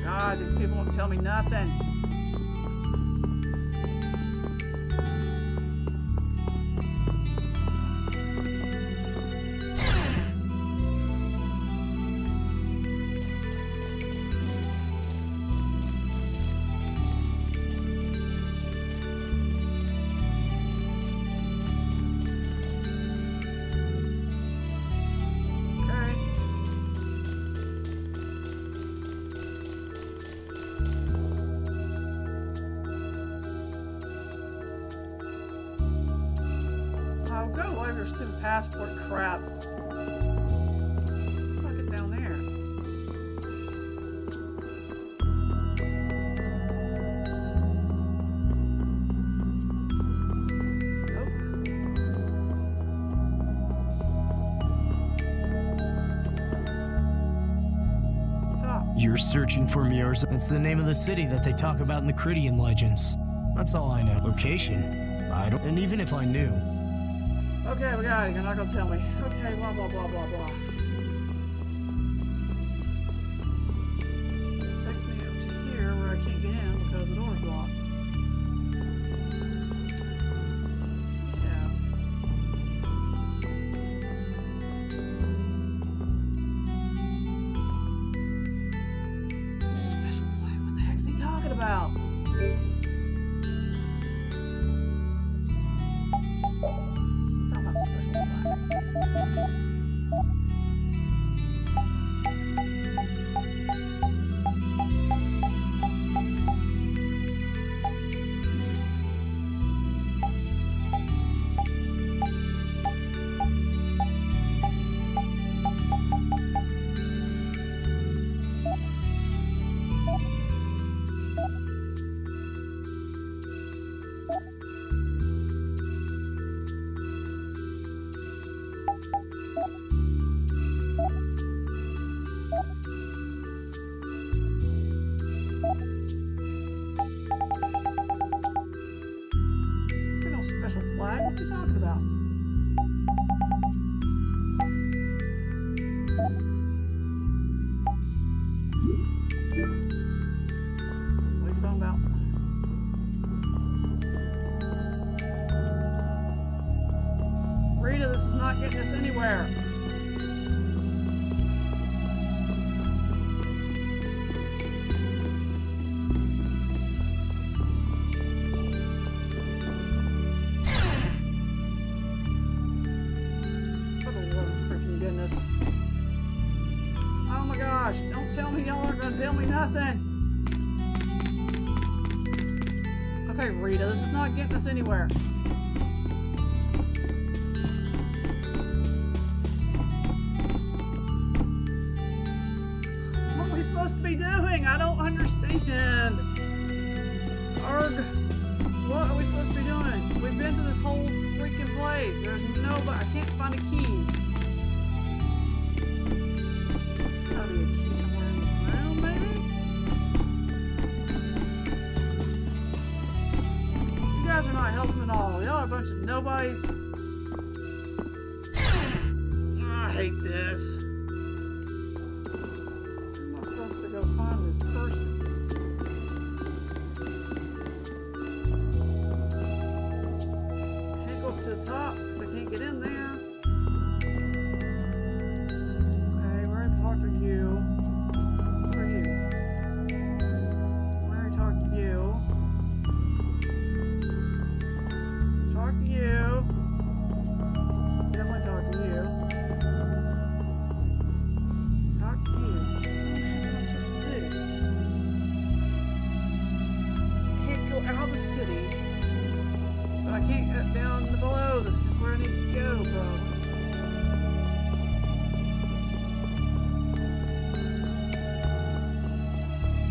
God, these people won't tell me nothing. Passport crap. Fuck it down there. Nope. Top. You're searching for Miorza? That's the name of the city that they talk about in the Cridian legends. That's all I know. Location? I don't. And even if I knew. Okay, we got it. You're not gonna tell me. Okay, blah blah blah blah blah. This takes me up to here where I can't get in because the door's locked. Yeah. Special flight. What the heck's he talking about? not getting us anywhere. For the love of freaking goodness. Oh my gosh, don't tell me y'all aren't gonna tell me nothing. Okay, Rita, this is not getting us anywhere. What are we supposed to be doing? I don't understand. Arg. What are we supposed to be doing? We've been to this whole freaking place. There's nobody. I can't find a key. Gotta be a key somewhere in the room, maybe? You guys are not helping at all. Y'all are a bunch of nobodies. I hate this. Where am I supposed to go find this person? I can't go up to the top because I can't get in there. Okay, we're gonna talk to you. Who are you? We're gonna talk to you. Talk to you. Definitely talk to you. Talk to you. What's this to do? Can't go out of the city, but I can't get down below. This is where I need to go, bro.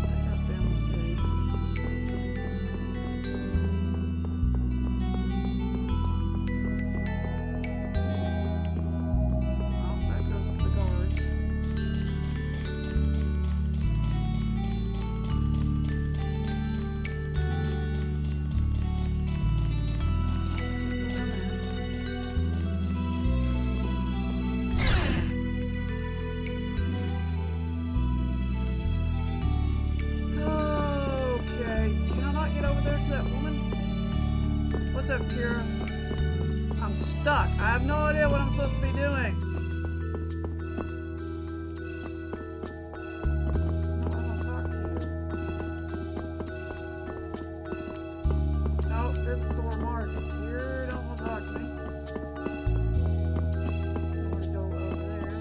Back up down the city. Oh, that goes to the guards. Okay, can I not get over there to that woman? What's up, Kira? I'm stuck. I have no idea what I'm supposed to be doing. No, I don't talk to you. No, it's store mark. You don't want to talk to me. I want to go over there. Don't go over there.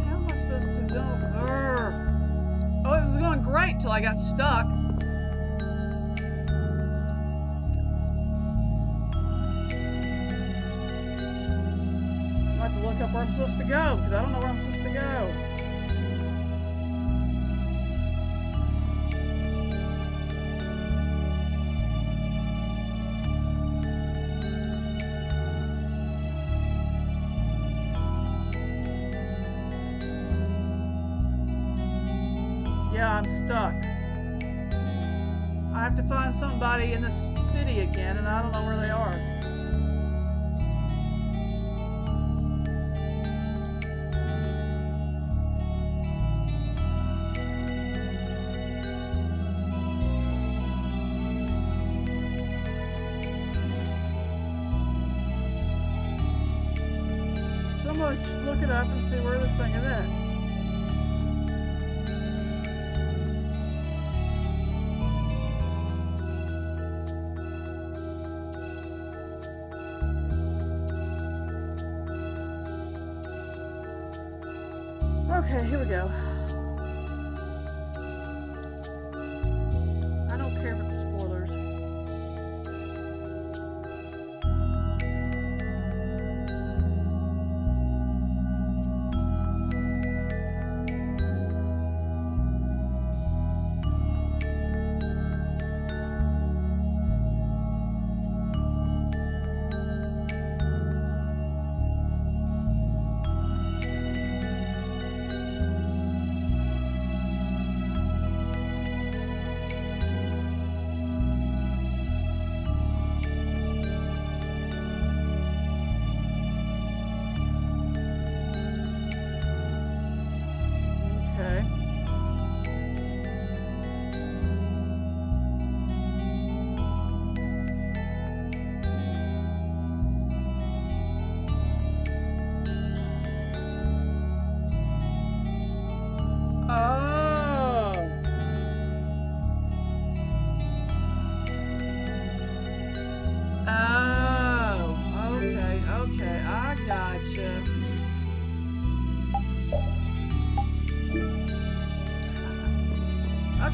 How am I supposed to go? Oh, it was going great till I got stuck. I have to look up where I'm supposed to go because I don't know where I'm supposed to go. Yeah, I'm stuck. I have to find somebody in this city again, and I don't know where they are. Someone should look it up and see where this thing is at. Okay, here we go. I don't care about the spoilers.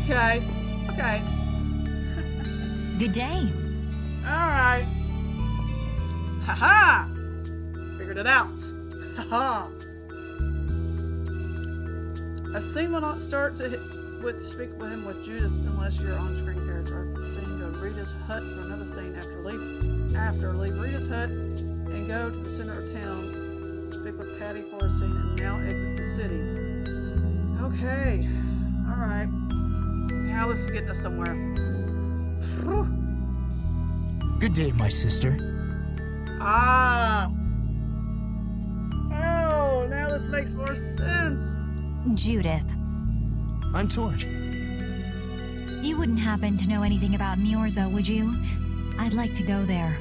Okay. Okay. Good day. Alright. Haha! Figured it out. Haha! A scene will not start to speak with him with Judith unless you're on-screen character. A scene go to Rita's hut for another scene leave Rita's hut and go to the center of town. Speak with Patty for a scene and now exit the city. Okay. Alright. Now let's get us somewhere. Whew. Good day, my sister. Ah! Oh, now this makes more sense. Judith. I'm torn. You wouldn't happen to know anything about Miorzo, would you? I'd like to go there.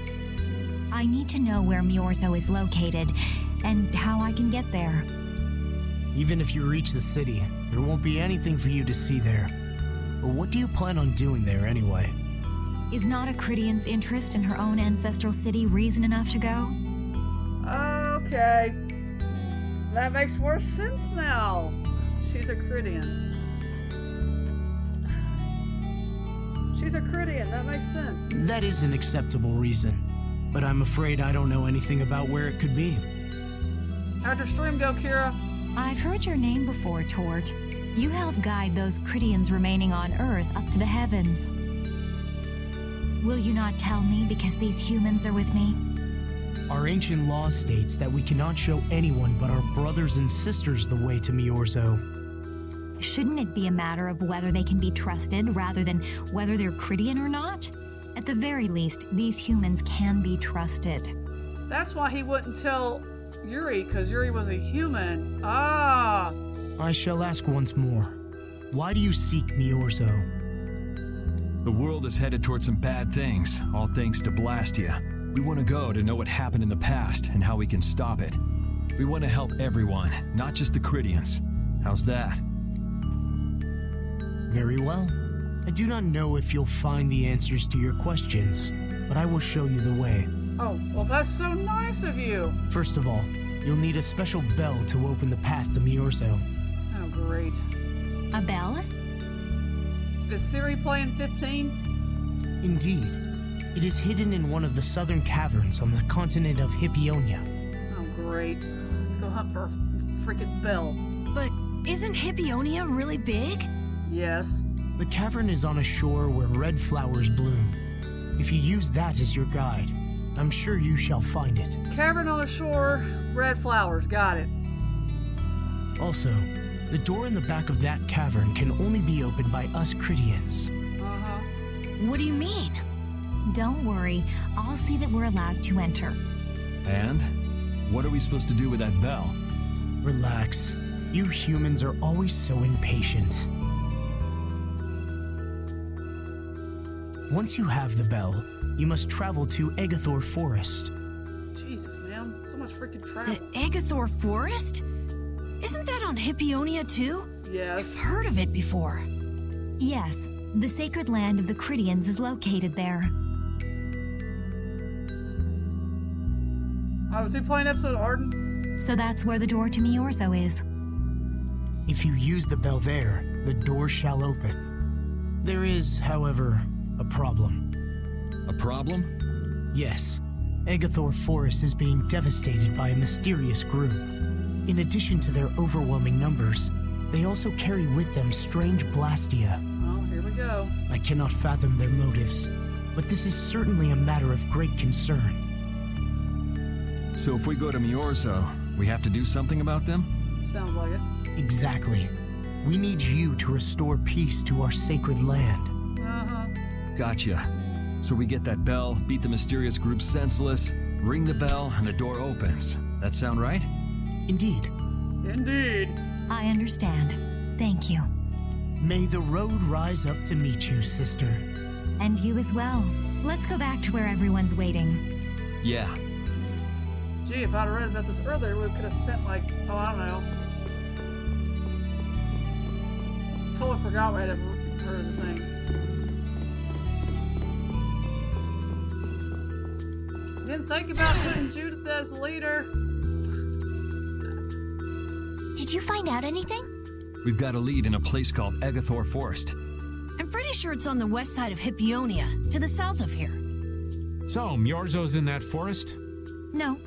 I need to know where Miorzo is located and how I can get there. Even if you reach the city, there won't be anything for you to see there. But what do you plan on doing there anyway? Is not a Cridian's interest in her own ancestral city reason enough to go? Okay. That makes more sense now. She's a Cridian. She's a Cridian, that makes sense. That is an acceptable reason. But I'm afraid I don't know anything about where it could be. How'd your stream go, Kira? I've heard your name before, Tort. You help guide those Cridians remaining on Earth up to the heavens. Will you not tell me because these humans are with me? Our ancient law states that we cannot show anyone but our brothers and sisters the way to Miorzo. Shouldn't it be a matter of whether they can be trusted rather than whether they're Cridian or not? At the very least, these humans can be trusted. That's why he wouldn't tell Yuri, because Yuri was a human. Ah! I shall ask once more. Why do you seek Miorzo? The world is headed towards some bad things, all thanks to Blastia. We want to go to know what happened in the past and how we can stop it. We want to help everyone, not just the Cridians. How's that? Very well. I do not know if you'll find the answers to your questions, but I will show you the way. Oh, well that's so nice of you. First of all, you'll need a special bell to open the path to Miorzo. Oh, great. A bell? Is Siri playing 15? Indeed. It is hidden in one of the southern caverns on the continent of Hippionia. Oh, great. Let's go hunt for a freaking bell. But isn't Hippionia really big? Yes. The cavern is on a shore where red flowers bloom. If you use that as your guide, I'm sure you shall find it. Cavern on the shore, red flowers, got it. Also, the door in the back of that cavern can only be opened by us Cridians. Uh-huh. What do you mean? Don't worry, I'll see that we're allowed to enter. And? What are we supposed to do with that bell? Relax. You humans are always so impatient. Once you have the bell, you must travel to Agathor Forest. Jesus, man. So much freaking travel. The Agathor Forest? Isn't that on Hippionia too? Yes. I've heard of it before. Yes, the sacred land of the Cridians is located there. Oh, was he playing episode of Arden? So that's where the door to Miorzo is. If you use the bell there, the door shall open. There is, however, a problem. A problem? Yes. Agathor Forest is being devastated by a mysterious group. In addition to their overwhelming numbers, they also carry with them strange Blastia. Oh, here we go. I cannot fathom their motives, but this is certainly a matter of great concern. So if we go to Miorzo, we have to do something about them? Sounds like it. Exactly. We need you to restore peace to our sacred land. Uh-huh. Gotcha. So we get that bell, beat the mysterious group senseless, ring the bell, and the door opens. That sound right? Indeed. Indeed. I understand. Thank you. May the road rise up to meet you, sister. And you as well. Let's go back to where everyone's waiting. Yeah. Gee, if I'd read about this earlier, we could have spent like, oh, I don't know. Totally forgot what I had heard of the thing. Didn't think about putting Judith as leader. Did you find out anything? We've got a lead in a place called Agathor Forest. pretty sure it's on the west side of Hippionia, to the south of here. So, Myorzo's in that forest? No,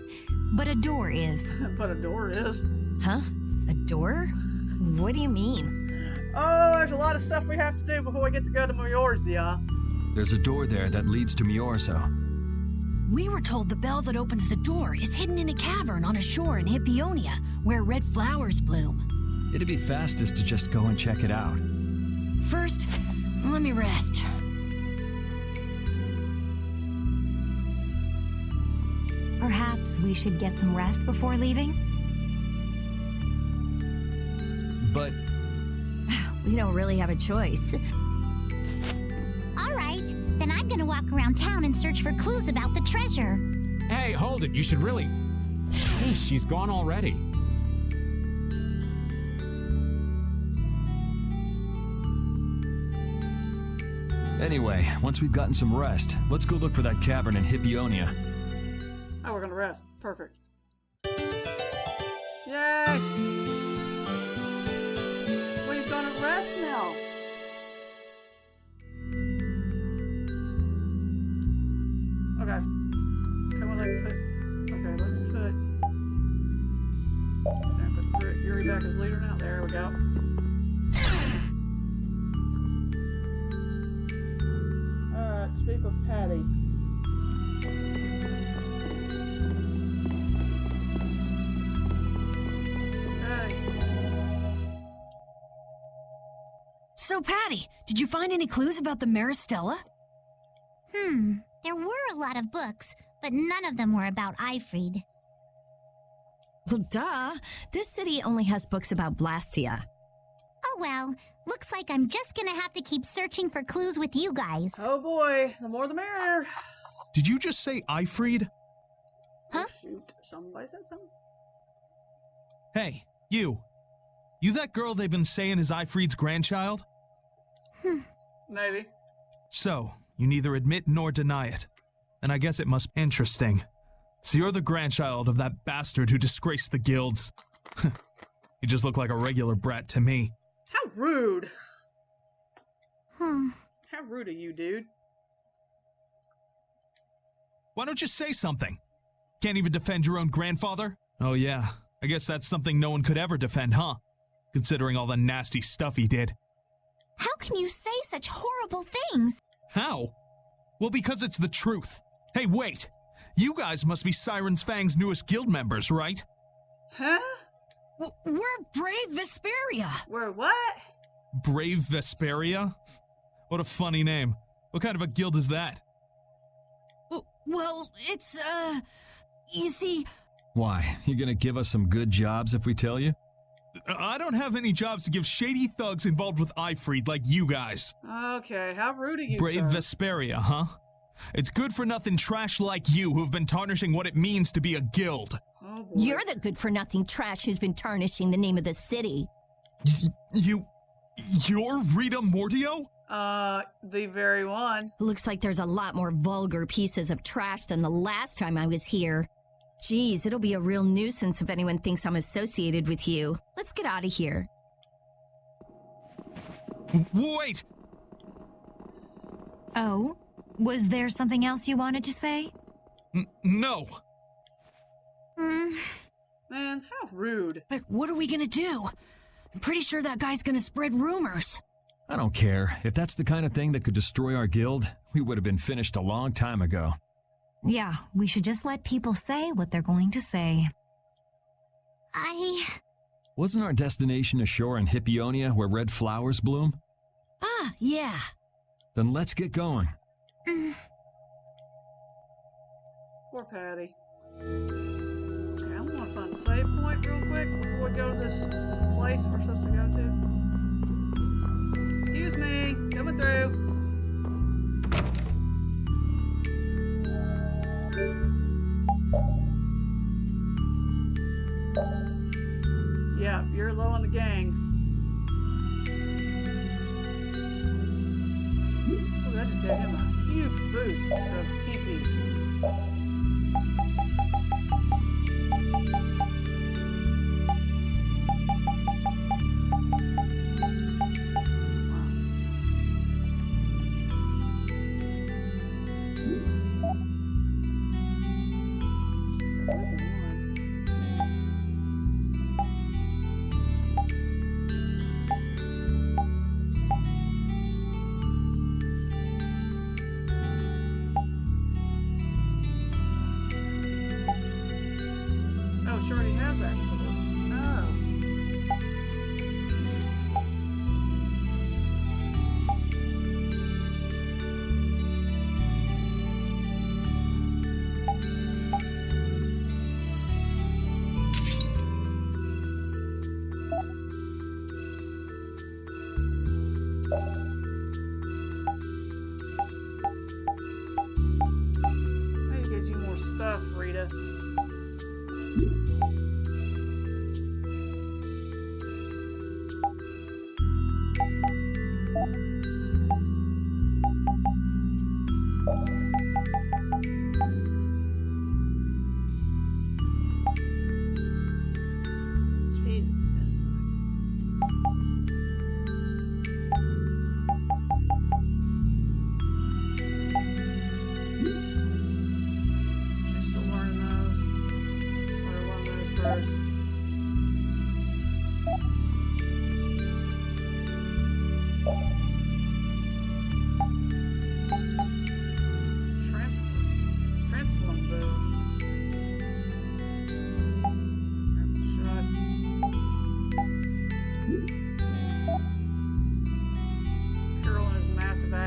but a door is. But a door is. Huh? A door? What do you mean? Oh, there's a lot of stuff we have to do before we get to go to Myorzoa. There's a door there that leads to Myorzo. We were told the bell that opens the door is hidden in a cavern on a shore in Hippionia, where red flowers bloom. It'd be fastest to just go and check it out. First, let me rest. Perhaps we should get some rest before leaving? But We don't really have a choice. All right, then I'm gonna walk around town and search for clues about the treasure. Hey, hold it. You should really... Hey, she's gone already. anyway, once we've gotten some rest, let's go look for that cavern in Hippionia. Oh, we're gonna rest. Perfect. Yay! We're gonna rest now. Okay. Come on, let's put. Okay, let's put Yuri back as leader now. There we go. Alright, speak with Patty. So, Patty, did you find any clues about the Maristella? There were a lot of books, but none of them were about Ifrid. Well, duh. This city only has books about Blastia. Oh well, looks like I'm just gonna have to keep searching for clues with you guys. Oh boy, the more the merrier. Did you just say Ifrid? Huh? Oh, shoot, somebody said something. Hey, you. You that girl they've been saying is Ifrid's grandchild? Maybe. So, you neither admit nor deny it. And I guess it must be interesting. So you're the grandchild of that bastard who disgraced the guilds. You just look like a regular brat to me. How rude. Hmm. How rude of you, dude. Why don't you say something? Can't even defend your own grandfather? Oh yeah, I guess that's something no one could ever defend, huh? Considering all the nasty stuff he did. How can you say such horrible things? How? Well, because it's the truth. Hey, wait! You guys must be Siren's Fang's newest guild members, right? Huh? We're Brave Vesperia. We're what? Brave Vesperia? What a funny name. What kind of a guild is that? Well, it's, you see... Why? You gonna give us some good jobs if we tell you? I don't have any jobs to give shady thugs involved with Ifrid like you guys. Okay, how rude of you, Brave sir. Vesperia, huh? It's good-for-nothing trash like you who've been tarnishing what it means to be a guild. Oh, boy. You're the good-for-nothing trash who's been tarnishing the name of the city. You're Rita Mortio? The very one. Looks like there's a lot more vulgar pieces of trash than the last time I was here. Geez, it'll be a real nuisance if anyone thinks I'm associated with you. Let's get out of here. Wait! Oh? Was there something else you wanted to say? No. Man, how rude. But what are we gonna do? I'm pretty sure that guy's gonna spread rumors. I don't care. If that's the kind of thing that could destroy our guild, we would have been finished a long time ago. Yeah, we should just let people say what they're going to say. Wasn't our destination a shore in Hippionia where red flowers bloom? Ah, yeah. Then let's get going. Poor Patty. Okay, I'm gonna find a save point real quick before we go to this place we're supposed to go to. Excuse me, coming through. Yeah, you're low on the gang. Oh, that just gave him a huge boost of TP.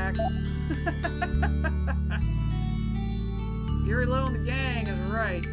Max. Yuri low on the gang is right.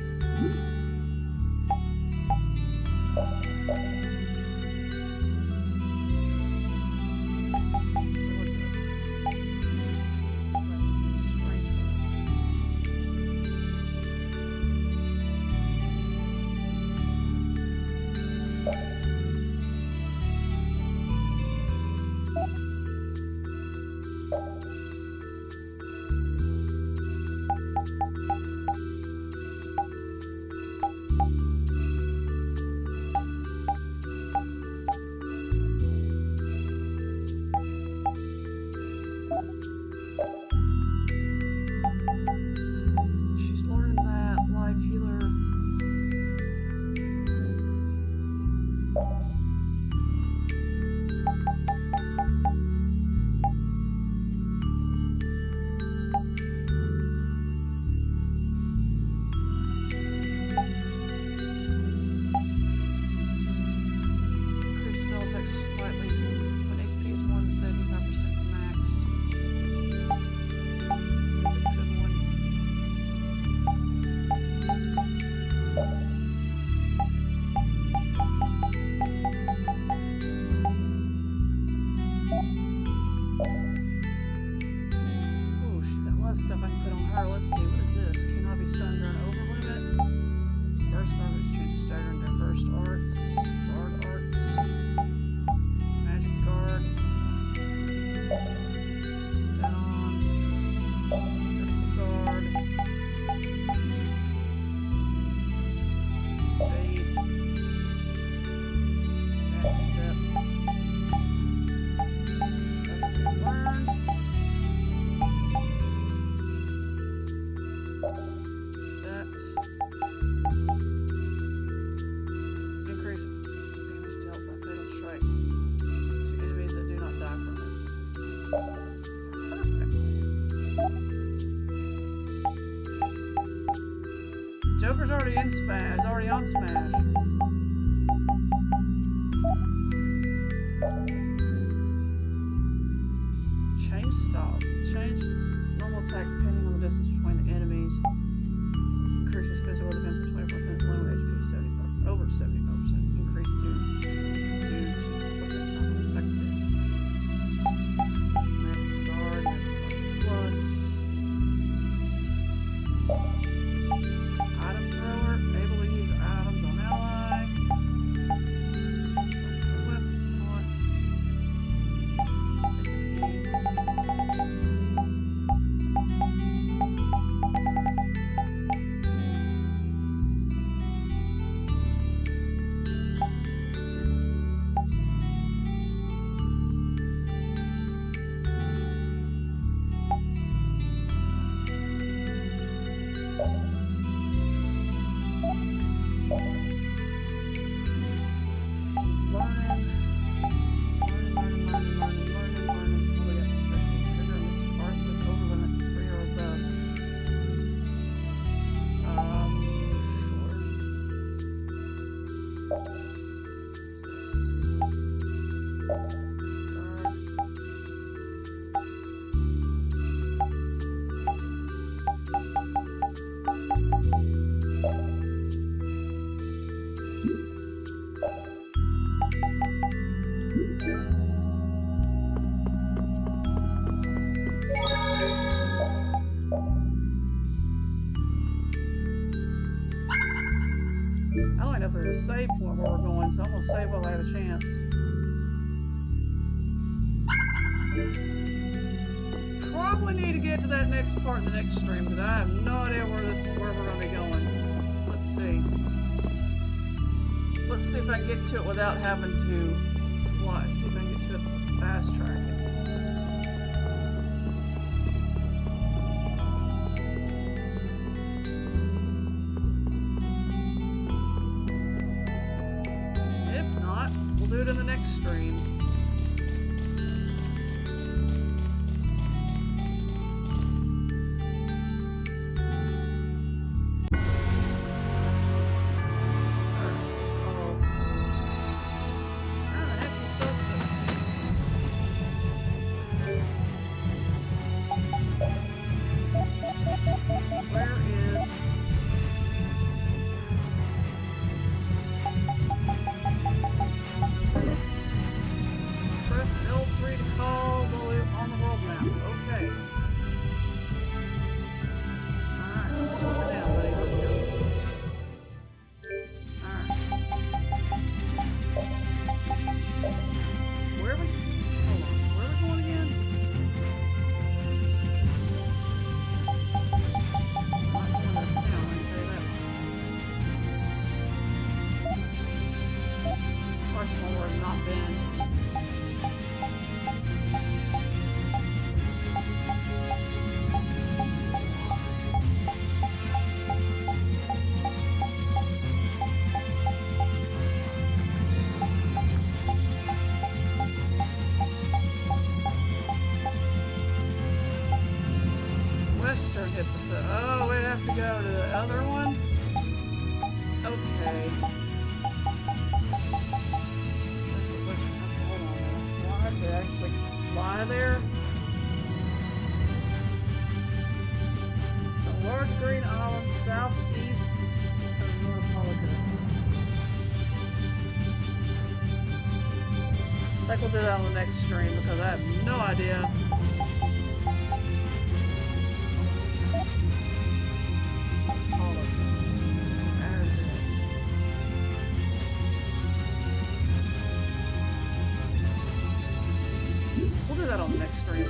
Joker's already in Smash. He's already on Smash. Change styles. Change normal attack depending on the distance between the enemies. Increases physical defense by 20%. Low HP 75. Over 75%. Increase due to equipment non-effective. Magic guard. Magic guard plus. Item thrower, able to use items on ally. Weapon taunt. I don't know if there's a save point where we're going, so I'm going to save while I have a chance. Probably need to get to that next part in the next stream, because I have no idea where we're going to be going. Let's see. Let's see if I can get to it without having to fly. See if I can get to it fast track it. We'll do it in the next stream. free to call on the world map. Okay. Alright, let's slow it down, buddy. Let's go. Alright. Where are we? Hold on. Where are we going again? Not going left now, I can say that. Of course, more has not been. Western hit the oh, we have to go to the other one? Okay. Hold on. Do I have to actually fly there? A large green island southeast of North Polaco. I think we'll do that on the next stream because I have no idea. We'll do that on the next stream.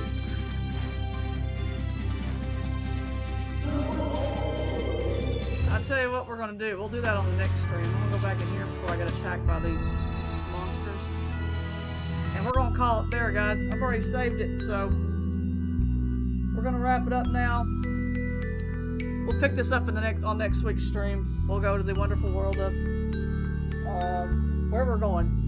I'll tell you what we're going to do. We'll do that on the next stream. I'm going to go back in here before I get attacked by these monsters. And we're going to call it there, guys. I've already saved it, so we're going to wrap it up now. We'll pick this up in the next week's stream. We'll go to the wonderful world of where we're going.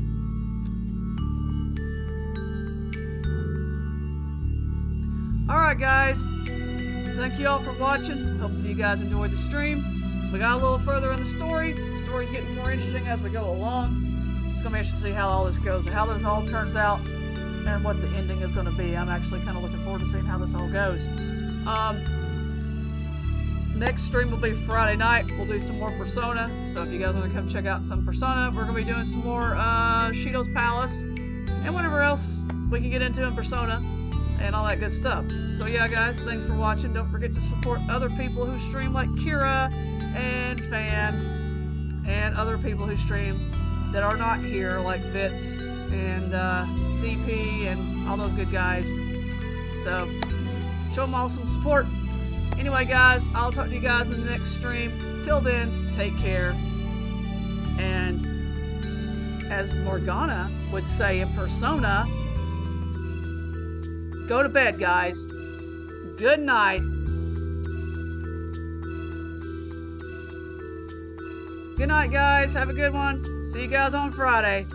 Alright guys, thank you all for watching. Hope you guys enjoyed the stream. We got a little further in the story. The story's getting more interesting as we go along. It's going to be interesting to see how all this goes, how this all turns out, and what the ending is going to be. I'm actually kind of looking forward to seeing how this all goes. Next stream will be Friday night. We'll do some more Persona. So if you guys want to come check out some Persona, we're going to be doing some more Shido's Palace and whatever else we can get into in Persona and all that good stuff. So yeah, guys, thanks for watching. Don't forget to support other people who stream like Kira and Fan and other people who stream that are not here like Vitz and DP and all those good guys. So show them all some support. Anyway, guys, I'll talk to you guys in the next stream. Till then, take care. And as Morgana would say in Persona, go to bed, guys. Good night. Good night, guys. Have a good one. See you guys on Friday.